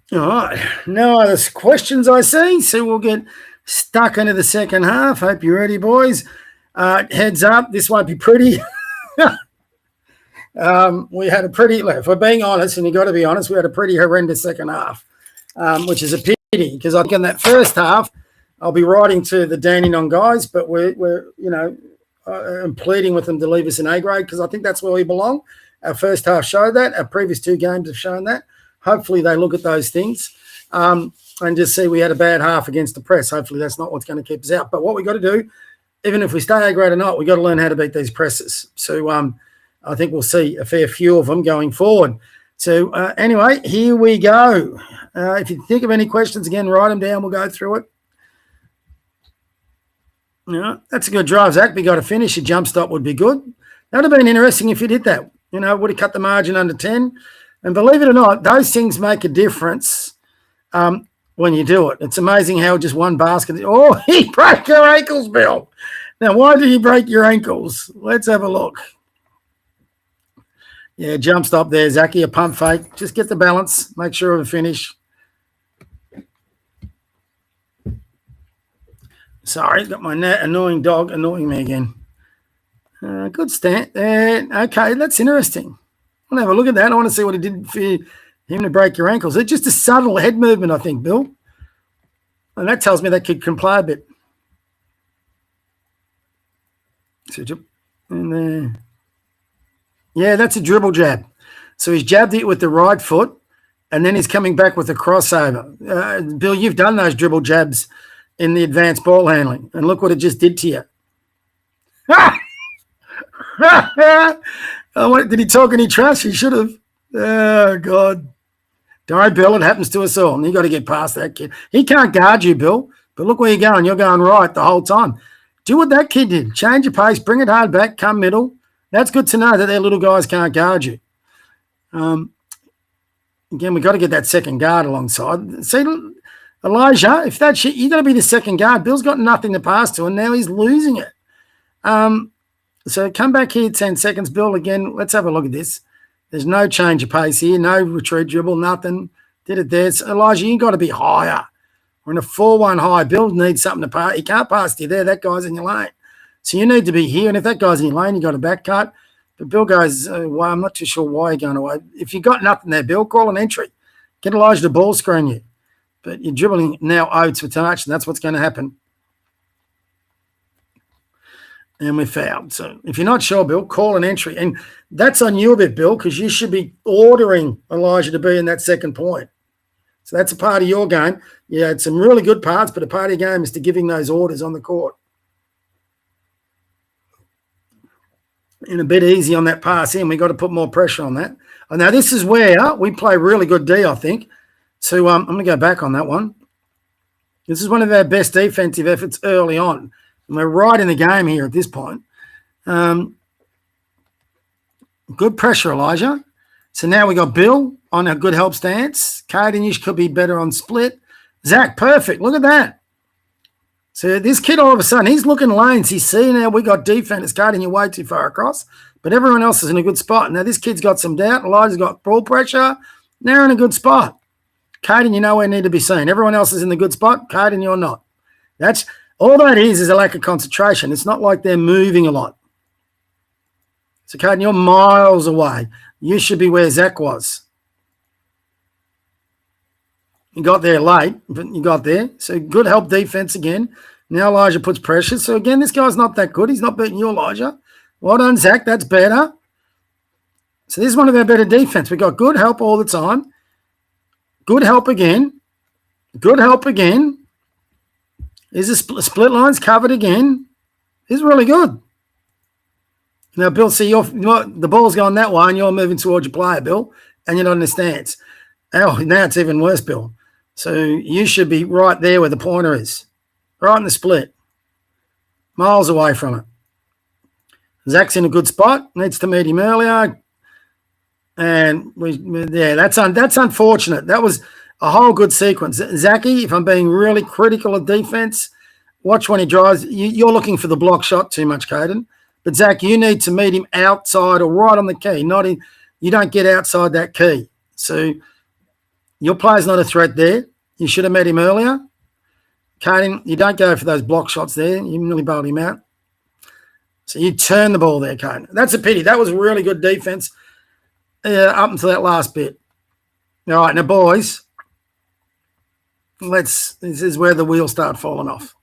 All right, no other questions I see, so we'll get stuck into the second half. Hope you're ready, boys. Heads up, this won't be pretty. We had a pretty, if we're being honest, and you've got to be honest, we had a pretty horrendous second half, which is a pity because I think in that first half, I'll be writing to the Dandenong guys, but I'm pleading with them to leave us an A grade because I think that's where we belong. Our first half showed that. Our previous 2 games have shown that. Hopefully they look at those things and just see we had a bad half against the press. Hopefully that's not what's going to keep us out. But what we got to do, even if we stay A grade or not, we got to learn how to beat these presses. So I think we'll see a fair few of them going forward. So anyway, here we go. If you think of any questions, again, write them down. We'll go through it. Yeah, that's a good drive, Zach. We got to finish. A jump stop would be good. That would have been interesting if you did that. Would have cut the margin under 10. And believe it or not, those things make a difference when you do it. It's amazing how just one basket. Oh, he broke your ankles, Bill. Now, why did he break your ankles? Let's have a look. Yeah, jump stop there, Zachy, a pump fake. Just get the balance. Make sure of a finish. Sorry, got my annoying dog annoying me again. Good stand. Okay, that's interesting. I want to have a look at that. I want to see what he did for him to break your ankles. It's just a subtle head movement, I think, Bill. And that tells me that kid can play a bit. And yeah, that's a dribble jab. So he's jabbed it with the right foot, and then he's coming back with a crossover. Bill, you've done those dribble jabs in the advanced ball handling, and look what it just did to you. Did he talk any trash? He should have. Oh, God. Don't worry, Bill. It happens to us all. And you got to get past that kid. He can't guard you, Bill. But look where you're going. You're going right the whole time. Do what that kid did. Change your pace. Bring it hard back. Come middle. That's good to know that their little guys can't guard you. Again, we've got to get that second guard alongside. See, Elijah, if that shit, you got to be the second guard. Bill's got nothing to pass to, and now he's losing it. So come back here 10 seconds, Bill. Again, let's have a look at this. There's no change of pace here, no retreat dribble, nothing. Did it there. So Elijah, you've got to be higher. We're in a 4-1 high. Bill needs something to pass. He can't pass to you there. That guy's in your lane. So you need to be here. And if that guy's in your lane, you got a back cut. But Bill goes, well, I'm not too sure why you're going away. If you got nothing there, Bill, call an entry. Get Elijah to ball screen you. But you're dribbling now Oates for touch, and that's what's going to happen. And we fouled. So if you're not sure, Bill, call an entry. And that's on you a bit, Bill, because you should be ordering Elijah to be in that second point. So that's a part of your game. Yeah, it's some really good parts, but a part of your game is to giving those orders on the court. And a bit easy on that pass in. We've got to put more pressure on that. Now, this is where we play really good D, I think. So I'm going to go back on that one. This is one of our best defensive efforts early on. And we're right in the game here at this point. Good pressure, Elijah. So now we got Bill on a good help stance. Caden, you could be better on split. Zach, perfect. Look at that. So this kid, all of a sudden, he's looking lanes. He's seeing now we got defenders. Caden, you're way too far across. But everyone else is in a good spot. Now this kid's got some doubt. Elijah's got ball pressure. They're in a good spot. Caden, you know where you need to be seen. Everyone else is in the good spot. Caden, you're not. That's all that is a lack of concentration. It's not like they're moving a lot. So, Caden, you're miles away. You should be where Zach was. You got there late, but you got there. So, good help defense again. Now Elijah puts pressure. So, again, this guy's not that good. He's not beating you, Elijah. Well done, Zach. That's better. So, this is one of our better defense. We got good help all the time. Good help again. Good help again. Is the split lines covered again? It's really good. Now, Bill, see, the ball's going that way and you're moving towards your player, Bill, and you're not in the stance. Oh, now it's even worse, Bill. So you should be right there where the pointer is, right in the split, miles away from it. Zach's in a good spot, needs to meet him earlier. And, that's unfortunate. That was a whole good sequence. Zachy, if I'm being really critical of defense, watch when he drives. You're looking for the block shot too much, Caden. But, Zach, you need to meet him outside or right on the key. You don't get outside that key. So your player's not a threat there. You should have met him earlier. Caden, you don't go for those block shots there. You nearly bailed him out. So you turn the ball there, Caden. That's a pity. That was really good defense up until that last bit. All right, now, boys, this is where the wheels start falling off.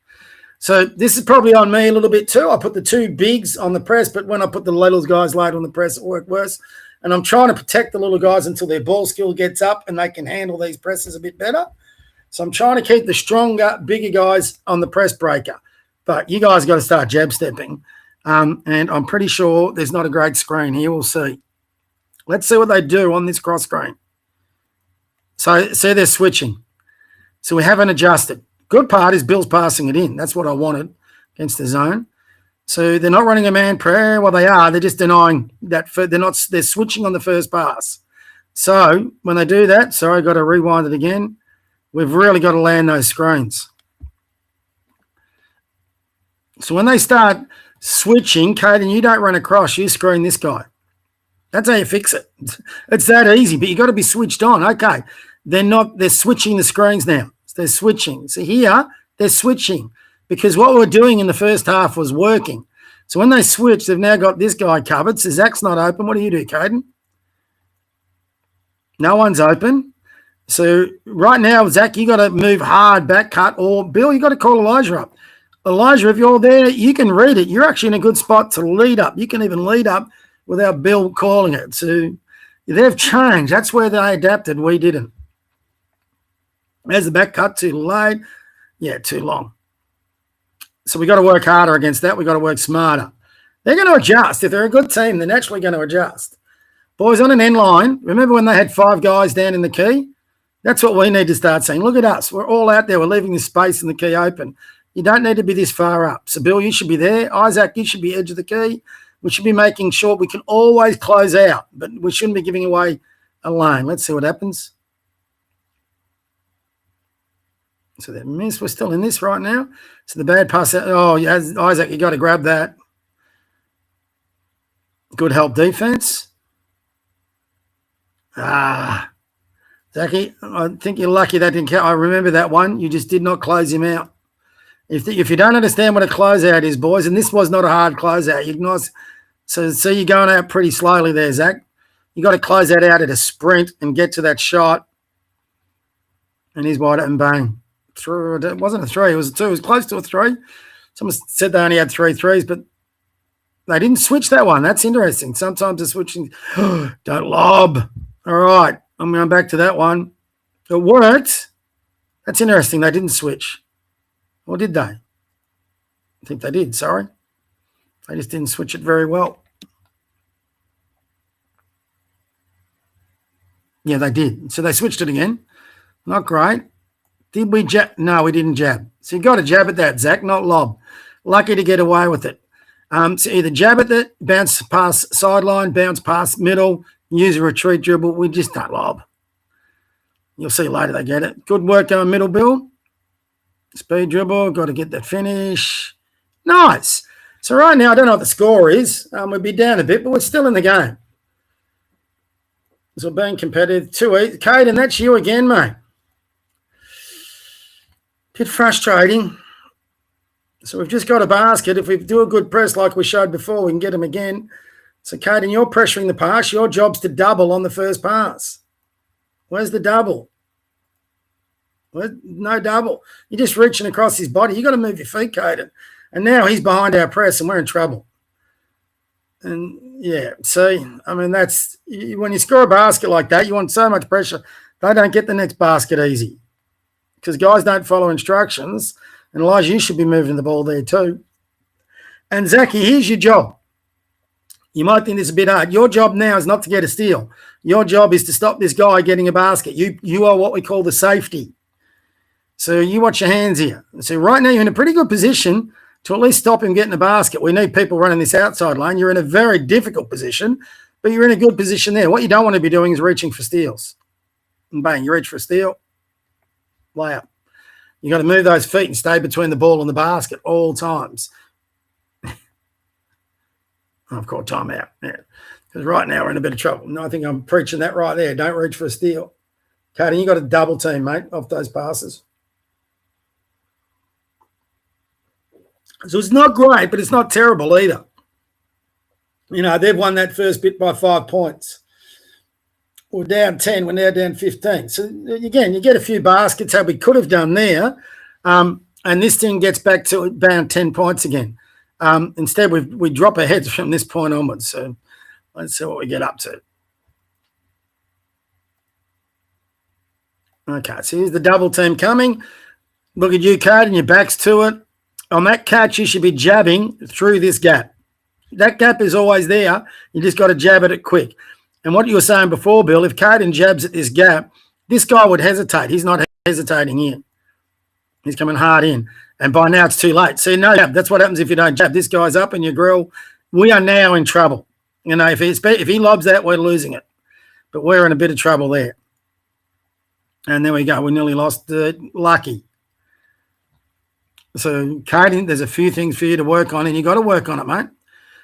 So this is probably on me a little bit too. I put the two bigs on the press, but when I put the little guys late on the press, it worked worse. And I'm trying to protect the little guys until their ball skill gets up and they can handle these presses a bit better. So I'm trying to keep the stronger, bigger guys on the press breaker. But you guys got to start jab stepping. And I'm pretty sure there's not a great screen here. We'll see. Let's see what they do on this cross screen. So see, they're switching. So we haven't adjusted. Good part is Bill's passing it in. That's what I wanted against the zone. So they're not running a man prayer. Well, they are. They're just denying that. They're switching on the first pass. So when they do that, sorry, got to rewind it again. We've really got to land those screens. So when they start switching, Caden, you don't run across, you screen this guy. That's how you fix it. It's that easy, but you've got to be switched on. Okay, they're switching the screens now. They're switching. So here, they're switching because what we're doing in the first half was working. So when they switch, they've now got this guy covered. So Zach's not open. What do you do, Caden? No one's open. So right now, Zach, you got to move hard, back cut, or Bill, you got to call Elijah up. Elijah, if you're there, you can read it. You're actually in a good spot to lead up. You can even lead up without Bill calling it. So they've changed. That's where they adapted. We didn't. There's the back cut, too late. Yeah, too long. So we got to work harder against that. We got to work smarter. They're going to adjust. If they're a good team, they're naturally going to adjust. Boys, on an end line, remember when they had 5 guys down in the key? That's what we need to start saying. Look at us. We're all out there. We're leaving this space in the key open. You don't need to be this far up. So, Bill, you should be there. Isaac, you should be edge of the key. We should be making sure we can always close out, but we shouldn't be giving away a lane. Let's see what happens. So they missed. We're still in this right now. So the bad pass out. Oh, yeah, Isaac, you got to grab that. Good help defense. Zachy, I think you're lucky that didn't count. I remember that one. You just did not close him out. If you don't understand what a closeout is, boys, and this was not a hard closeout, so you're going out pretty slowly there, Zach. You got to close that out at a sprint and get to that shot. And he's wide open, bang. It wasn't a 3, it was a 2. It was close to a 3. Someone said they only had 3 threes, but they didn't switch that one. That's interesting. Sometimes they're switching. Don't lob. All right, I'm going back to that one. It worked. That's interesting. They didn't switch. Or did they? I think they did, sorry. They just didn't switch it very well. Yeah, they did. So they switched it again. Not great. Did we jab? No, we didn't jab. So you got to jab at that, Zach, not lob. Lucky to get away with it. So either jab at it, bounce past sideline, bounce past middle, use a retreat dribble. We just don't lob. You'll see later they get it. Good work going middle, Bill. Speed dribble, got to get that finish. Nice. So right now, I don't know what the score is. We'll be down a bit, but we're still in the game. So being competitive. 2-8. Caden, that's you again, mate. Bit frustrating. So we've just got a basket. If we do a good press like we showed before, we can get them again. So, Caden, you're pressuring the pass. Your job's to double on the first pass. Where's the double? No double. You're just reaching across his body. You got to move your feet, Caden. And now he's behind our press and we're in trouble. And, yeah, see, I mean, that's – when you score a basket like that, you want so much pressure, they don't get the next basket easy because guys don't follow instructions. And, Elijah, you should be moving the ball there too. And, Zachy, here's your job. You might think this is a bit hard. Your job now is not to get a steal. Your job is to stop this guy getting a basket. You are what we call the safety. So you watch your hands here. So right now you're in a pretty good position to at least stop him getting a basket. We need people running this outside lane. You're in a very difficult position, but you're in a good position there. What you don't want to be doing is reaching for steals. And bang, you reach for a steal. Layup. You got to move those feet and stay between the ball and the basket all times. I've called timeout. Yeah. Because right now we're in a bit of trouble. And I think I'm preaching that right there. Don't reach for a steal. Cody, you got a double team, mate, off those passes. So it's not great, but it's not terrible either. You know, they've won that first bit by 5 points. We're down 10. We're now down 15. So, again, you get a few baskets, how we could have done there. And this thing gets back to down 10 points again. Instead, we drop ahead from this point onwards. So let's see what we get up to. Okay, so here's the double team coming. Look at you, Cade, and your back's to it. On that catch, you should be jabbing through this gap. That gap is always there. You just got to jab at it quick. And what you were saying before, Bill, if Caden jabs at this gap, this guy would hesitate. He's not hesitating here. He's coming hard in. And by now it's too late. See, no jab. That's what happens if you don't jab. This guy's up in your grill. We are now in trouble. You know, if he lobs that, we're losing it. But we're in a bit of trouble there. And there we go. We nearly lost Lucky. So, Caden, there's a few things for you to work on, and you got to work on it, mate.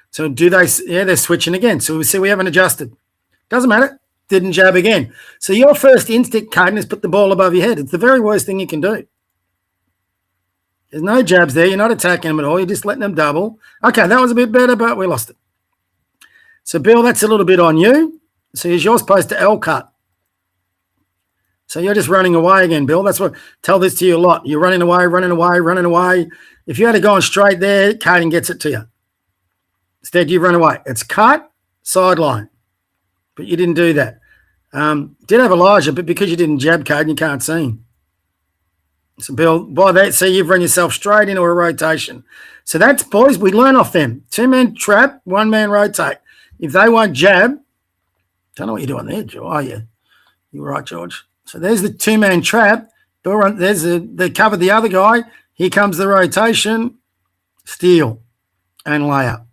So, they're switching again. So, we see we haven't adjusted. Doesn't matter. Didn't jab again. So, your first instinct, Caden, is put the ball above your head. It's the very worst thing you can do. There's no jabs there. You're not attacking them at all. You're just letting them double. Okay, that was a bit better, but we lost it. So, Bill, that's a little bit on you. So, you're supposed to L cut. So you're just running away again, Bill. That's what tell this to you a lot. You're running away, running away, running away. If you had it going straight there, Caden gets it to you. Instead, you run away. It's cut, sideline. But you didn't do that. Did have Elijah, but because you didn't jab, Caden, you can't see him. So, Bill, by that, see, you've run yourself straight into a rotation. So that's, boys, we learn off them. 2-man trap, 1-man rotate. If they won't jab, don't know what you're doing there, Joe, are you? You're right, George. So there's the 2-man trap. There's they cover the other guy. Here comes the rotation, steal, and layup.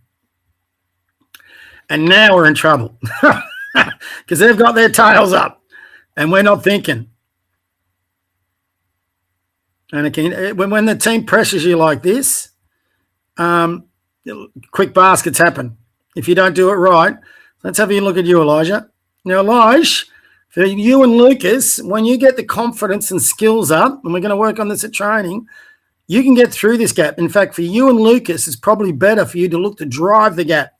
And now we're in trouble because they've got their tails up, and we're not thinking. And again, when the team pressures you like this, quick baskets happen. If you don't do it right, let's have a look at you, Elijah. Now, Elijah, for you and Lucas, when you get the confidence and skills up, and we're going to work on this at training, you can get through this gap. In fact, for you and Lucas, it's probably better for you to look to drive the gap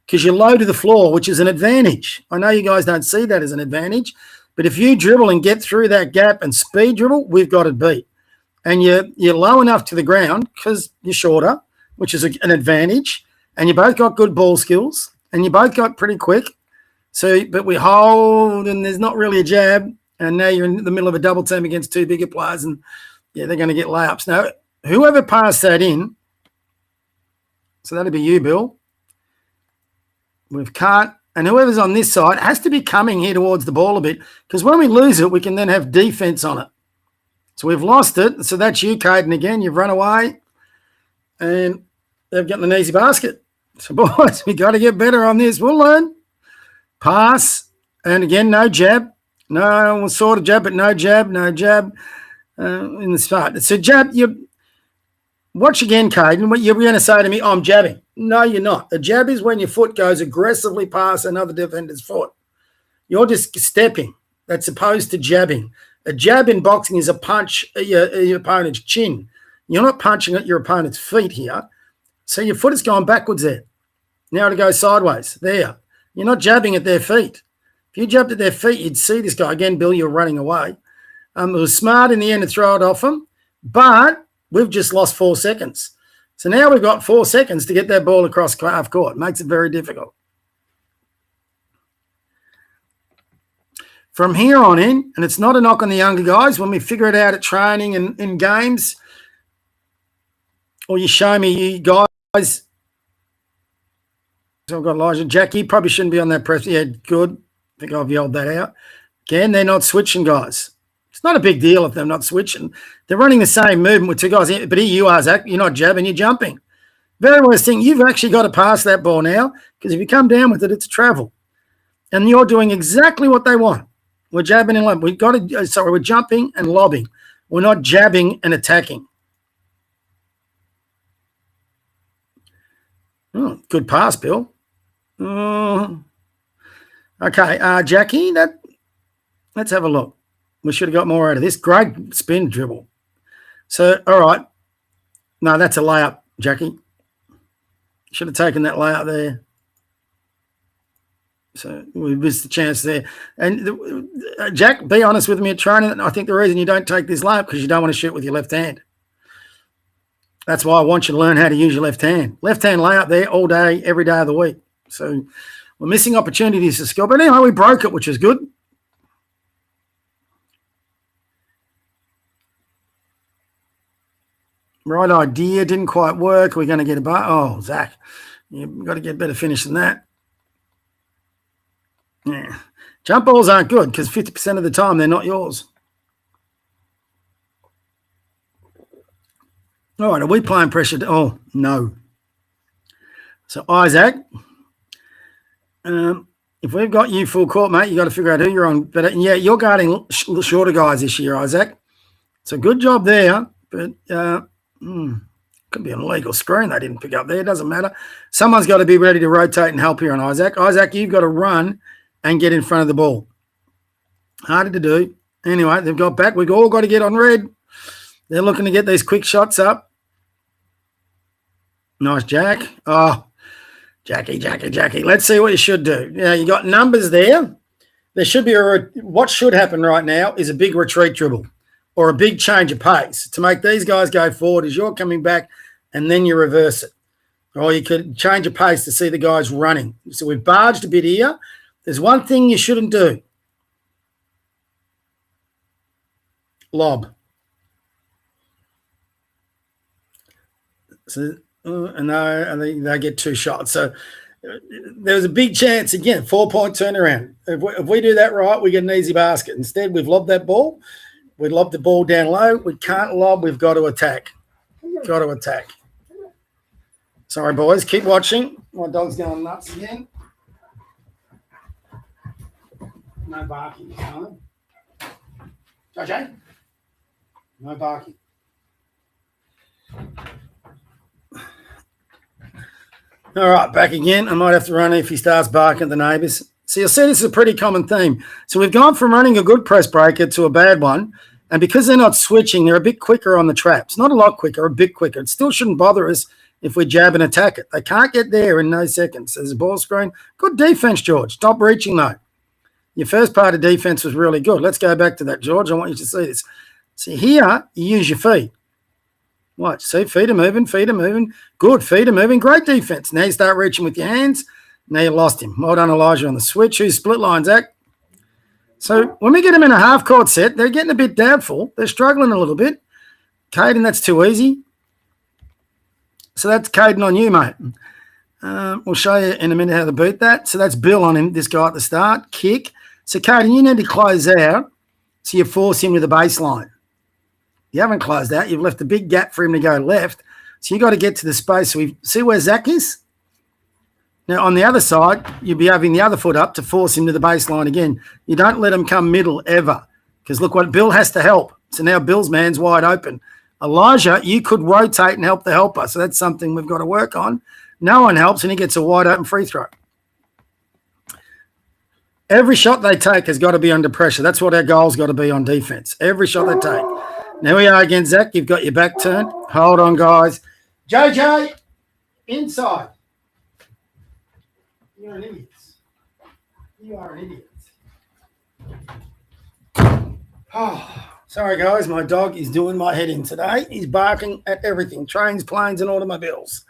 because you're low to the floor, which is an advantage. I know you guys don't see that as an advantage, but if you dribble and get through that gap and speed dribble, we've got it beat. And you're low enough to the ground because you're shorter, which is an advantage, and you both got good ball skills, and you both got pretty quick. So, but we hold, and there's not really a jab, and now you're in the middle of a double team against two bigger players, and yeah, they're going to get layups. Now, whoever passed that in, so that'll be you, Bill. We've cut, and whoever's on this side has to be coming here towards the ball a bit, because when we lose it, we can then have defense on it. So we've lost it. So that's you, Caden, again. You've run away, and they've gotten an easy basket. So, boys, we got to get better on this. We'll learn. Pass, and again, no jab. No, sort of jab, but no jab in the start. So jab, you watch again, Caden. What you're going to say to me, I'm jabbing. No, you're not. A jab is when your foot goes aggressively past another defender's foot. You're just stepping. That's opposed to jabbing. A jab in boxing is a punch at your opponent's chin. You're not punching at your opponent's feet here. So your foot is going backwards there. Now to go sideways. There. You're not jabbing at their feet. If you jabbed at their feet, you'd see this guy. Again, Bill, you're running away. It was smart in the end to throw it off him, but we've just lost 4 seconds. So now we've got 4 seconds to get that ball across half court. It makes it very difficult. From here on in, and it's not a knock on the younger guys, when we figure it out at training and in games, or you show me you guys. So I've got Elijah. Jack, you probably shouldn't be on that press. Yeah, good. I think I've yelled that out. Again, they're not switching, guys. It's not a big deal if they're not switching. They're running the same movement with two guys. But here you are, Zach. You're not jabbing, you're jumping. Very worst thing, you've actually got to pass that ball now because if you come down with it, it's a travel. And you're doing exactly what they want. We're jabbing and lobbing. We're jumping and lobbing. We're not jabbing and attacking. Oh, good pass, Bill. Okay, Jackie, let's have a look. We should have got more out of this. Great spin dribble. So, all right. No, that's a layup, Jackie. Should have taken that layup there. So we missed the chance there. And Jack, be honest with me at training. I think the reason you don't take this layup because you don't want to shoot with your left hand. That's why I want you to learn how to use your left hand. Left hand layup there all day, every day of the week. So we're missing opportunities to score. But anyway, we broke it, which is good. Right idea, didn't quite work. We're going to get a bar. Oh, Zach, you've got to get better finish than that. Yeah. Jump balls aren't good because 50% of the time they're not yours. All right, are we playing pressure? Oh, no. So, Isaac, if we've got you full court, mate, you got to figure out who you're on. But yeah, you're guarding shorter guys this year, Isaac. So good job there. But could be an illegal screen they didn't pick up there. It doesn't matter. Someone's got to be ready to rotate and help here on Isaac. Isaac, you've got to run and get in front of the ball. Harder to do. Anyway, they've got back. We've all got to get on red. They're looking to get these quick shots up. Nice, Jack. Oh, Jackie. Let's see what you should do. Yeah, you got numbers there. There should be what should happen right now is a big retreat dribble or a big change of pace to make these guys go forward as you're coming back, and then you reverse it. Or you could change a pace to see the guys running. So we've barged a bit here. There's one thing you shouldn't do. Lob. So, and they get 2 shots. So there's a big chance, again, 4-point turnaround. If we do that right, we get an easy basket. Instead, we've lobbed that ball. We lobbed the ball down low. We can't lob. We've got to attack. Sorry, boys. Keep watching. My dog's going nuts again. No barking. No. Okay. No barking. All right, back again. I might have to run if he starts barking at the neighbours. So you'll see this is a pretty common theme. So we've gone from running a good press breaker to a bad one, and because they're not switching, they're a bit quicker on the traps. Not a lot quicker, a bit quicker. It still shouldn't bother us if we jab and attack it. They can't get there in no seconds. There's a ball screen. Good defence, George. Stop reaching, though. Your first part of defence was really good. Let's go back to that, George. I want you to see this. See, here, you use your feet. Watch. See, feet are moving. Good, feet are moving. Great defence. Now you start reaching with your hands. Now you lost him. Well done, Elijah, on the switch. Who's split line, Zach? So when we get them in a half-court set, they're getting a bit doubtful. They're struggling a little bit. Caden, that's too easy. So that's Caden on you, mate. We'll show you in a minute how to beat that. So that's Bill on him, this guy at the start. Kick. So, Caden, you need to close out so you force him to the baseline. You haven't closed out. You've left a big gap for him to go left. So you got to get to the space. So we see where Zach is? Now, on the other side, you'll be having the other foot up to force him to the baseline again. You don't let him come middle ever because look what Bill has to help. So now Bill's man's wide open. Elijah, you could rotate and help the helper. So that's something we've got to work on. No one helps and he gets a wide open free throw. Every shot they take has got to be under pressure. That's what our goal's got to be on defense. Every shot they take. Now we are again, Zach. You've got your back turned. Hold on, guys. JJ, inside. You're an idiot. You are an idiot. Oh, sorry, guys. My dog is doing my head in today. He's barking at everything. Trains, planes, and automobiles.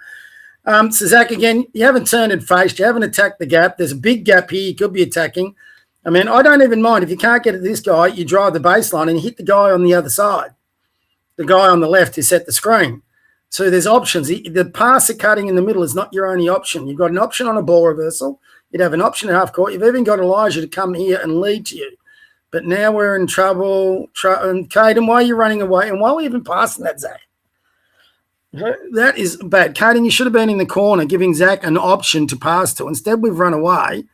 So, Zach, again, you haven't turned and faced. You haven't attacked the gap. There's a big gap here. You could be attacking. I mean, I don't even mind. If you can't get at this guy, you drive the baseline and you hit the guy on the other side. The guy on the left who set the screen. So there's options. The passer cutting in the middle is not your only option. You've got an option on a ball reversal. You'd have an option at half court. You've even got Elijah to come here and lead to you. But now we're in trouble. And Caden, why are you running away? And why are we even passing that, Zach? That is bad. Caden, you should have been in the corner giving Zach an option to pass to. Instead, we've run away.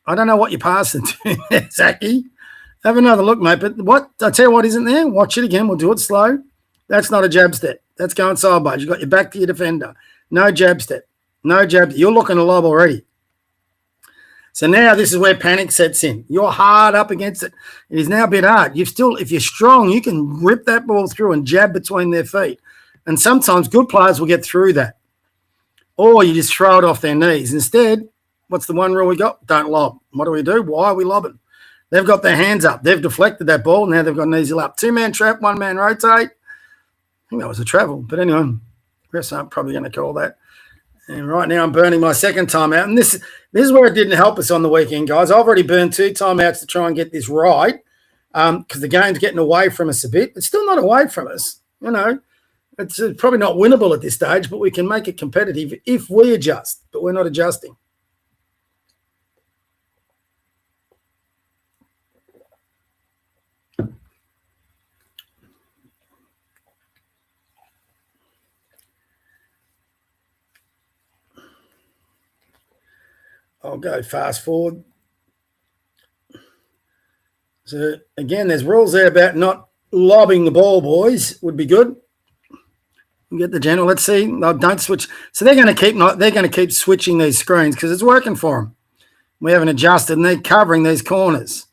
I don't know what you're passing to, Zachy. Have another look, mate. But what I tell you what isn't there? Watch it again. We'll do it slow. That's not a jab step. That's going sideways. You've got your back to your defender. No jab step. No jab. You're looking to lob already. So now this is where panic sets in. You're hard up against it. It is now a bit hard. If you're strong, you can rip that ball through and jab between their feet. And sometimes good players will get through that. Or you just throw it off their knees. Instead, what's the one rule we got? Don't lob. What do we do? Why are we lobbing? They've got their hands up. They've deflected that ball. Now they've got an easy lap. 2-man trap, 1-man rotate. I think that was a travel. But anyway, rest I'm probably going to call that. And right now I'm burning my second timeout. And this is where it didn't help us on the weekend, guys. I've already burned 2 timeouts to try and get this right because the game's getting away from us a bit. It's still not away from us. You know, it's probably not winnable at this stage, but we can make it competitive if we adjust. But we're not adjusting. I'll go fast forward. So, again, there's rules there about not lobbing the ball, boys. Would be good. We get the general. Let's see. No, don't switch. So they're going to keep switching these screens because it's working for them. We haven't adjusted, and they're covering these corners.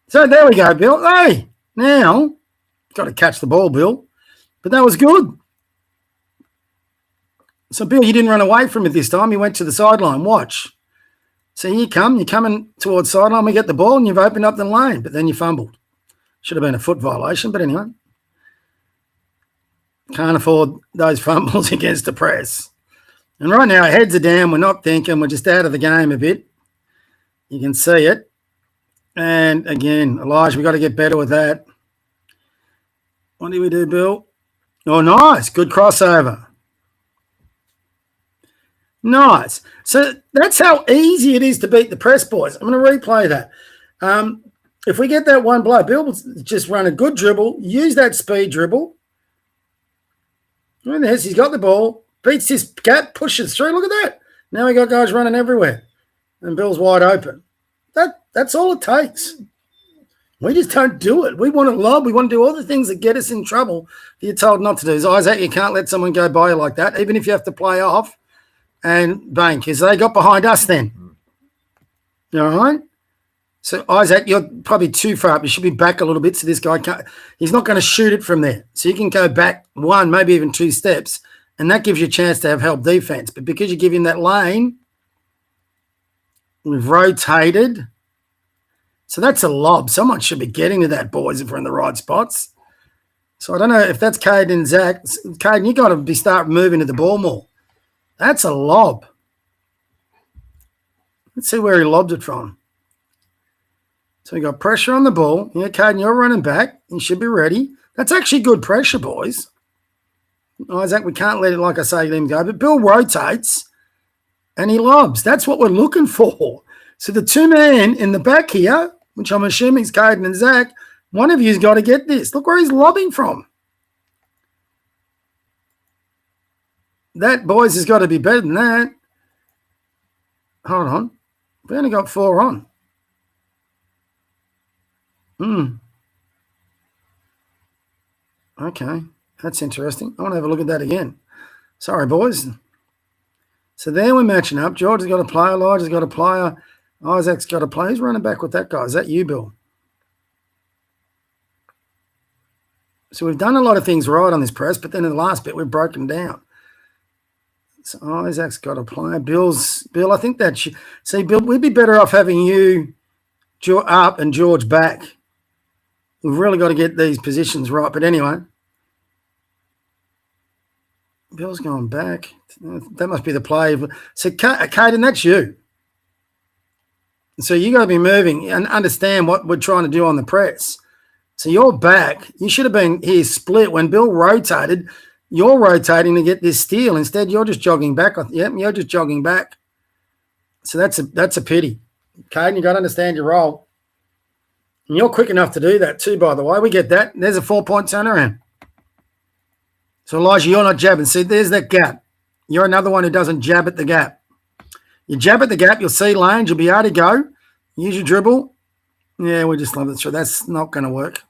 So there we go, Bill. Hey, now got to catch the ball, Bill. But that was good. So, Bill, you didn't run away from it this time. You went to the sideline. Watch. So you come. You're coming towards sideline. We get the ball, and you've opened up the lane, but then you fumbled. Should have been a foot violation, but anyway. Can't afford those fumbles against the press. And right now, our heads are down. We're not thinking. We're just out of the game a bit. You can see it. And again, Elijah, we've got to get better with that. What do we do, Bill? Oh, nice. Good crossover. Nice. So that's how easy it is to beat the press, boys. I'm going to replay that. If we get that one blow, Bill will just run a good dribble, use that speed dribble. Look at this. He's got the ball, beats this gap, pushes through. Look at that. Now we got guys running everywhere. And Bill's wide open. That's all it takes. We just don't do it. We want to lob. We want to do all the things that get us in trouble that you're told not to do. So, Isaac, you can't let someone go by you like that, even if you have to play off and bank, because they got behind us then. All right? So, Isaac, you're probably too far up. You should be back a little bit so this guy can't. He's not going to shoot it from there. So you can go back one, maybe even two steps, and that gives you a chance to have help defense. But because you give him that lane, we've rotated. So that's a lob. Someone should be getting to that, boys, if we're in the right spots. So I don't know if that's Caden and Zach. Caden, you got to start moving to the ball more. That's a lob. Let's see where he lobbed it from. So we got pressure on the ball. Yeah, Caden, you're running back. You should be ready. That's actually good pressure, boys. Isaac, we can't let it, like I say, let him go. But Bill rotates and he lobs. That's what we're looking for. So the two men in the back here, which I'm assuming is Caden and Zach, one of you's got to get this. Look where he's lobbing from. That, boys, has got to be better than that. Hold on. We only got 4 on. Okay. That's interesting. I want to have a look at that again. Sorry, boys. So there we're matching up. George has got a player. Elijah's got a player. Isaac's got a player. Who's running back with that guy? Is that you, Bill? So we've done a lot of things right on this press, but then in the last bit we've broken down. So Isaac's got a player. Bill, I think that see, Bill, we'd be better off having you up and George back. We've really got to get these positions right. But anyway, Bill's going back. That must be the play. So, Caden, that's you. So you got to be moving and understand what we're trying to do on the press. So you're back. You should have been here split. When Bill rotated, you're rotating to get this steal. Instead, you're just jogging back. Yep, you're just jogging back. So that's a pity. Caden, you got to understand your role. And you're quick enough to do that too, by the way. We get that. There's a 4-point turnaround. So, Elijah, you're not jabbing. See, there's that gap. You're another one who doesn't jab at the gap. You jab at the gap, you'll see lanes, you'll be able to go. Use your dribble. Yeah, we just love it. So that's not going to work.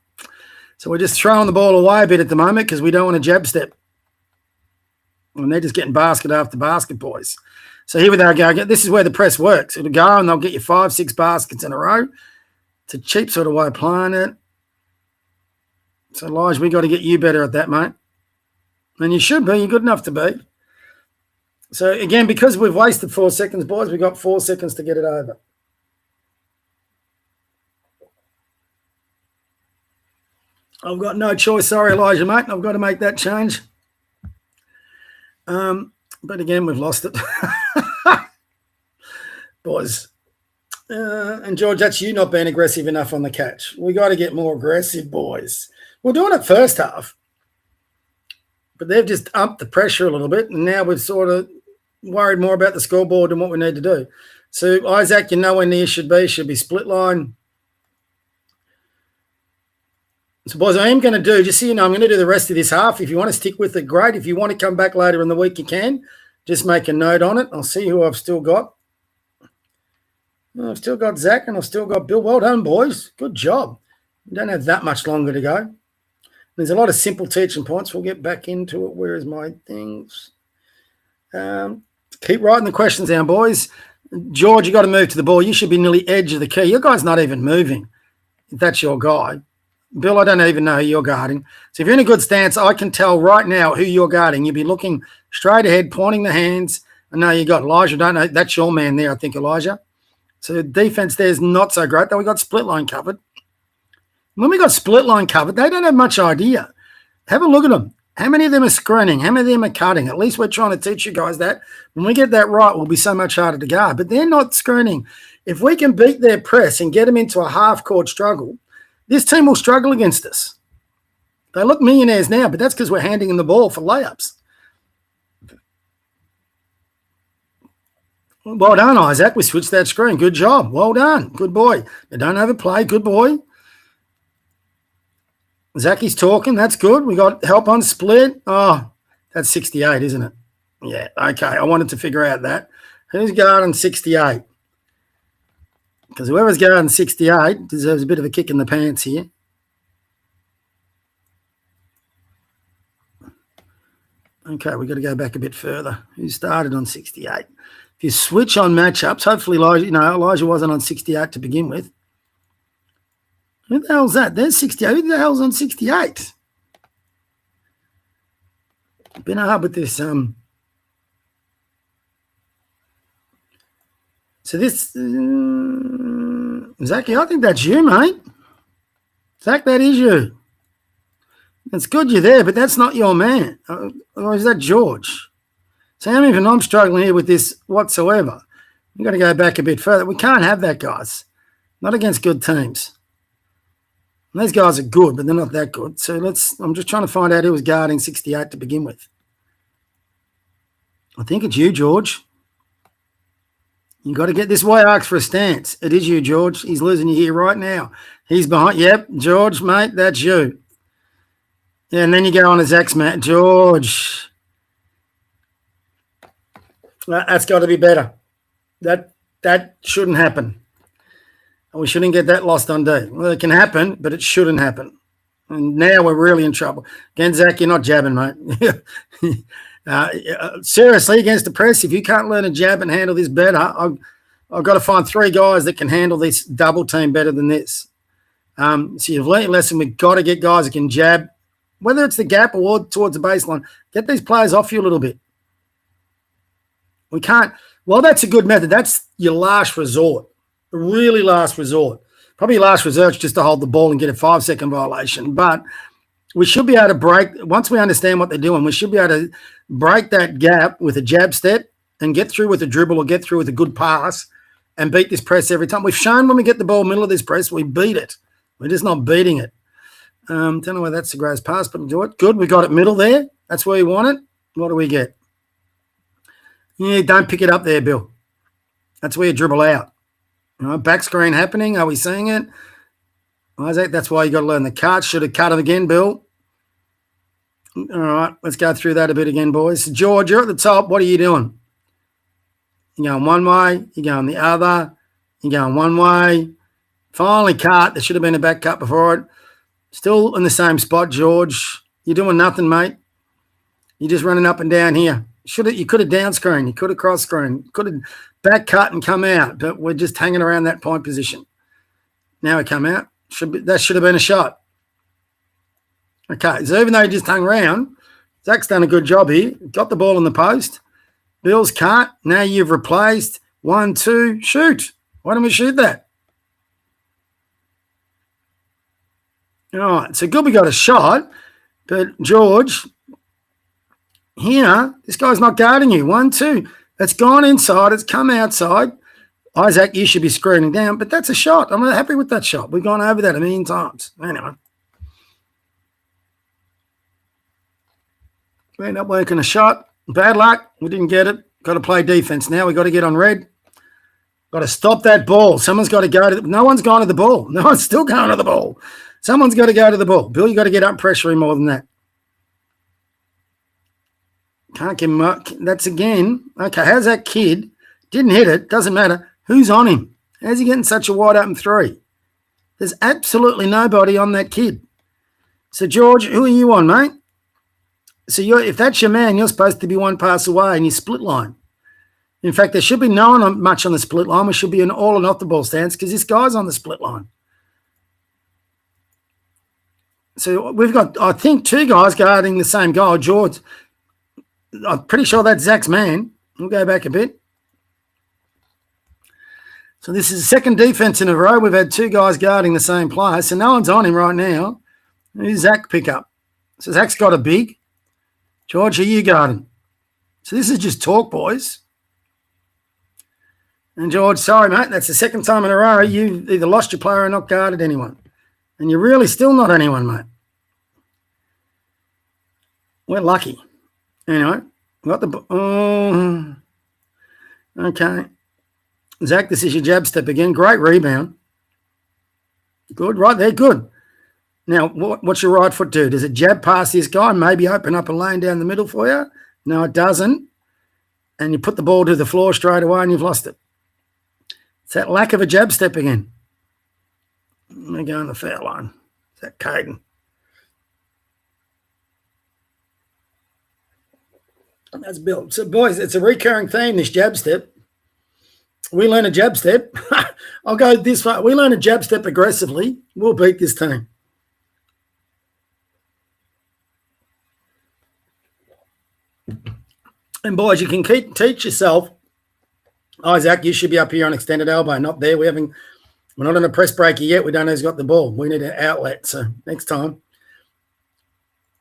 So we're just throwing the ball away a bit at the moment because we don't want to jab step. And they're just getting basket after basket, boys. So here we go. This is where the press works. It'll go and they'll get you 5-6 baskets in a row. It's a cheap sort of way of playing it. So, Elijah, we got to get you better at that, mate. And you should be. You're good enough to be. So, again, because we've wasted 4 seconds, boys, we've got 4 seconds to get it over. I've got no choice. Sorry, Elijah, mate. I've got to make that change. But, again, we've lost it. Boys. And, George, that's you not being aggressive enough on the catch. We got to get more aggressive, boys. We're doing it first half. But they've just upped the pressure a little bit, and now we've sort of worried more about the scoreboard than what we need to do. So, Isaac, you know where near should be split line. So, boys, I am going to do, just so you know, I'm going to do the rest of this half. If you want to stick with it, great. If you want to come back later in the week, you can. Just make a note on it. I'll see who I've still got. I've still got Zach and I've still got Bill. Well done, boys. Good job. We don't have that much longer to go. There's a lot of simple teaching points. We'll get back into it. Where is my things? Keep writing the questions down, boys. George, you got to move to the ball. You should be nearly edge of the key. Your guy's not even moving. If that's your guy. Bill, I don't even know who you're guarding. So if you're in a good stance, I can tell right now who you're guarding. You'll be looking straight ahead, pointing the hands. I know you got Elijah. Don't know. That's your man there, I think, Elijah. So defense there is not so great, though we got split line covered. When we got split line covered, they don't have much idea. Have a look at them. How many of them are screening? How many of them are cutting? At least we're trying to teach you guys that. When we get that right, we'll be so much harder to guard. But they're not screening. If we can beat their press and get them into a half-court struggle, this team will struggle against us. They look millionaires now, but that's because we're handing them the ball for layups. Well done, Isaac. We switched that screen. Good job. Well done. Good boy. But don't overplay. Good boy. Zacky's talking. That's good. We got help on split. Oh, that's 68, isn't it? Yeah, okay. I wanted to figure out that. Who's guarding 68? Because whoever's guarding 68 deserves a bit of a kick in the pants here. Okay, we've got to go back a bit further. Who started on 68? If you switch on matchups, hopefully Elijah wasn't on 68 to begin with. Who the hell's that? There's 68. Who the hell's on 68? Been hard with this. So this, Zachy, I think that's you, mate. Zach, that is you. It's good you're there, but that's not your man. Or is that George? Sam, even I'm struggling here with this whatsoever. We've got to go back a bit further. We can't have that, guys. Not against good teams. And these guys are good, but they're not that good. So I'm just trying to find out who was guarding 68 to begin with. I think it's you, George. You got to get this way arcs for a stance. It is you, George. He's losing you here right now. He's behind. Yep, George, mate, that's you. Yeah, and then you go on to Zach's mat. George. That's got to be better. That shouldn't happen. We shouldn't get that lost on D. Well, it can happen, but it shouldn't happen. And now we're really in trouble. Again, Zach, you're not jabbing, mate. Seriously, against the press, if you can't learn to jab and handle this better, I've got to find 3 guys that can handle this double team better than this. So you've learned your lesson. We've got to get guys that can jab, whether it's the gap or towards the baseline. Get these players off you a little bit. We can't. Well, that's a good method. That's your last resort. Really last resort. Probably last resort just to hold the ball and get a 5-second violation. But we should be able to break, once we understand what they're doing, we should be able to break that gap with a jab step and get through with a dribble or get through with a good pass and beat this press every time. We've shown when we get the ball middle of this press, we beat it. We're just not beating it. Don't know whether that's the greatest pass, but do it. Good. We got it middle there. That's where we want it. What do we get? Yeah, don't pick it up there, Bill. That's where you dribble out. All right, back screen happening. Are we seeing it? Isaac, that's why you got to learn the cut. Should have cut it again, Bill. All right, let's go through that a bit again, boys. George, you're at the top. What are you doing? You're going one way. You're going the other. You're going one way. Finally cut. There should have been a back cut before it. Still in the same spot, George. You're doing nothing, mate. You're just running up and down here. You could have down screen. You could have cross screen. You could have back cut and come out, but we're just hanging around that point position. Now we come out. That should have been a shot. Okay, so even though he just hung around, Zach's done a good job here. Got the ball in the post. Bill's cut. Now you've replaced. 1, 2, shoot. Why don't we shoot that? All right, so good we got a shot, but George, here, this guy's not guarding you. 1, 2. It's gone inside. It's come outside. Isaac, you should be screening down, but that's a shot. I'm happy with that shot. We've gone over that a million times. Anyway. We end up working a shot. Bad luck. We didn't get it. Got to play defense now. We got to get on red. Got to stop that ball. Someone's got to go to no one's gone to the ball. No one's still going to the ball. Someone's got to go to the ball. Bill, you got to get up pressure more than that. Can't get much. That's again. Okay, how's that kid? Didn't hit it. Doesn't matter. Who's on him? How's he getting such a wide open 3? There's absolutely nobody on that kid. So, George, who are you on, mate? So if that's your man, you're supposed to be one pass away and you split line. In fact, there should be no one much on the split line. We should be an all and off the ball stance because this guy's on the split line. So we've got, I think, two guys guarding the same guy. George, I'm pretty sure that's Zach's man. We'll go back a bit. So this is the second defense in a row. We've had two guys guarding the same player. So no one's on him right now. Who's Zach pick up? So Zach's got a big. George, who are you guarding? So this is just talk, boys. And George, sorry, mate, that's the second time in a row you've either lost your player or not guarded anyone. And you're really still not anyone, mate. We're lucky. Anyway, got the okay. Zach, this is your jab step again. Great rebound. Good, right there, good. Now, what's your right foot do? Does it jab past this guy, maybe open up a lane down the middle for you? No, it doesn't. And you put the ball to the floor straight away and you've lost it. It's that lack of a jab step again. Let me go on the foul line. Is that Caden? That's Bill. So, boys, it's a recurring theme, this jab step. We learn a jab step. I'll go this far. We learn a jab step aggressively. We'll beat this team. And, boys, you can teach yourself, Isaac, you should be up here on extended elbow, not there. We're not on a press breaker yet. We don't know who's got the ball. We need an outlet. So next time,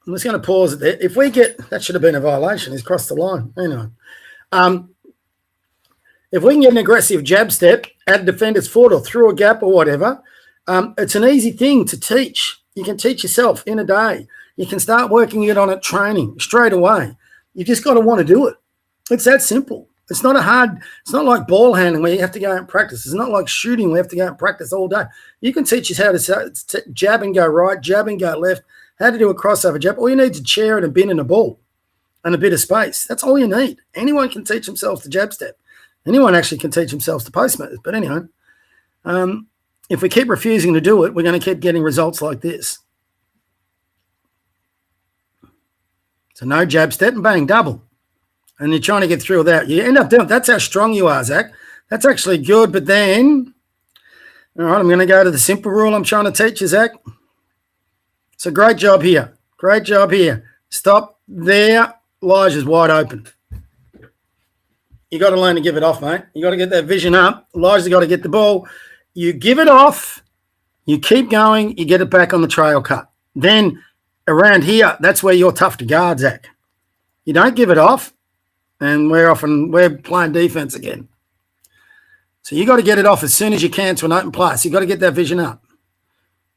I'm just going to pause it there. If we get, that should have been a violation. He's crossed the line. Anyway, if we can get an aggressive jab step at a defender's foot or through a gap or whatever, it's an easy thing to teach. You can teach yourself in a day. You can start working it on it training straight away. You just got to want to do it. It's that simple. It's not like ball handling where you have to go out and practice. It's not like shooting where you have to go out and practice all day. You can teach us how to jab and go right, jab and go left, how to do a crossover jab. All you need is a chair and a bin and a ball and a bit of space. That's all you need. Anyone can teach themselves the jab step. Anyone actually can teach themselves the post move. But anyway, if we keep refusing to do it, we're going to keep getting results like this. So no jab step and bang, double. And you're trying to get through that. You end up doing it. That's how strong you are, Zach. That's actually good. But then, all right, I'm going to go to the simple rule I'm trying to teach you, Zach. So great job here. Great job here. Stop there. Elijah's wide open. You got to learn to give it off, mate. You got to get that vision up. Elijah's got to get the ball. You give it off. You keep going. You get it back on the trail cut. Then around here, that's where you're tough to guard, Zach. You don't give it off. And we're playing defense again. So you got to get it off as soon as you can to an open place. You got to get that vision up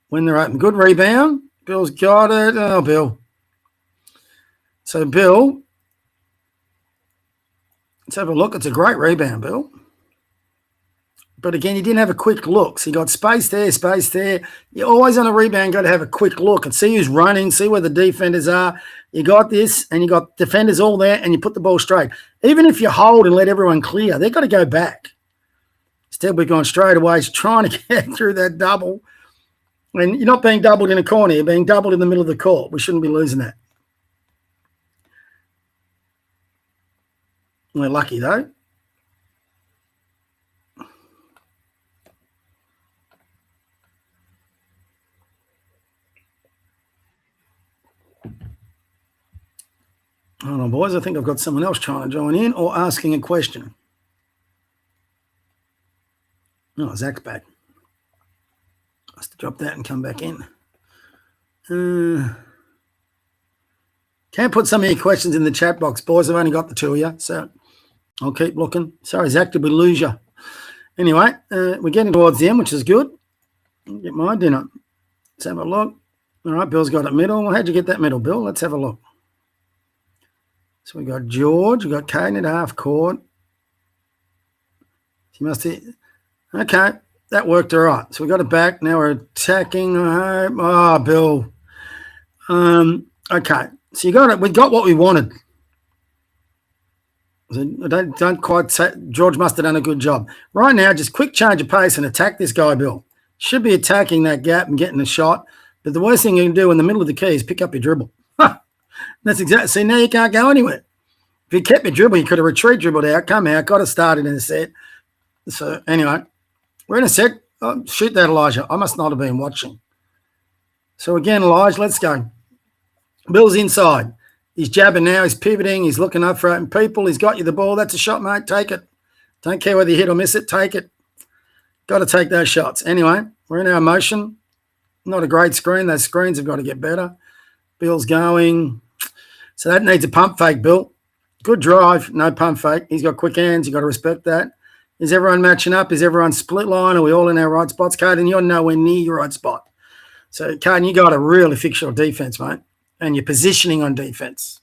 when they're open. Good rebound. Bill's got it. Oh, Bill. So, Bill, let's have a look. It's a great rebound, Bill. But again, you didn't have a quick look. So you got space there, space there. You're always on a rebound, got to have a quick look and see who's running, see where the defenders are. You got this, and you got defenders all there, and you put the ball straight. Even if you hold and let everyone clear, they've got to go back. Instead, we're going straight away, trying to get through that double. And you're not being doubled in a corner. You're being doubled in the middle of the court. We shouldn't be losing that. We're lucky, though. Hold on, boys. I think I've got someone else trying to join in or asking a question. Oh, Zach's back. I have to drop that and come back in. Can't put some of your questions in the chat box, boys. I've only got the two of you, so I'll keep looking. Sorry, Zach, did we lose you? Anyway, we're getting towards the end, which is good. I'll get my dinner. Let's have a look. All right, Bill's got it middle. Well, how'd you get that middle, Bill? Let's have a look. So we got George, we got Caden at half court. He must have, okay, that worked all right. So we got it back. Now we're attacking. Oh, Bill. Okay, so you got it. We got what we wanted. So don't quite say, George must have done a good job. Right now, just quick change of pace and attack this guy, Bill. Should be attacking that gap and getting a shot. But the worst thing you can do in the middle of the key is pick up your dribble. That's exactly. See, now you can't go anywhere. If you kept your dribble, you could have retreat dribbled out, come out, got it started in a set. So anyway, we're in a set. Oh, shoot that, Elijah. I must not have been watching. So again, Elijah, let's go. Bill's inside. He's jabbing now. He's pivoting. He's looking up for open people. He's got you the ball. That's a shot, mate. Take it. Don't care whether you hit or miss it. Take it. Got to take those shots. Anyway, we're in our motion. Not a great screen. Those screens have got to get better. Bill's going. So that needs a pump fake, Bill. Good drive. No pump fake. He's got quick hands. You've got to respect that. Is everyone matching up? Is everyone split line? Are we all in our right spots? Caden, you're nowhere near your right spot. So, Caden, you got to really fix your defense, mate, and your positioning on defense.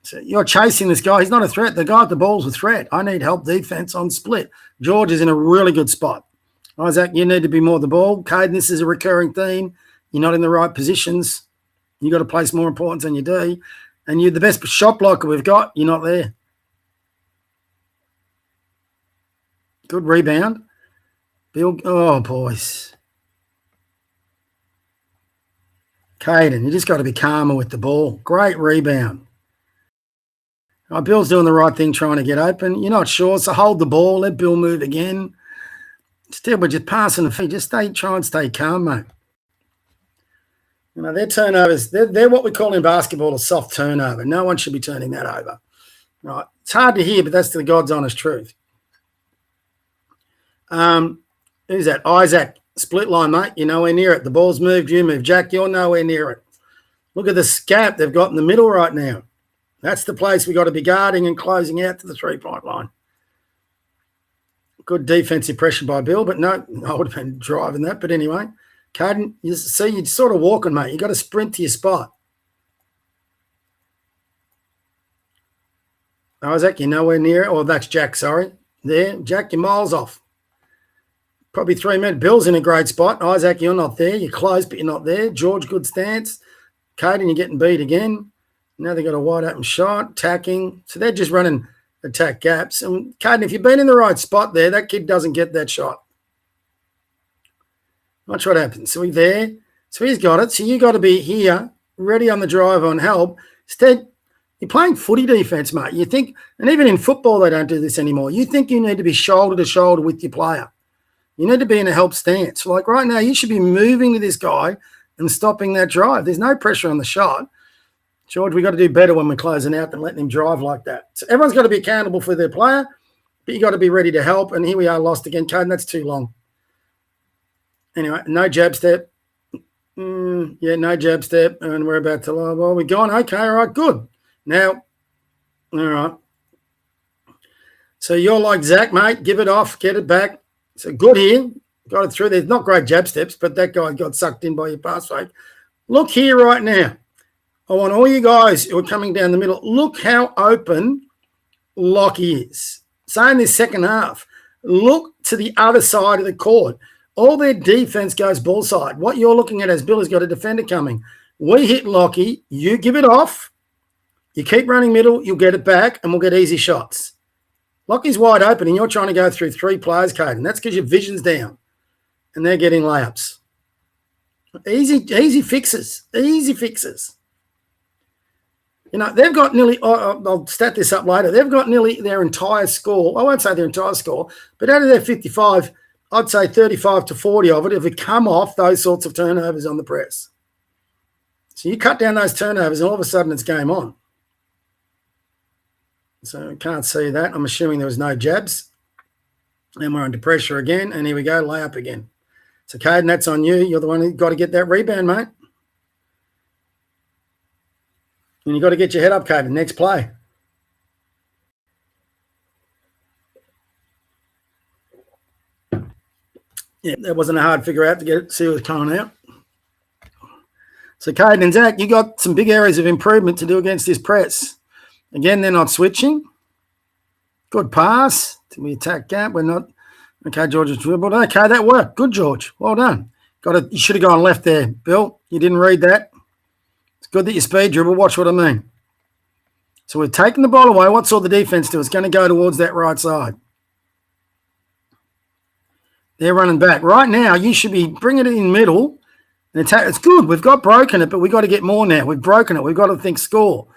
So you're chasing this guy. He's not a threat. The guy at the ball's a threat. I need help defense on split. George is in a really good spot. Isaac, you need to be more the ball. Caden, this is a recurring theme. You're not in the right positions. You got to place more importance than you do. And you're the best shot blocker we've got. You're not there. Good rebound. Bill, oh, boys. Caden, you just got to be calmer with the ball. Great rebound. Oh, Bill's doing the right thing, trying to get open. You're not sure, so hold the ball. Let Bill move again. Still, but just passing the feet. Just try and stay calm, mate. You know, their turnovers, they're what we call in basketball a soft turnover. No one should be turning that over. Right? It's hard to hear, but that's the God's honest truth. Who's that? Isaac, split line, mate. You're nowhere near it. The ball's moved, you move. Jack, you're nowhere near it. Look at the gap they've got in the middle right now. That's the place we got to be guarding and closing out to the three-point line. Good defensive pressure by Bill, but no, I would have been driving that. But anyway, Caden, you see, you're sort of walking, mate. You got to sprint to your spot. Isaac, you're nowhere near it. Oh, that's Jack, sorry. There, Jack, you're miles off. Probably 3 minutes. Bill's in a great spot. Isaac, you're not there. You're close, but you're not there. George, good stance. Caden, you're getting beat again. Now they've got a wide open shot, tacking. So they're just running attack gaps. And Caden, if you've been in the right spot there, that kid doesn't get that shot. Watch what happens. So he's there. So he's got it. So you got to be here, ready on the drive on help. Instead, you're playing footy defense, mate. You think, and even in football, they don't do this anymore. You think you need to be shoulder to shoulder with your player. You need to be in a help stance. Like right now, you should be moving to this guy and stopping that drive. There's no pressure on the shot. George, we got to do better when we're closing out than letting him drive like that. So everyone's got to be accountable for their player, but you got to be ready to help. And here we are, lost again. Caden, that's too long. Anyway, no jab step. No jab step. And we're about to, well, we're gone. Okay, all right, good. Now, all right. So you're like Zach, mate. Give it off, get it back. So good here. Got it through. There's not great jab steps, but that guy got sucked in by your pass fake. Look here right now. I want all you guys who are coming down the middle, look how open Lockie is. Same this second half. Look to the other side of the court. All their defense goes ball side. What you're looking at as Bill has got a defender coming. We hit Lockie. You give it off. You keep running middle. You'll get it back, and we'll get easy shots. Lockie's wide open, and you're trying to go through 3 players, Caden. That's because your vision's down, and they're getting layups. Easy fixes. Easy fixes. You know, they've got nearly, I'll stat this up later, they've got nearly their entire score. I won't say their entire score, but out of their 55, I'd say 35 to 40 of it have come off those sorts of turnovers on the press. So you cut down those turnovers, and all of a sudden it's game on. So I can't see that. I'm assuming there was no jabs. And we're under pressure again. And here we go, layup again. So, Caden, that's on you. You're the one who's got to get that rebound, mate. And you've got to get your head up, Caden. Next play. Yeah, that wasn't a hard figure out to see what was coming out. So, Caden and Zach, you got some big areas of improvement to do against this press. Again, they're not switching. Good pass. Did we attack gap? We're not. Okay, George has dribbled. Okay, that worked. Good, George. Well done. You should have gone left there, Bill. You didn't read that. It's good that you speed dribble. Watch what I mean. So we've taken the ball away. What's all the defense do? It's going to go towards that right side. They're running back. Right now, you should be bringing it in middle and attack. It's good. We've got broken it, but we've got to get more now. We've broken it. We've got to think score.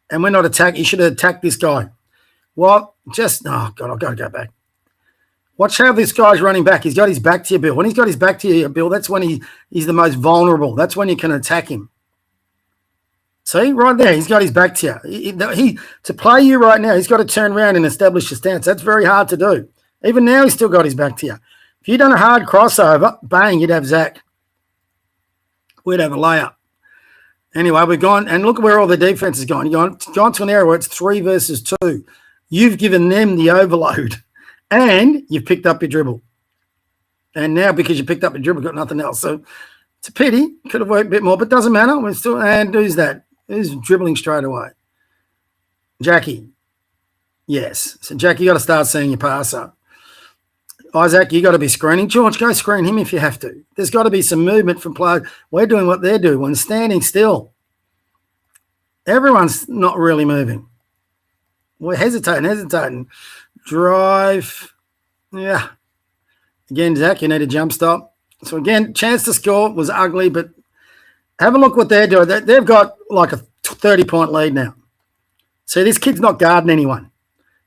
And we're not attacking. You should have attacked this guy. Well, oh, God, I've got to go back. Watch how this guy's running back. He's got his back to you, Bill. When he's got his back to you, Bill, that's when he's the most vulnerable. That's when you can attack him. See, right there, he's got his back to you. To play you right now, he's got to turn around and establish a stance. That's very hard to do. Even now, he's still got his back to you. If you'd done a hard crossover, bang, you'd have Zach. We'd have a layup. Anyway, we've gone, and look at where all the defense has gone. You've gone to an area where it's 3 versus 2. You've given them the overload, and you've picked up your dribble. And now, because you picked up your dribble, got nothing else. So it's a pity. Could have worked a bit more, but doesn't matter. We're still, and who's that? Who's dribbling straight away? Jackie. Yes. So, Jackie, you got to start seeing your passer. Isaac, you got to be screening. George, go screen him if you have to. There's got to be some movement from players. We're doing what they're doing. When standing still, everyone's not really moving. We're hesitating. Drive. Yeah. Again, Zach, you need a jump stop. So, again, chance to score was ugly, but have a look what they're doing. They've got like a 30-point lead now. See, this kid's not guarding anyone.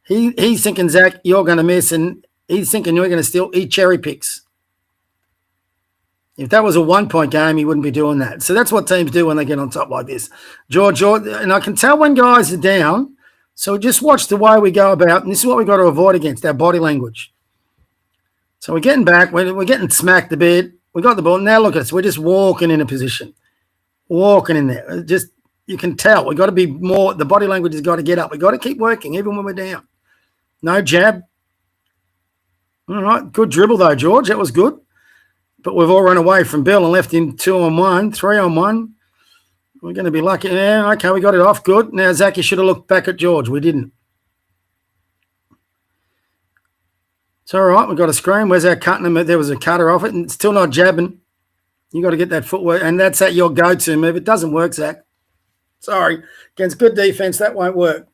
He's thinking, Zach, you're going to miss, and he's thinking you're going to steal. He cherry picks. If that was a 1-point game, he wouldn't be doing that. So that's what teams do when they get on top like this. George, and I can tell when guys are down, so just watch the way we go about, and this is what we've got to avoid against, our body language. So we're getting back. We're getting smacked a bit. We got the ball. Now look at us. We're just walking in a position. Walking in there. Just, you can tell. We've got to be more, the body language has got to get up. We've got to keep working, even when we're down. No jab. All right. Good dribble, though, George. That was good. But we've all run away from Bill and left him 2-on-1, 3-on-1. We're going to be lucky. Yeah, okay, we got it off. Good. Now, Zach, you should have looked back at George. We didn't. It's all right. We've got a screen. Where's our cutting? There was a cutter off it, and it's still not jabbing. You got to get that footwork, and that's your go-to move. It doesn't work, Zach. Sorry. Against good defense, that won't work.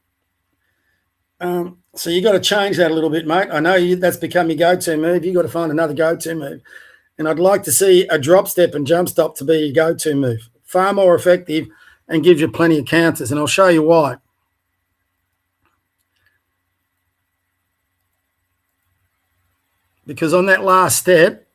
So you got to change that a little bit, mate. I know that's become your go-to move. You got to find another go-to move. And I'd like to see a drop step and jump stop to be your go-to move. Far more effective and gives you plenty of counters, and I'll show you why. Because on that last step,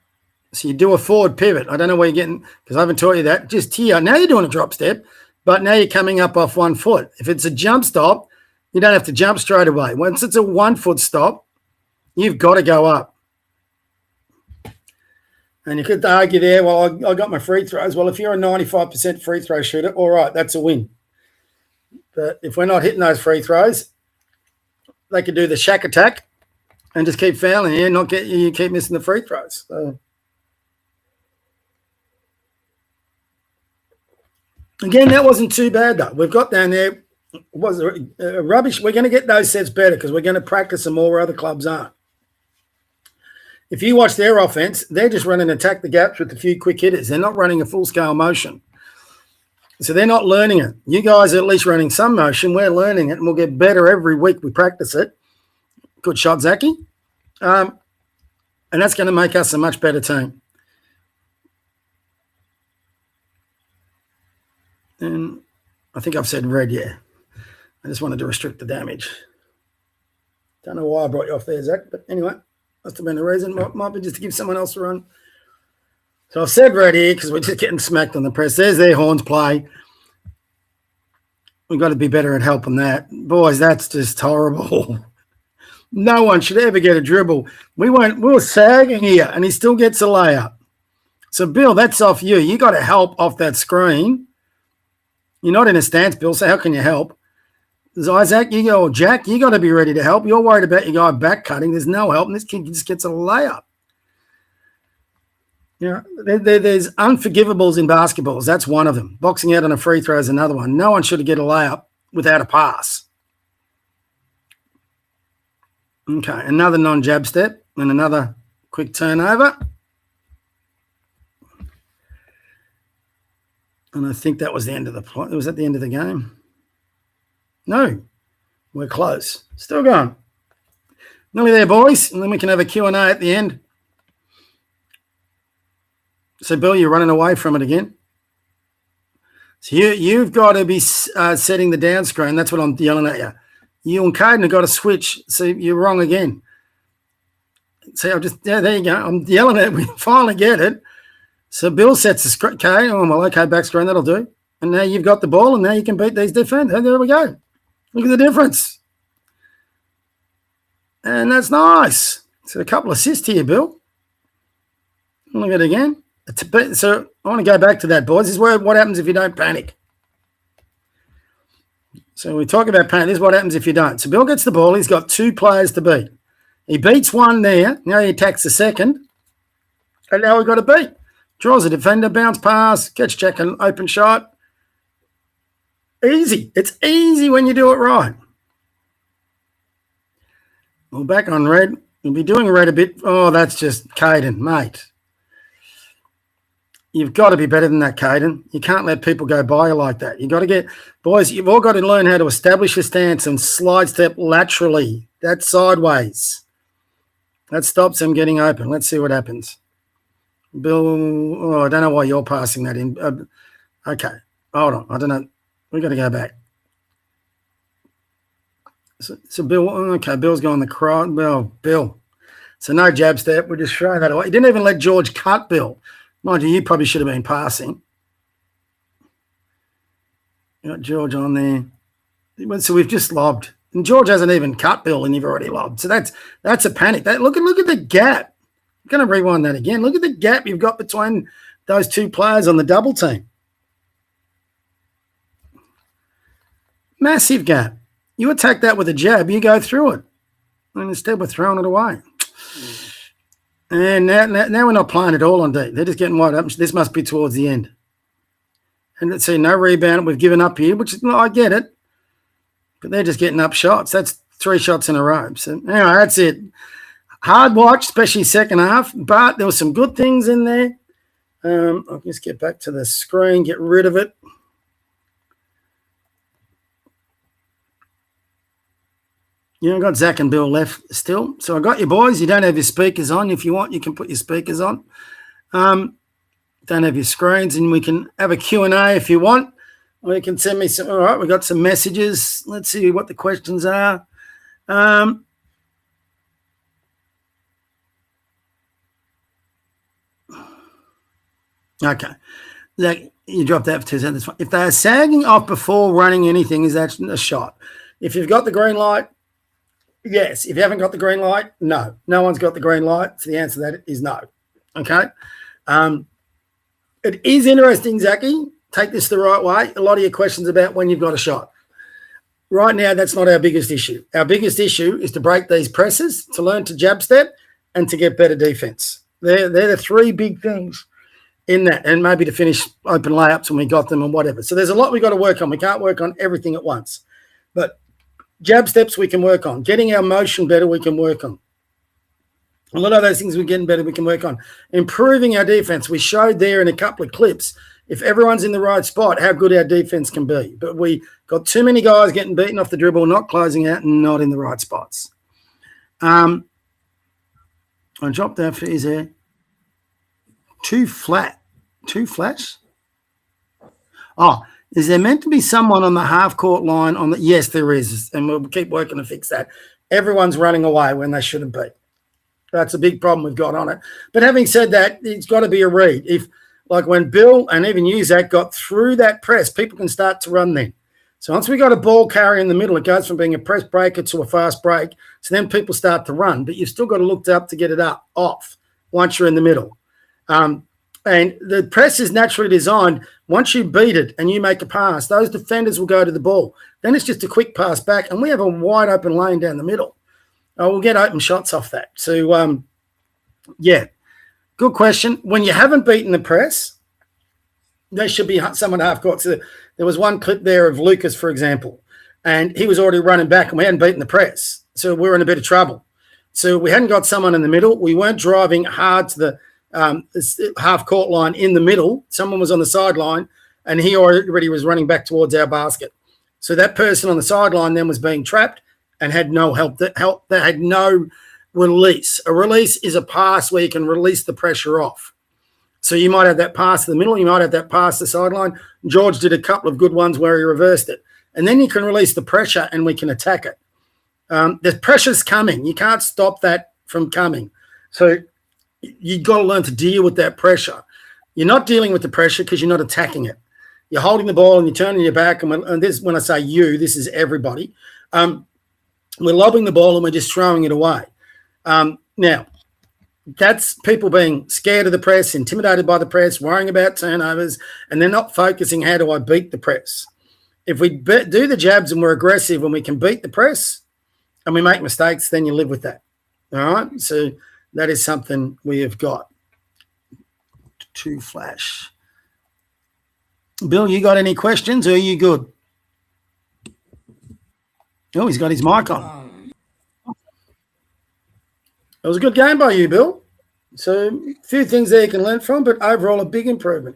so you do a forward pivot. I don't know where you're getting, because I haven't taught you that. Just here. Now you're doing a drop step, but now you're coming up off 1 foot. If it's a jump stop, you don't have to jump straight away. Once it's a 1 foot stop, you've got to go up. And you could argue there, well, I got my free throws. Well, if you're a 95% free throw shooter, all right, that's a win. But if we're not hitting those free throws, they could do the shack attack and just keep fouling you, you keep missing the free throws. So, again, that wasn't too bad, though. We've got down there, was rubbish. We're going to get those sets better because we're going to practice them more where other clubs aren't. If you watch their offense, they're just running attack the gaps with a few quick hitters. They're not running a full-scale motion. So they're not learning it. You guys are at least running some motion. We're learning it, and we'll get better every week we practice it. Good shot, Zachy. And that's going to make us a much better team. And I think I've said red, yeah. I just wanted to restrict the damage. Don't know why I brought you off there, Zach, but anyway. Must have been the reason. Might be just to give someone else a run. So I've said right here because we're just getting smacked on the press. There's their horns play. We've got to be better at helping that. Boys, that's just horrible. No one should ever get a dribble. We were sagging here, and he still gets a layup. So, Bill, that's off you. You got to help off that screen. You're not in a stance, Bill, so how can you help? Isaac, Jack, you got to be ready to help. You're worried about your guy back cutting. There's no help, and this kid just gets a layup. You know, there's unforgivables in basketballs. That's one of them. Boxing out on a free throw is another one. No one should get a layup without a pass. Okay, another non-jab step and another quick turnover. And I think that was the end of the play. Was that the end of the game? No, we're close. Still going. Nearly there, boys. And then we can have a Q&A at the end. So, Bill, you're running away from it again. So you've got to be setting the down screen. That's what I'm yelling at you. You and Caden have got to switch. So you're wrong again. See, there you go. I'm yelling at it. We finally get it. So Bill sets the screen. Okay, okay, back screen. That'll do. And now you've got the ball, and now you can beat these defenders. There we go. Look at the difference. And that's nice. So a couple of assists here, Bill. Look at it again. So I want to go back to that, boys. This is what happens if you don't panic. So we talk about panic. This is what happens if you don't. So Bill gets the ball. He's got 2 players to beat. He beats one there. Now he attacks the second. And now we've got to beat. Draws a defender, bounce pass, catch check and open shot. Easy. It's easy when you do it right. Well, back on red. We'll be doing red a bit. Oh, that's just Caden, mate. You've got to be better than that, Caden. You can't let people go by you like that. You've got to get, boys, you've all got to learn how to establish a stance and slide step laterally. That's sideways. That stops them getting open. Let's see what happens. Bill, I don't know why you're passing that in. Okay, hold on. I don't know. We've got to go back. So Bill, okay, Bill's going the crowd. Well, Bill. So no jab step. We're just throwing that away. He didn't even let George cut Bill. Mind you, probably should have been passing. You got George on there. So we've just lobbed. And George hasn't even cut Bill, and you've already lobbed. So that's a panic. Look at the gap. I'm going to rewind that again. Look at the gap you've got between those 2 players on the double team. Massive gap. You attack that with a jab, you go through it. And instead we're throwing it away. And now we're not playing at all on D. They're just getting wide up. This must be towards the end. And let's see, no rebound. We've given up here, which is, I get it. But they're just getting up shots. That's 3 shots in a row. So anyway, that's it. Hard watch, especially second half. But there were some good things in there. I'll just get back to the screen, get rid of it. You know, I've got Zach and Bill left still. So I got you, boys. You don't have your speakers on. If you want, you can put your speakers on. Don't have your screens, and we can have a Q&A if you want. Or you can send me some. All right, we got some messages. Let's see what the questions are. Okay. Zach, you dropped that for 2 seconds. If they are sagging off before running anything, is that a shot? If you've got the green light, yes. If you haven't got the green light, no. No one's got the green light. So the answer to that is no. Okay. It is interesting, Zachy. Take this the right way. A lot of your questions about when you've got a shot. Right now, that's not our biggest issue. Our biggest issue is to break these presses, to learn to jab step, and to get better defense. They're the 3 big things in that, and maybe to finish open layups when we got them and whatever. So there's a lot we've got to work on. We can't work on everything at once. But jab steps we can work on. Getting our motion better we can work on. A lot of those things we're getting better we can work on. Improving our defense. We showed there in a couple of clips, if everyone's in the right spot, how good our defense can be. But we got too many guys getting beaten off the dribble, not closing out, and not in the right spots. I dropped that for his there. Too flats? Oh, is there meant to be someone on the half-court line? Yes, there is, and we'll keep working to fix that. Everyone's running away when they shouldn't be. That's a big problem we've got on it. But having said that, it's got to be a read. If, like when Bill and even you, Zach, got through that press, people can start to run then. So once we got a ball carrier in the middle, it goes from being a press breaker to a fast break. So then people start to run, but you've still got to look up to get it off once you're in the middle. And the press is naturally designed. Once you beat it and you make a pass, those defenders will go to the ball. Then it's just a quick pass back, and we have a wide open lane down the middle. We'll get open shots off that. So, yeah, good question. When you haven't beaten the press, there should be someone half court. So there was one clip there of Lucas, for example, and he was already running back, and we hadn't beaten the press. So we were in a bit of trouble. So we hadn't got someone in the middle. We weren't driving hard to the half-court line in the middle. Someone was on the sideline, and he already was running back towards our basket. So that person on the sideline then was being trapped and had no help. That had no release. A release is a pass where you can release the pressure off. So you might have that pass to the middle, you might have that pass to the sideline. George did a couple of good ones where he reversed it. And then you can release the pressure and we can attack it. The pressure's coming. You can't stop that from coming. So you've got to learn to deal with that pressure. You're not dealing with the pressure because you're not attacking it. You're holding the ball and you're turning your back. And this, when I say you, this is everybody. We're lobbing the ball and we're just throwing it away. Now, that's people being scared of the press, intimidated by the press, worrying about turnovers, and they're not focusing, how do I beat the press? If we do the jabs and we're aggressive and we can beat the press and we make mistakes, then you live with that. All right? So that is something we have got to flash. Bill, you got any questions or are you good? Oh, he's got his mic on. It was a good game by you, Bill. So a few things there you can learn from, but overall a big improvement.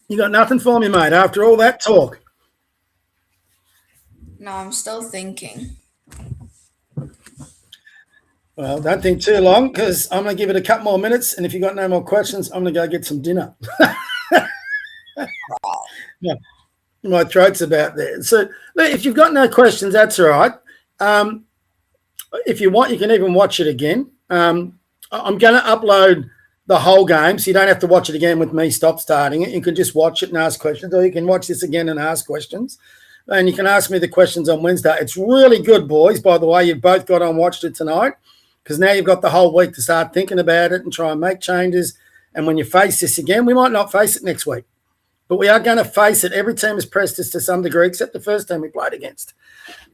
You got nothing for me, mate, after all that talk? No, I'm still thinking. Well, don't think too long because I'm going to give it a couple more minutes, and if you got no more questions, I'm going to go get some dinner. Yeah. My throat's about there. So if you've got no questions, that's all right. If you want, you can even watch it again. I'm going to upload the whole game, so you don't have to watch it again with me starting it. You can just watch it and ask questions, or you can watch this again and ask questions. And you can ask me the questions on Wednesday. It's really good, boys, by the way. You've both got on watched it tonight because now you've got the whole week to start thinking about it and try and make changes. And when you face this again, we might not face it next week. But we are going to face it. Every team has pressed us to some degree, except the first team we played against.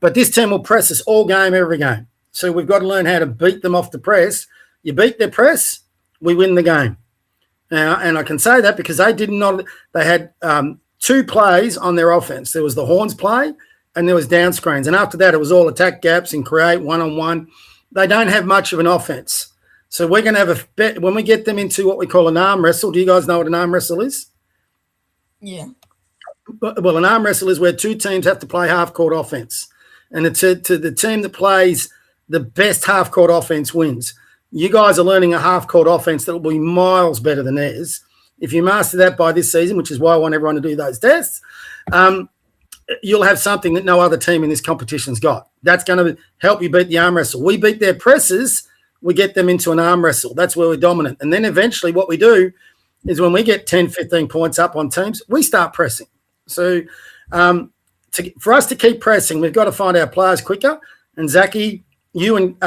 But this team will press us all game, every game. So we've got to learn how to beat them off the press. You beat their press, we win the game. Now, and I can say that because they had 2 plays on their offense. There was the horns play and there was down screens. And after that, it was all attack gaps and create one-on-one. They don't have much of an offense. So we're going to have a bet when we get them into what we call an arm wrestle. Do you guys know what an arm wrestle is? Yeah. Well, an arm wrestle is where 2 teams have to play half-court offense. And it's to the team that plays the best half-court offense wins. You guys are learning a half-court offense that will be miles better than theirs. If you master that by this season, which is why I want everyone to do those tests, you'll have something that no other team in this competition's got. That's going to help you beat the arm wrestle. We beat their presses, we get them into an arm wrestle. That's where we're dominant. And then eventually what we do is when we get 10, 15 points up on teams, we start pressing. So for us to keep pressing, we've got to find our players quicker. And Zachy, you and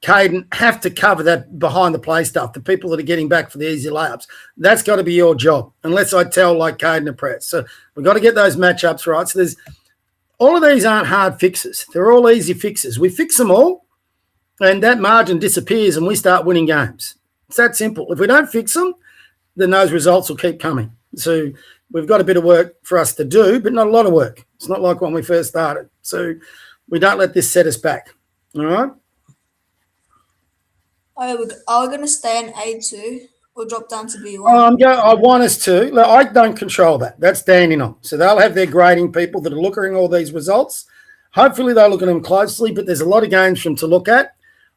Caden have to cover that behind the play stuff, the people that are getting back for the easy layups. That's got to be your job, unless I tell like Caden to press. So we've got to get those matchups right. So all of these aren't hard fixes. They're all easy fixes. We fix them all, and that margin disappears, and we start winning games. It's that simple. If we don't fix them, then those results will keep coming. So we've got a bit of work for us to do, but not a lot of work. It's not like when we first started. So we don't let this set us back. All right? Are we going to stay in A2 or drop down to B1? I want us to. Look, I don't control that. That's Danny on. So they'll have their grading people that are looking at all these results. Hopefully they'll look at them closely, but there's a lot of games for them to look at.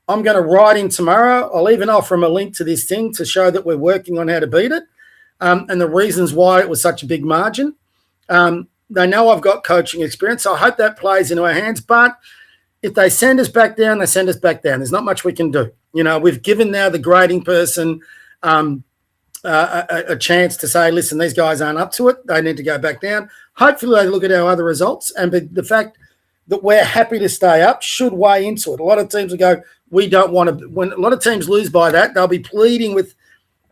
I'm going to write in tomorrow. I'll even offer them a link to this thing to show that we're working on how to beat it and the reasons why it was such a big margin. They know I've got coaching experience, so I hope that plays into our hands. But if they send us back down, they send us back down. There's not much we can do. You know, we've given now the grading person a chance to say, listen, these guys aren't up to it. They need to go back down. Hopefully they look at our other results, and the fact that we're happy to stay up should weigh into it. A lot of teams will go, we don't want to. When a lot of teams lose by that, they'll be pleading with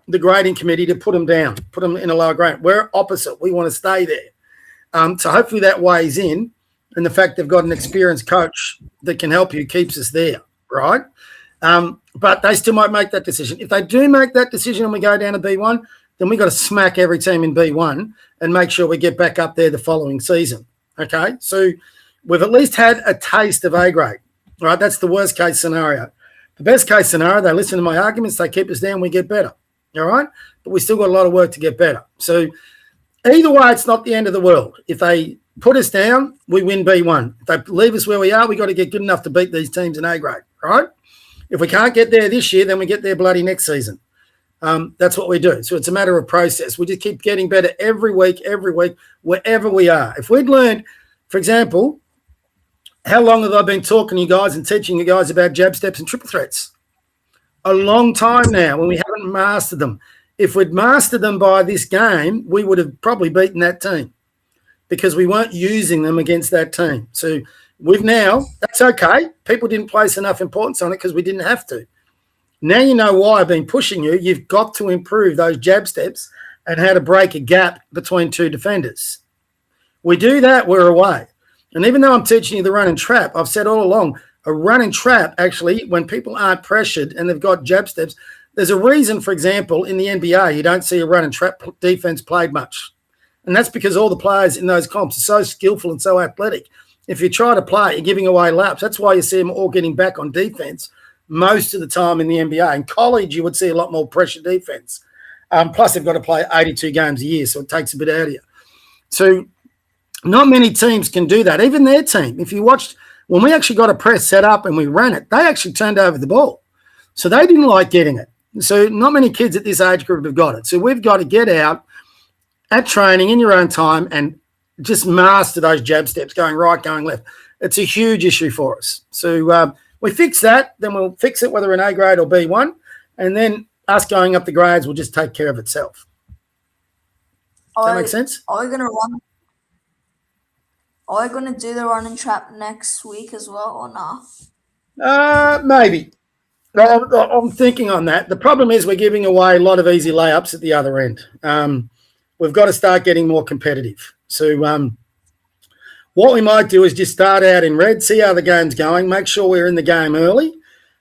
the grading committee to put them down, put them in a lower grade. We're opposite. We want to stay there. So hopefully that weighs in, and the fact they've got an experienced coach that can help you keeps us there, right? But they still might make that decision. If they do make that decision and we go down to B1, then we've got to smack every team in B1 and make sure we get back up there the following season, okay? So we've at least had a taste of A grade, right? That's the worst case scenario. The best case scenario, they listen to my arguments, they keep us down, we get better, all right? But we still got a lot of work to get better. So either way, it's not the end of the world. If they put us down, we win B1. If they leave us where we are, we got to get good enough to beat these teams in A grade, right? If we can't get there this year, then we get there bloody next season. That's what we do. So it's a matter of process. We just keep getting better every week, wherever we are. If we'd learned, for example, how long have I been talking to you guys and teaching you guys about jab steps and triple threats? A long time now, when we haven't mastered them. If we'd mastered them by this game, we would have probably beaten that team because we weren't using them against that team. So we've now, that's okay. People didn't place enough importance on it because we didn't have to. Now you know why I've been pushing you. You've got to improve those jab steps and how to break a gap between two defenders. We do that, we're away. And even though I'm teaching you the run and trap, I've said all along, a run and trap, actually, when people aren't pressured and they've got jab steps, there's a reason, for example, in the NBA, you don't see a run and trap defense played much. And that's because all the players in those comps are so skillful and so athletic. If you try to play, you're giving away laps. That's why you see them all getting back on defense most of the time in the NBA. In college, you would see a lot more pressure defense. Plus, they've got to play 82 games a year, so it takes a bit out of you. So not many teams can do that. Even their team, if you watched, when we actually got a press set up and we ran it, they actually turned over the ball. So they didn't like getting it. So not many kids at this age group have got it. So we've got to get out at training in your own time and just master those jab steps, going right, going left. It's a huge issue for us. So we fix that, then we'll fix it whether in A grade or B1, and then us going up the grades will just take care of itself. Does that make sense? Are we gonna do the run and trap next week as well, or not? Maybe. I'm thinking on that. The problem is we're giving away a lot of easy layups at the other end. We've got to start getting more competitive. So what we might do is just start out in red, see how the game's going, make sure we're in the game early,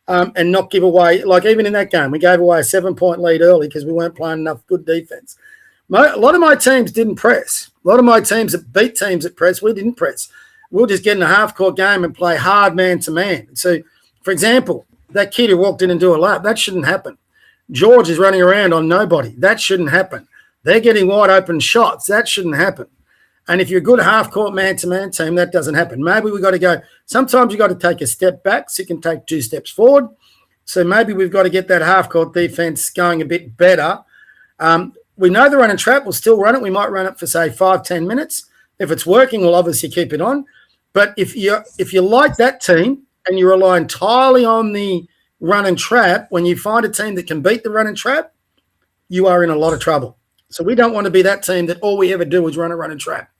and not give away, like even in that game, we gave away a 7-point lead early because we weren't playing enough good defense. A lot of my teams didn't press. A lot of my teams that beat teams that press, we didn't press. We'll just get in a half-court game and play hard man-to-man. So, for example, that kid who walked in and do a lap, that shouldn't happen. George is running around on nobody. That shouldn't happen. They're getting wide open shots. That shouldn't happen. And if you're a good half-court man-to-man team, that doesn't happen. Maybe we've got to go – sometimes you've got to take a step back so you can take 2 steps forward. So maybe we've got to get that half-court defense going a bit better. We know the run and trap. We'll still run it. We might run it for, say, 5-10 minutes. If it's working, we'll obviously keep it on. But if you like that team and you rely entirely on the run and trap, when you find a team that can beat the run and trap, you are in a lot of trouble. So we don't want to be that team that all we ever do is run and trap.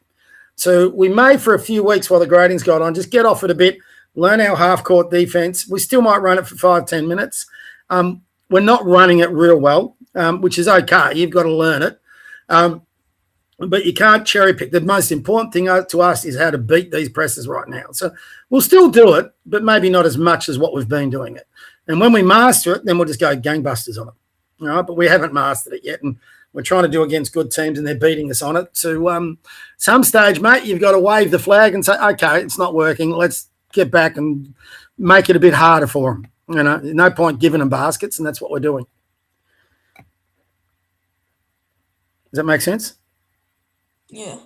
So we may, for a few weeks while the grading's got on, just get off it a bit, learn our half-court defense. We still might run it for 5-10 minutes. We're not running it real well, which is okay. You've got to learn it. But you can't cherry pick. The most important thing to us is how to beat these presses right now. So we'll still do it, but maybe not as much as what we've been doing it. And when we master it, then we'll just go gangbusters on it. All right, but we haven't mastered it yet. And we're trying to do against good teams and they're beating us on it. So some stage, mate, you've got to wave the flag and say, okay, it's not working. Let's get back and make it a bit harder for them. You know, no point giving them baskets, and that's what we're doing. Does that make sense? Yeah.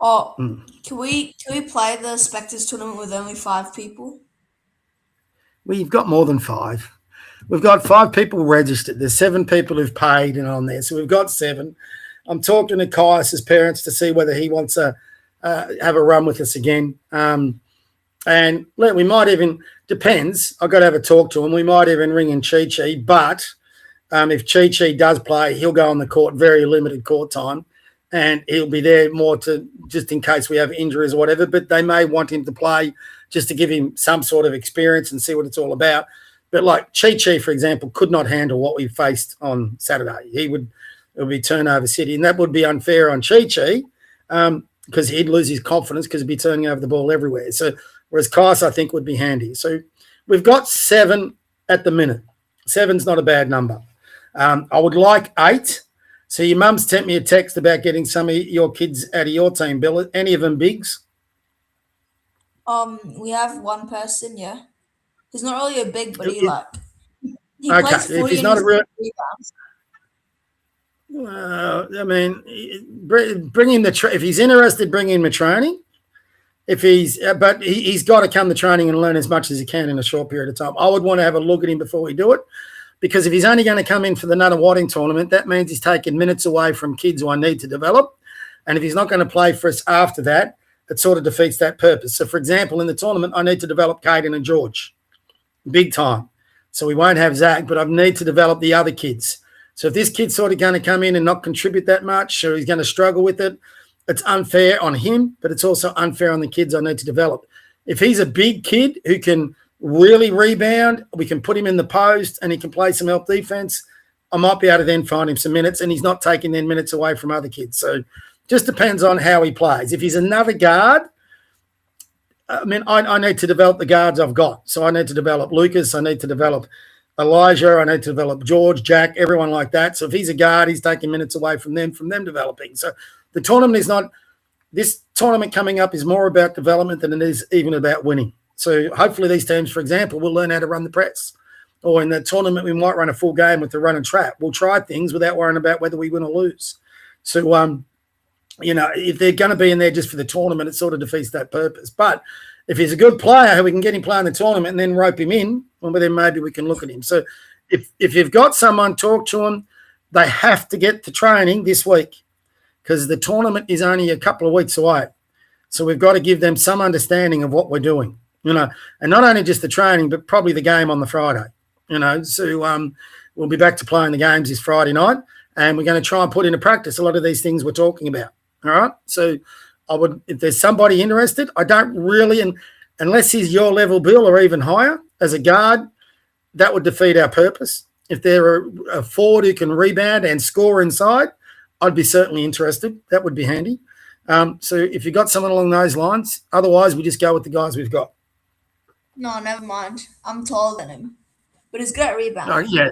Oh, can we play the Spectres tournament with only 5 people? Well, you've got more than 5. We've got 5 people registered. There's 7 people who've paid and on there. So we've got 7. I'm talking to Caius's parents to see whether he wants to have a run with us again. And we might even, depends, I've got to have a talk to him. We might even ring in Chi-Chi. But if Chi-Chi does play, he'll go on the court, very limited court time. And he'll be there more to just in case we have injuries or whatever. But they may want him to play just to give him some sort of experience and see what it's all about. But like Chi-Chi, for example, could not handle what we faced on Saturday. It would be turnover city, and that would be unfair on Chi-Chi because he'd lose his confidence because he'd be turning over the ball everywhere. So whereas Kais, I think, would be handy. So we've got 7 at the minute. 7's not a bad number. I would like 8. So your mum's sent me a text about getting some of your kids out of your team, Bill. Any of them bigs? We have one person, yeah. He's not really a big, but he okay. plays 40 if he's not a real, rebounds. I mean, bring in if he's interested, bring in Matroni. If but he's got to come to training and learn as much as he can in a short period of time. I would want to have a look at him before we do it, because if he's only going to come in for the Nunawading tournament, that means he's taking minutes away from kids who I need to develop. And if he's not going to play for us after that, it sort of defeats that purpose. So, for example, in the tournament, I need to develop Caden and George big time. So we won't have Zach, but I need to develop the other kids. So if this kid's sort of going to come in and not contribute that much, or he's going to struggle with it, it's unfair on him, but it's also unfair on the kids I need to develop. If he's a big kid who can really rebound, we can put him in the post and he can play some help defense, I might be able to then find him some minutes, and he's not taking then minutes away from other kids. So just depends on how he plays. If he's another guard, I mean, I need to develop the guards I've got. So I need to develop Lucas. I need to develop Elijah. I need to develop George, Jack, everyone like that. So if he's a guard, he's taking minutes away from them developing. So the tournament is not – this tournament coming up is more about development than it is even about winning. So hopefully these teams, for example, will learn how to run the press. Or in the tournament, we might run a full game with the run and trap. We'll try things without worrying about whether we win or lose. So, if they're going to be in there just for the tournament, it sort of defeats that purpose. But if he's a good player who we can get him playing the tournament and then rope him in, well, then maybe we can look at him. So if you've got someone, talk to them. They have to get to training this week because the tournament is only a couple of weeks away. So we've got to give them some understanding of what we're doing, and not only just the training, but probably the game on the Friday, So we'll be back to playing the games this Friday night, and we're going to try and put into practice a lot of these things we're talking about. All right. So if there's somebody interested, I don't really, unless he's your level, Bill, or even higher as a guard, that would defeat our purpose. If they're a forward who can rebound and score inside, I'd be certainly interested. That would be handy. So if you've got someone along those lines, otherwise we just go with the guys we've got. No, never mind. I'm taller than him, but he's good at rebound. Oh, yeah.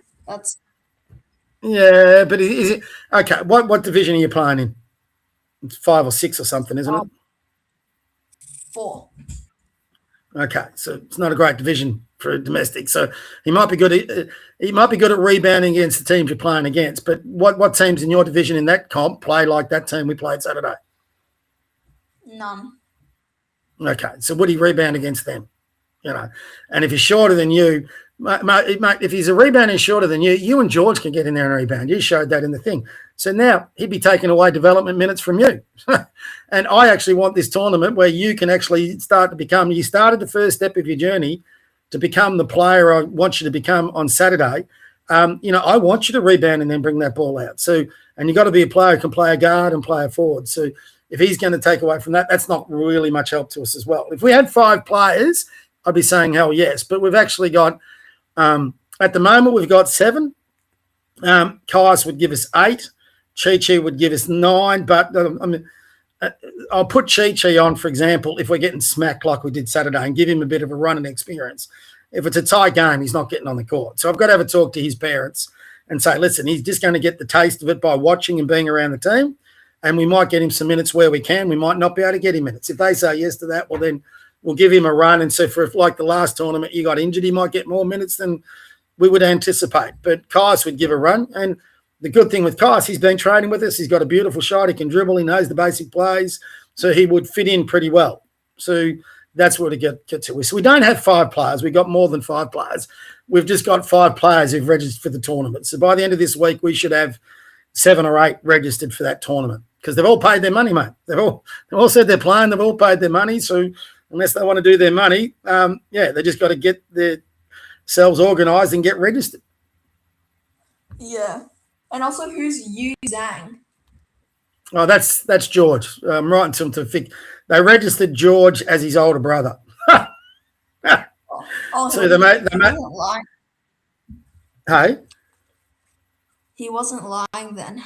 Yeah, but is it okay? What division are you playing in? It's 5 or 6 or something, isn't it? 4. Okay, so it's not a great division for a domestic. So he might be good. He might be good at rebounding against the teams you're playing against. But what teams in your division in that comp play like that team we played Saturday? None. Okay, so would he rebound against them? And if he's shorter than you, mate, if he's a rebounder shorter than you and George can get in there and rebound. You showed that in the thing. So now he'd be taking away development minutes from you. And I actually want this tournament where you can actually start to become – you started the first step of your journey to become the player I want you to become on Saturday. I want you to rebound and then bring that ball out. So, and you've got to be a player who can play a guard and play a forward. So if he's going to take away from that, that's not really much help to us as well. If we had 5 players, I'd be saying hell yes. But we've actually got at the moment we've got 7. Kais would give us 8. Chi would give us 9. But I'll put Chi on, for example, if we're getting smacked like we did Saturday and give him a bit of a run and experience. If it's a tie game, he's not getting on the court. So I've got to have a talk to his parents and say, listen, he's just going to get the taste of it by watching and being around the team. And we might get him some minutes where we can. We might not be able to get him minutes. If they say yes to that, well, then we'll give him a run. And so for like the last tournament, you got injured, he might get more minutes than we would anticipate. But Kais would give a run. And the good thing with Kais, he's been training with us. He's got a beautiful shot. He can dribble. He knows the basic plays. So he would fit in pretty well. So that's where to get to. So we don't have 5 players. We've got more than 5 players. We've just got 5 players who've registered for the tournament. So by the end of this week, we should have 7 or 8 registered for that tournament because they've all paid their money, mate. They've all said they're playing. They've all paid their money. So unless they want to do their money, they just got to get themselves organised and get registered. Yeah. And also, who's Yu Zhang? Oh, that's George. I'm writing to him to fix. They registered George as his older brother. So they wasn't lying. Hey? He wasn't lying then.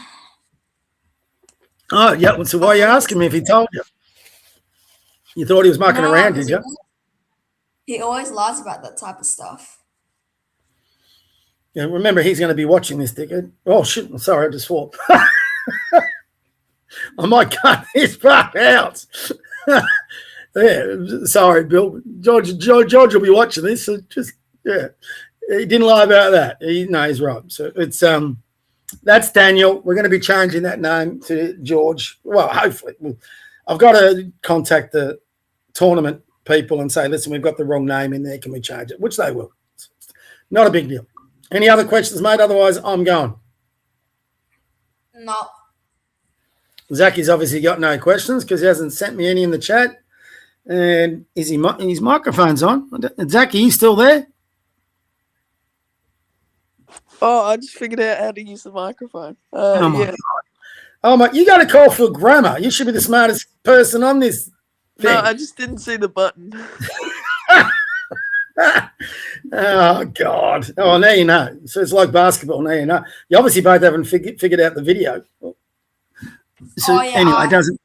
Oh, yeah. Well, so why are you asking me if he told you? You thought he was mucking around, did you? He always lies about that type of stuff. Yeah, remember, he's going to be watching this, dickhead. Oh, shit. Sorry, I just swore. I might cut this part out. Yeah, sorry, Bill. George will be watching this. So just, yeah. He didn't lie about that. He's right. So it's that's Daniel. We're going to be changing that name to George. Well, hopefully. I've got to contact the tournament people and say, listen, we've got the wrong name in there. Can we change it? Which they will. Not a big deal. Any other questions, mate? Otherwise, I'm going. No. Zacky's obviously got no questions because he hasn't sent me any in the chat. And his microphone's on. Zacky, you still there? Oh, I just figured out how to use the microphone. Oh, my yeah. God. Oh, my, you got to call for grammar. You should be the smartest person on this thing. No, I just didn't see the button. Oh, God. Oh, now you know. So it's like basketball. Now you know. You obviously both haven't figured out the video. So anyway, it doesn't.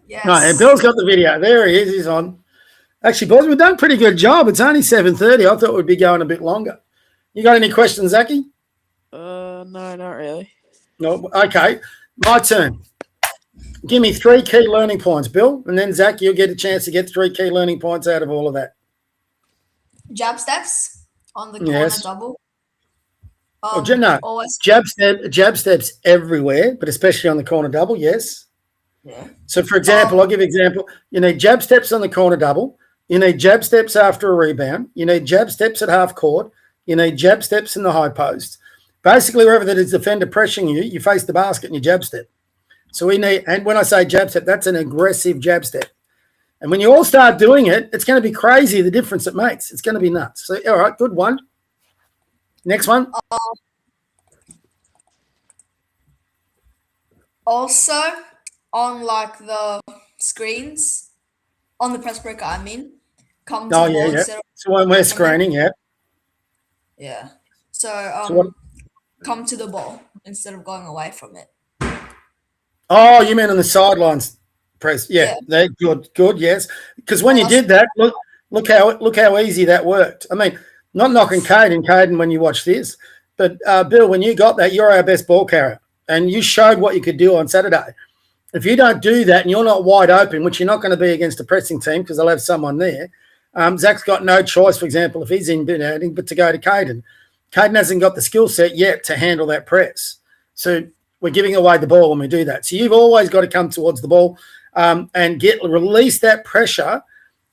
Yes. No, Bill's got the video. There he is. He's on. Actually, boys, we've done a pretty good job. It's only 7:30. I thought we'd be going a bit longer. You got any questions, Zachy? No, not really. No. Okay. My turn. Give me 3 key learning points, Bill, and then Zach, you'll get a chance to get 3 key learning points out of all of that. Jab steps on the corner Yes. double. No, Always. jab steps everywhere, but especially on the corner double, yes. Yeah. So, for example, I'll give an example. You need jab steps on the corner double. You need jab steps after a rebound. You need jab steps at half court. You need jab steps in the high post. Basically, wherever that is defender pressuring you, you face the basket and you jab step. So we need, and when I say jab step, that's an aggressive jab step. And when you all start doing it, it's going to be crazy the difference it makes. It's going to be nuts. So, all right, good one. Next one. Also, on like the screens, on the press breaker, I mean, come to the ball instead of. So when we're screening, yeah. Yeah. So, what? come to the ball instead of going away from it. Oh, you mean on the sidelines press? Yeah. They're good, yes. Because when you did that, look how easy that worked. I mean, not knocking Caden when you watch this, but Bill, when you got that, you're our best ball carrier, and you showed what you could do on Saturday. If you don't do that and you're not wide open, which you're not going to be against a pressing team because they'll have someone there, Zach's got no choice, for example, if he's inbounding, but to go to Caden. Caden hasn't got the skill set yet to handle that press. So we're giving away the ball when we do that. So you've always got to come towards the ball and release that pressure.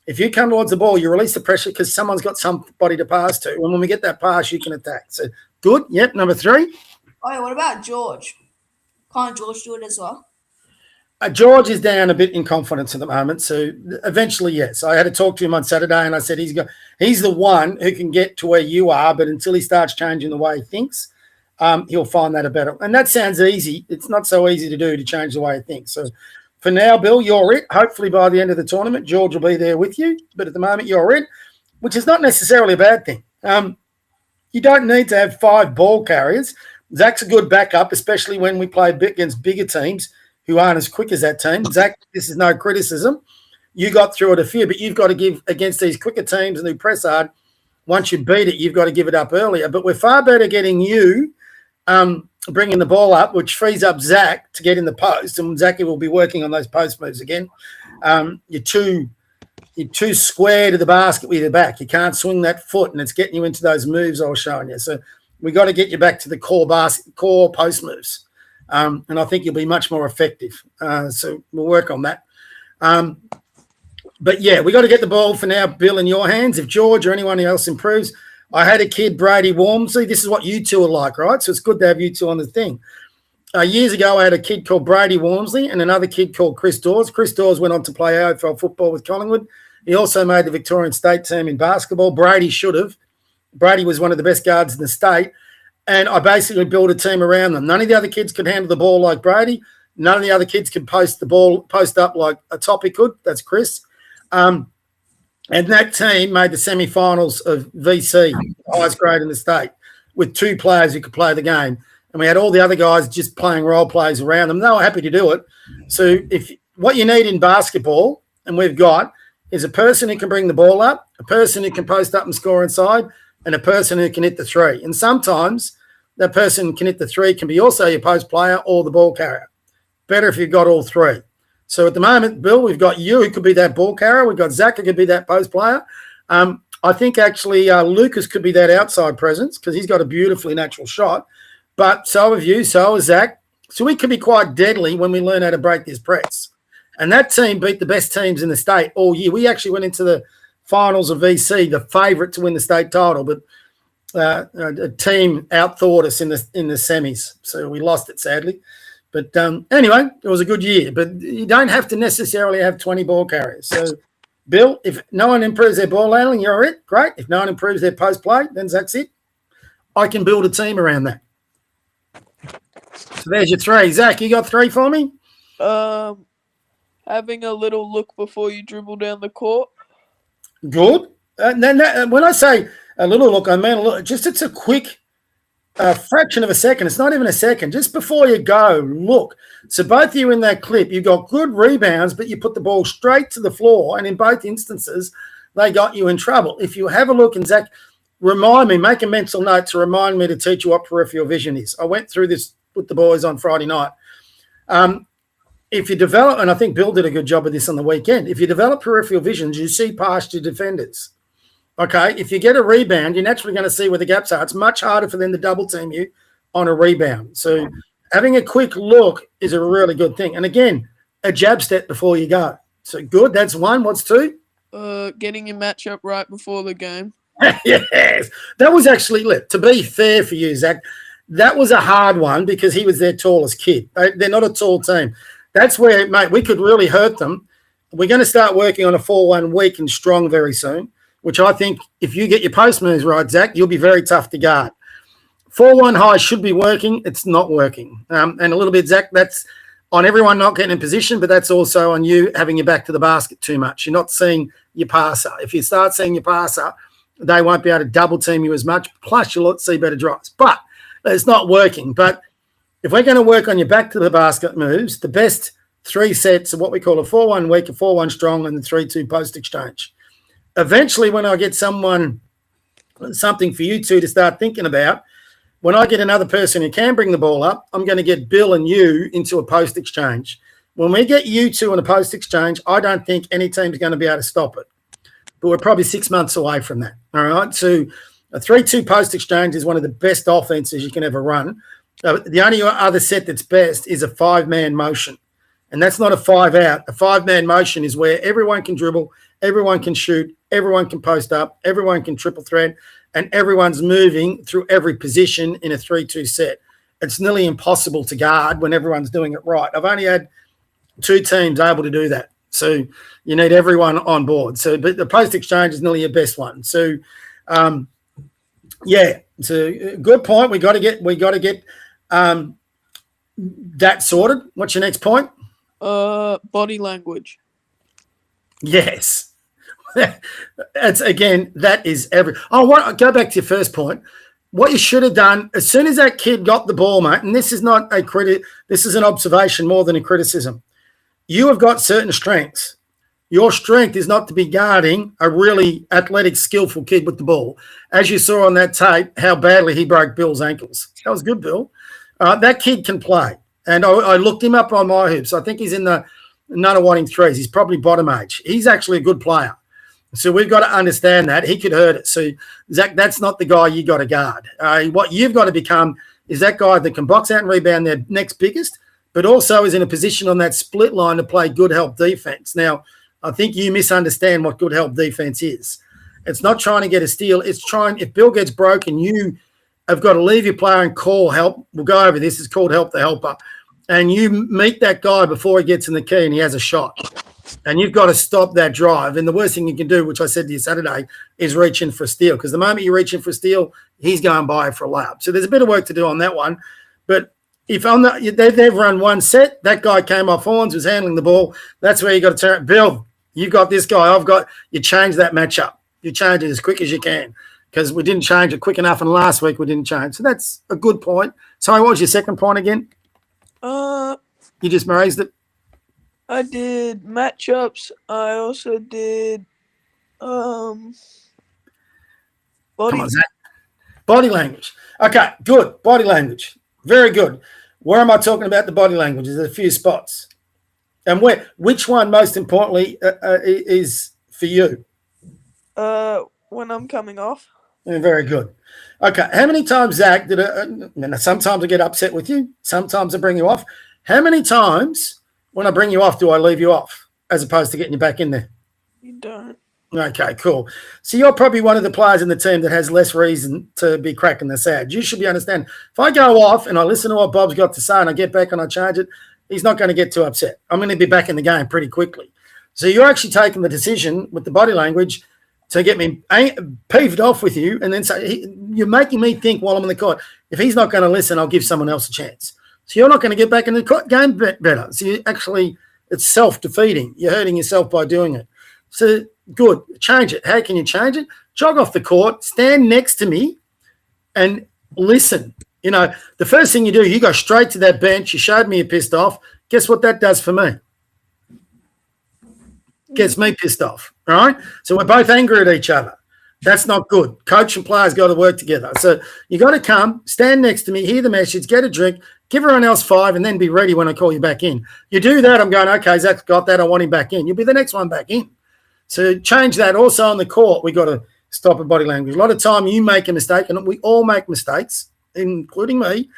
If you come towards the ball, you release the pressure because someone's got somebody to pass to. And when we get that pass, you can attack. So good. Yep. Number 3. Oh, yeah, what about George? Can't George do it as well? George is down a bit in confidence at the moment. So eventually, yes. I had to talk to him on Saturday and I said he's the one who can get to where you are, but until he starts changing the way he thinks, he'll find that a better. And that sounds easy. It's not so easy to do, to change the way he thinks. So for now, Bill, you're it. Hopefully by the end of the tournament, George will be there with you. But at the moment, you're it, which is not necessarily a bad thing. You don't need to have 5 ball carriers. Zach's a good backup, especially when we play against bigger teams who aren't as quick as that team. Zach, this is no criticism. You got through it a few, but you've got to give against these quicker teams and who press hard. Once you beat it, you've got to give it up earlier. But we're far better getting you bringing the ball up, which frees up Zach to get in the post, and Zachy will be working on those post moves again. You're too square to the basket with your back. You can't swing that foot, and it's getting you into those moves I was showing you. So we got to get you back to the core post moves. And I think you'll be much more effective. So we'll work on that. But, yeah, we got to get the ball for now, Bill, in your hands. If George or anyone else improves, I had a kid, Brady Wormsley. This is what you two are like, right? So it's good to have you two on the thing. Years ago, I had a kid called Brady Wormsley and another kid called Chris Dawes. Chris Dawes went on to play AFL football with Collingwood. He also made the Victorian state team in basketball. Brady should have. Brady was one of the best guards in the state. And I basically built a team around them. None of the other kids could handle the ball like Brady. None of the other kids could post up like a Toppy could. That's Chris. And that team made the semi-finals of VC, the highest grade in the state, with 2 players who could play the game. And we had all the other guys just playing role plays around them. They were happy to do it. So if what you need in basketball, and we've got, is a person who can bring the ball up, a person who can post up and score inside, and a person who can hit the 3. And sometimes that person who can hit the 3 can be also your post player or the ball carrier. Better if you've got all 3. So at the moment, Bill, we've got you who could be that ball carrier. We've got Zach who could be that post player. I think actually Lucas could be that outside presence because he's got a beautifully natural shot. But so have you, so has Zach. So we could be quite deadly when we learn how to break this press. And that team beat the best teams in the state all year. We actually went into the finals of VC, the favourite to win the state title, but a team outthought us in the semis, so we lost it sadly. But anyway, it was a good year. But you don't have to necessarily have 20 ball carriers. So, Bill, if no one improves their ball handling, you're it. Great. If no one improves their post play, then that's it. I can build a team around that. So there's your three. Zach, you got three for me? Having a little look before you dribble down the court. Good. And then when I say a little look, I mean a little. Just it's a quick fraction of a second. It's not even a second. Just before you go, look. So both of you in that clip, you got good rebounds, but you put the ball straight to the floor, and in both instances, they got you in trouble. If you have a look, and Zach, remind me, make a mental note to remind me to teach you what peripheral vision is. I went through this with the boys on Friday night. If you develop, and I think Bill did a good job of this on the weekend, if you develop peripheral visions, you see past your defenders. Okay, if you get a rebound, you're naturally going to see where the gaps are. It's much harder for them to double team you on a rebound. So having a quick look is a really good thing. And again, a jab step before you go. So good, that's one. What's two? Getting your matchup right before the game. Yes, that was actually, to be fair for you, Zach, that was a hard one because he was their tallest kid. They're not a tall team. That's where, mate, we could really hurt them. We're going to start working on a 4-1 weak and strong very soon, which I think if you get your post moves right, Zach, you'll be very tough to guard. 4-1 high should be working. It's not working. And a little bit, Zach, that's on everyone not getting in position, but that's also on you having your back to the basket too much. You're not seeing your passer. If you start seeing your passer, they won't be able to double team you as much. Plus, you'll see better drives. But it's not working. But if we're going to work on your back to the basket moves, the best three sets of what we call a 4-1 weak, a 4-1 strong, and the 3-2 post exchange. Eventually, when I get something for you two to start thinking about, when I get another person who can bring the ball up, I'm going to get Bill and you into a post exchange. When we get you two in a post exchange, I don't think any team's going to be able to stop it. But we're probably 6 months away from that. All right. So a 3-2 post exchange is one of the best offenses you can ever run. The only other set that's best is a 5-man motion. And that's not a 5-out. A 5-man motion is where everyone can dribble, everyone can shoot, everyone can post up, everyone can triple thread, and everyone's moving through every position in a 3-2 set. It's nearly impossible to guard when everyone's doing it right. I've only had 2 teams able to do that. So you need everyone on board. So, but the post exchange is nearly your best one. So, yeah, it's a good point. We got to get that sorted. What's your next point? Body language. Yes. It's again, that is go back to your first point. What you should have done as soon as that kid got the ball, mate, and this is not a this is an observation more than a criticism. You have got certain strengths. Your strength is not to be guarding a really athletic, skillful kid with the ball. As you saw on that tape, how badly he broke Bill's ankles. That was good, Bill. That kid can play. And I looked him up on my hoops. I think he's in the Nunawading threes. He's probably bottom age. He's actually a good player. So we've got to understand that. He could hurt it. So, Zach, that's not the guy you got to guard. What you've got to become is that guy that can box out and rebound their next biggest, but also is in a position on that split line to play good help defense. Now, I think you misunderstand what good help defense is. It's not trying to get a steal. It's trying, if Bill gets broken, you have got to leave your player and call help. We'll go over this. It's called help the helper. And you meet that guy before he gets in the key and he has a shot. And you've got to stop that drive. And the worst thing you can do, which I said to you Saturday, is reach in for a steal. Because the moment you reach in for a steal, he's going by for a layup. So there's a bit of work to do on that one. But if they've run one set, that guy came off horns, was handling the ball. That's where you got to turn. Bill, you've got this guy. You change that matchup. You change it as quick as you can. Because we didn't change it quick enough, and last week we didn't change. So that's a good point. Sorry, what was your second point again? You just raised it. I did matchups. I also did body language. Okay, good. Body language. Very good. Where am I talking about the body language? There's a few spots. And which one, most importantly, is for you? When I'm coming off. Yeah, very good. Okay, how many times, Zach, sometimes I get upset with you. Sometimes I bring you off. How many times When I bring you off, do I leave you off as opposed to getting you back in there? You don't. Okay, cool. So you're probably one of the players in the team that has less reason to be cracking the sad. You should be understanding. If I go off and I listen to what Bob's got to say and I get back and I change it, he's not going to get too upset. I'm going to be back in the game pretty quickly. So you're actually taking the decision with the body language to get me peeved off with you, and then say you're making me think while I'm in the court. If he's not going to listen, I'll give someone else a chance. So you're not going to get back in the game better. So you actually, it's self-defeating. You're hurting yourself by doing it. So good, change it. How can you change it? Jog off the court, stand next to me, and listen. You know, the first thing you do, you go straight to that bench. You showed me you're pissed off. Guess what that does for me? Gets me pissed off, all right? So we're both angry at each other. That's not good. Coach and players got to work together. So you got to come, stand next to me, hear the message, get a drink, give everyone else 5, and then be ready when I call you back in. You do that, I'm going, okay, Zach's got that. I want him back in. You'll be the next one back in. So change that. Also on the court, we got to stop at body language. A lot of time you make a mistake, and we all make mistakes, including me.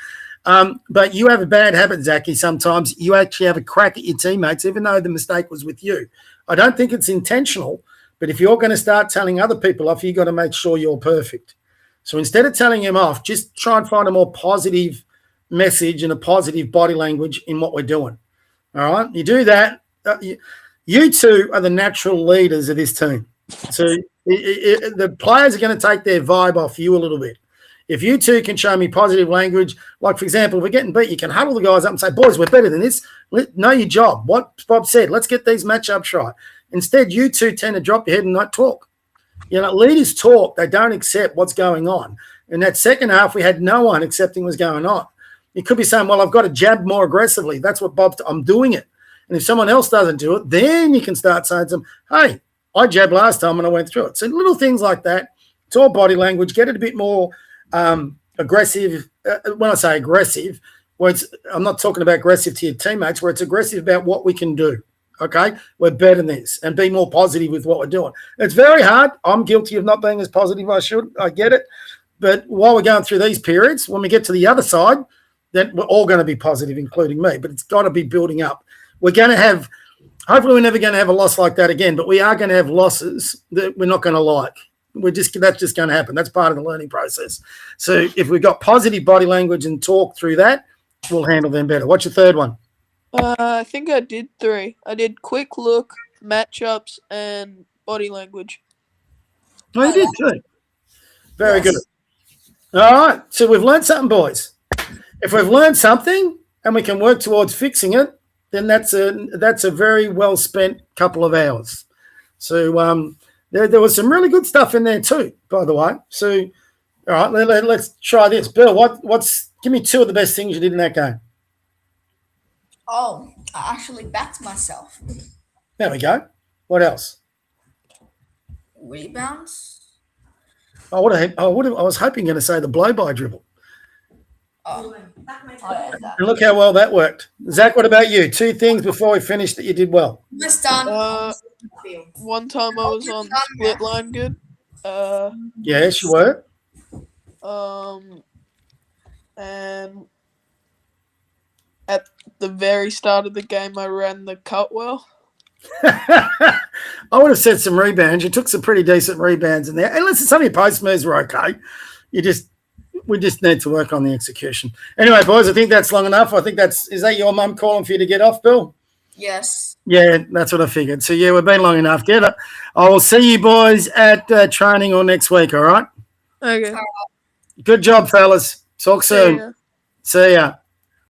But you have a bad habit, Zachy. Sometimes you actually have a crack at your teammates, even though the mistake was with you. I don't think it's intentional, but if you're going to start telling other people off, you've got to make sure you're perfect. So instead of telling him off, just try and find a more positive message and a positive body language in what we're doing. All right? You do that. You two are the natural leaders of this team. So the players are going to take their vibe off you a little bit. If you two can show me positive language, like, for example, if we're getting beat, you can huddle the guys up and say, boys, we're better than this. Know your job. What Bob said, let's get these matchups right. Instead, you two tend to drop your head and not talk. You know, leaders talk. They don't accept what's going on. In that second half, we had no one accepting what's going on. You could be saying, well, I've got to jab more aggressively. That's what I'm doing it. And if someone else doesn't do it, then you can start saying to them, hey, I jabbed last time and I went through it. So little things like that. It's all body language. Get it a bit more aggressive. When I say aggressive, I'm not talking about aggressive to your teammates, where it's aggressive about what we can do. Okay, we're better than this, and be more positive with what we're doing. It's very hard. I'm guilty of not being as positive as I should. I get it. But while we're going through these periods, when we get to the other side, then we're all going to be positive, including me. But it's got to be building up. We're going to have, hopefully we're never going to have a loss like that again, but we are going to have losses that we're not going to like. That's just going to happen. That's part of the learning process. So if we've got positive body language and talk through that, we'll handle them better. What's your third one? I think I did 3. I did quick look, matchups, and body language. Oh, you did too. Very good. All right. So we've learned something, boys. If we've learned something and we can work towards fixing it, then that's a very well spent couple of hours. So there was some really good stuff in there too, by the way. So all right, let's try this. Bill, give me 2 of the best things you did in that game. Oh, I actually backed myself. There we go. What else? Rebounds. I was hoping going to say the blow-by dribble. Oh, And look how well that worked. Zach, what about you? 2 things before we finish that you did well. almost done. One time I was on split line good. Yes, you were. And at the very start of the game, I ran the cut well. I would have said some rebounds. You took some pretty decent rebounds in there. And listen, some of your post moves were okay. We just need to work on the execution. Anyway, boys, I think that's long enough. Is that your mum calling for you to get off, Bill? Yes. Yeah, that's what I figured. So, yeah, we've been long enough. Get it. I will see you boys at training or next week, all right? Okay. Good job, fellas. Talk soon. Yeah. See ya.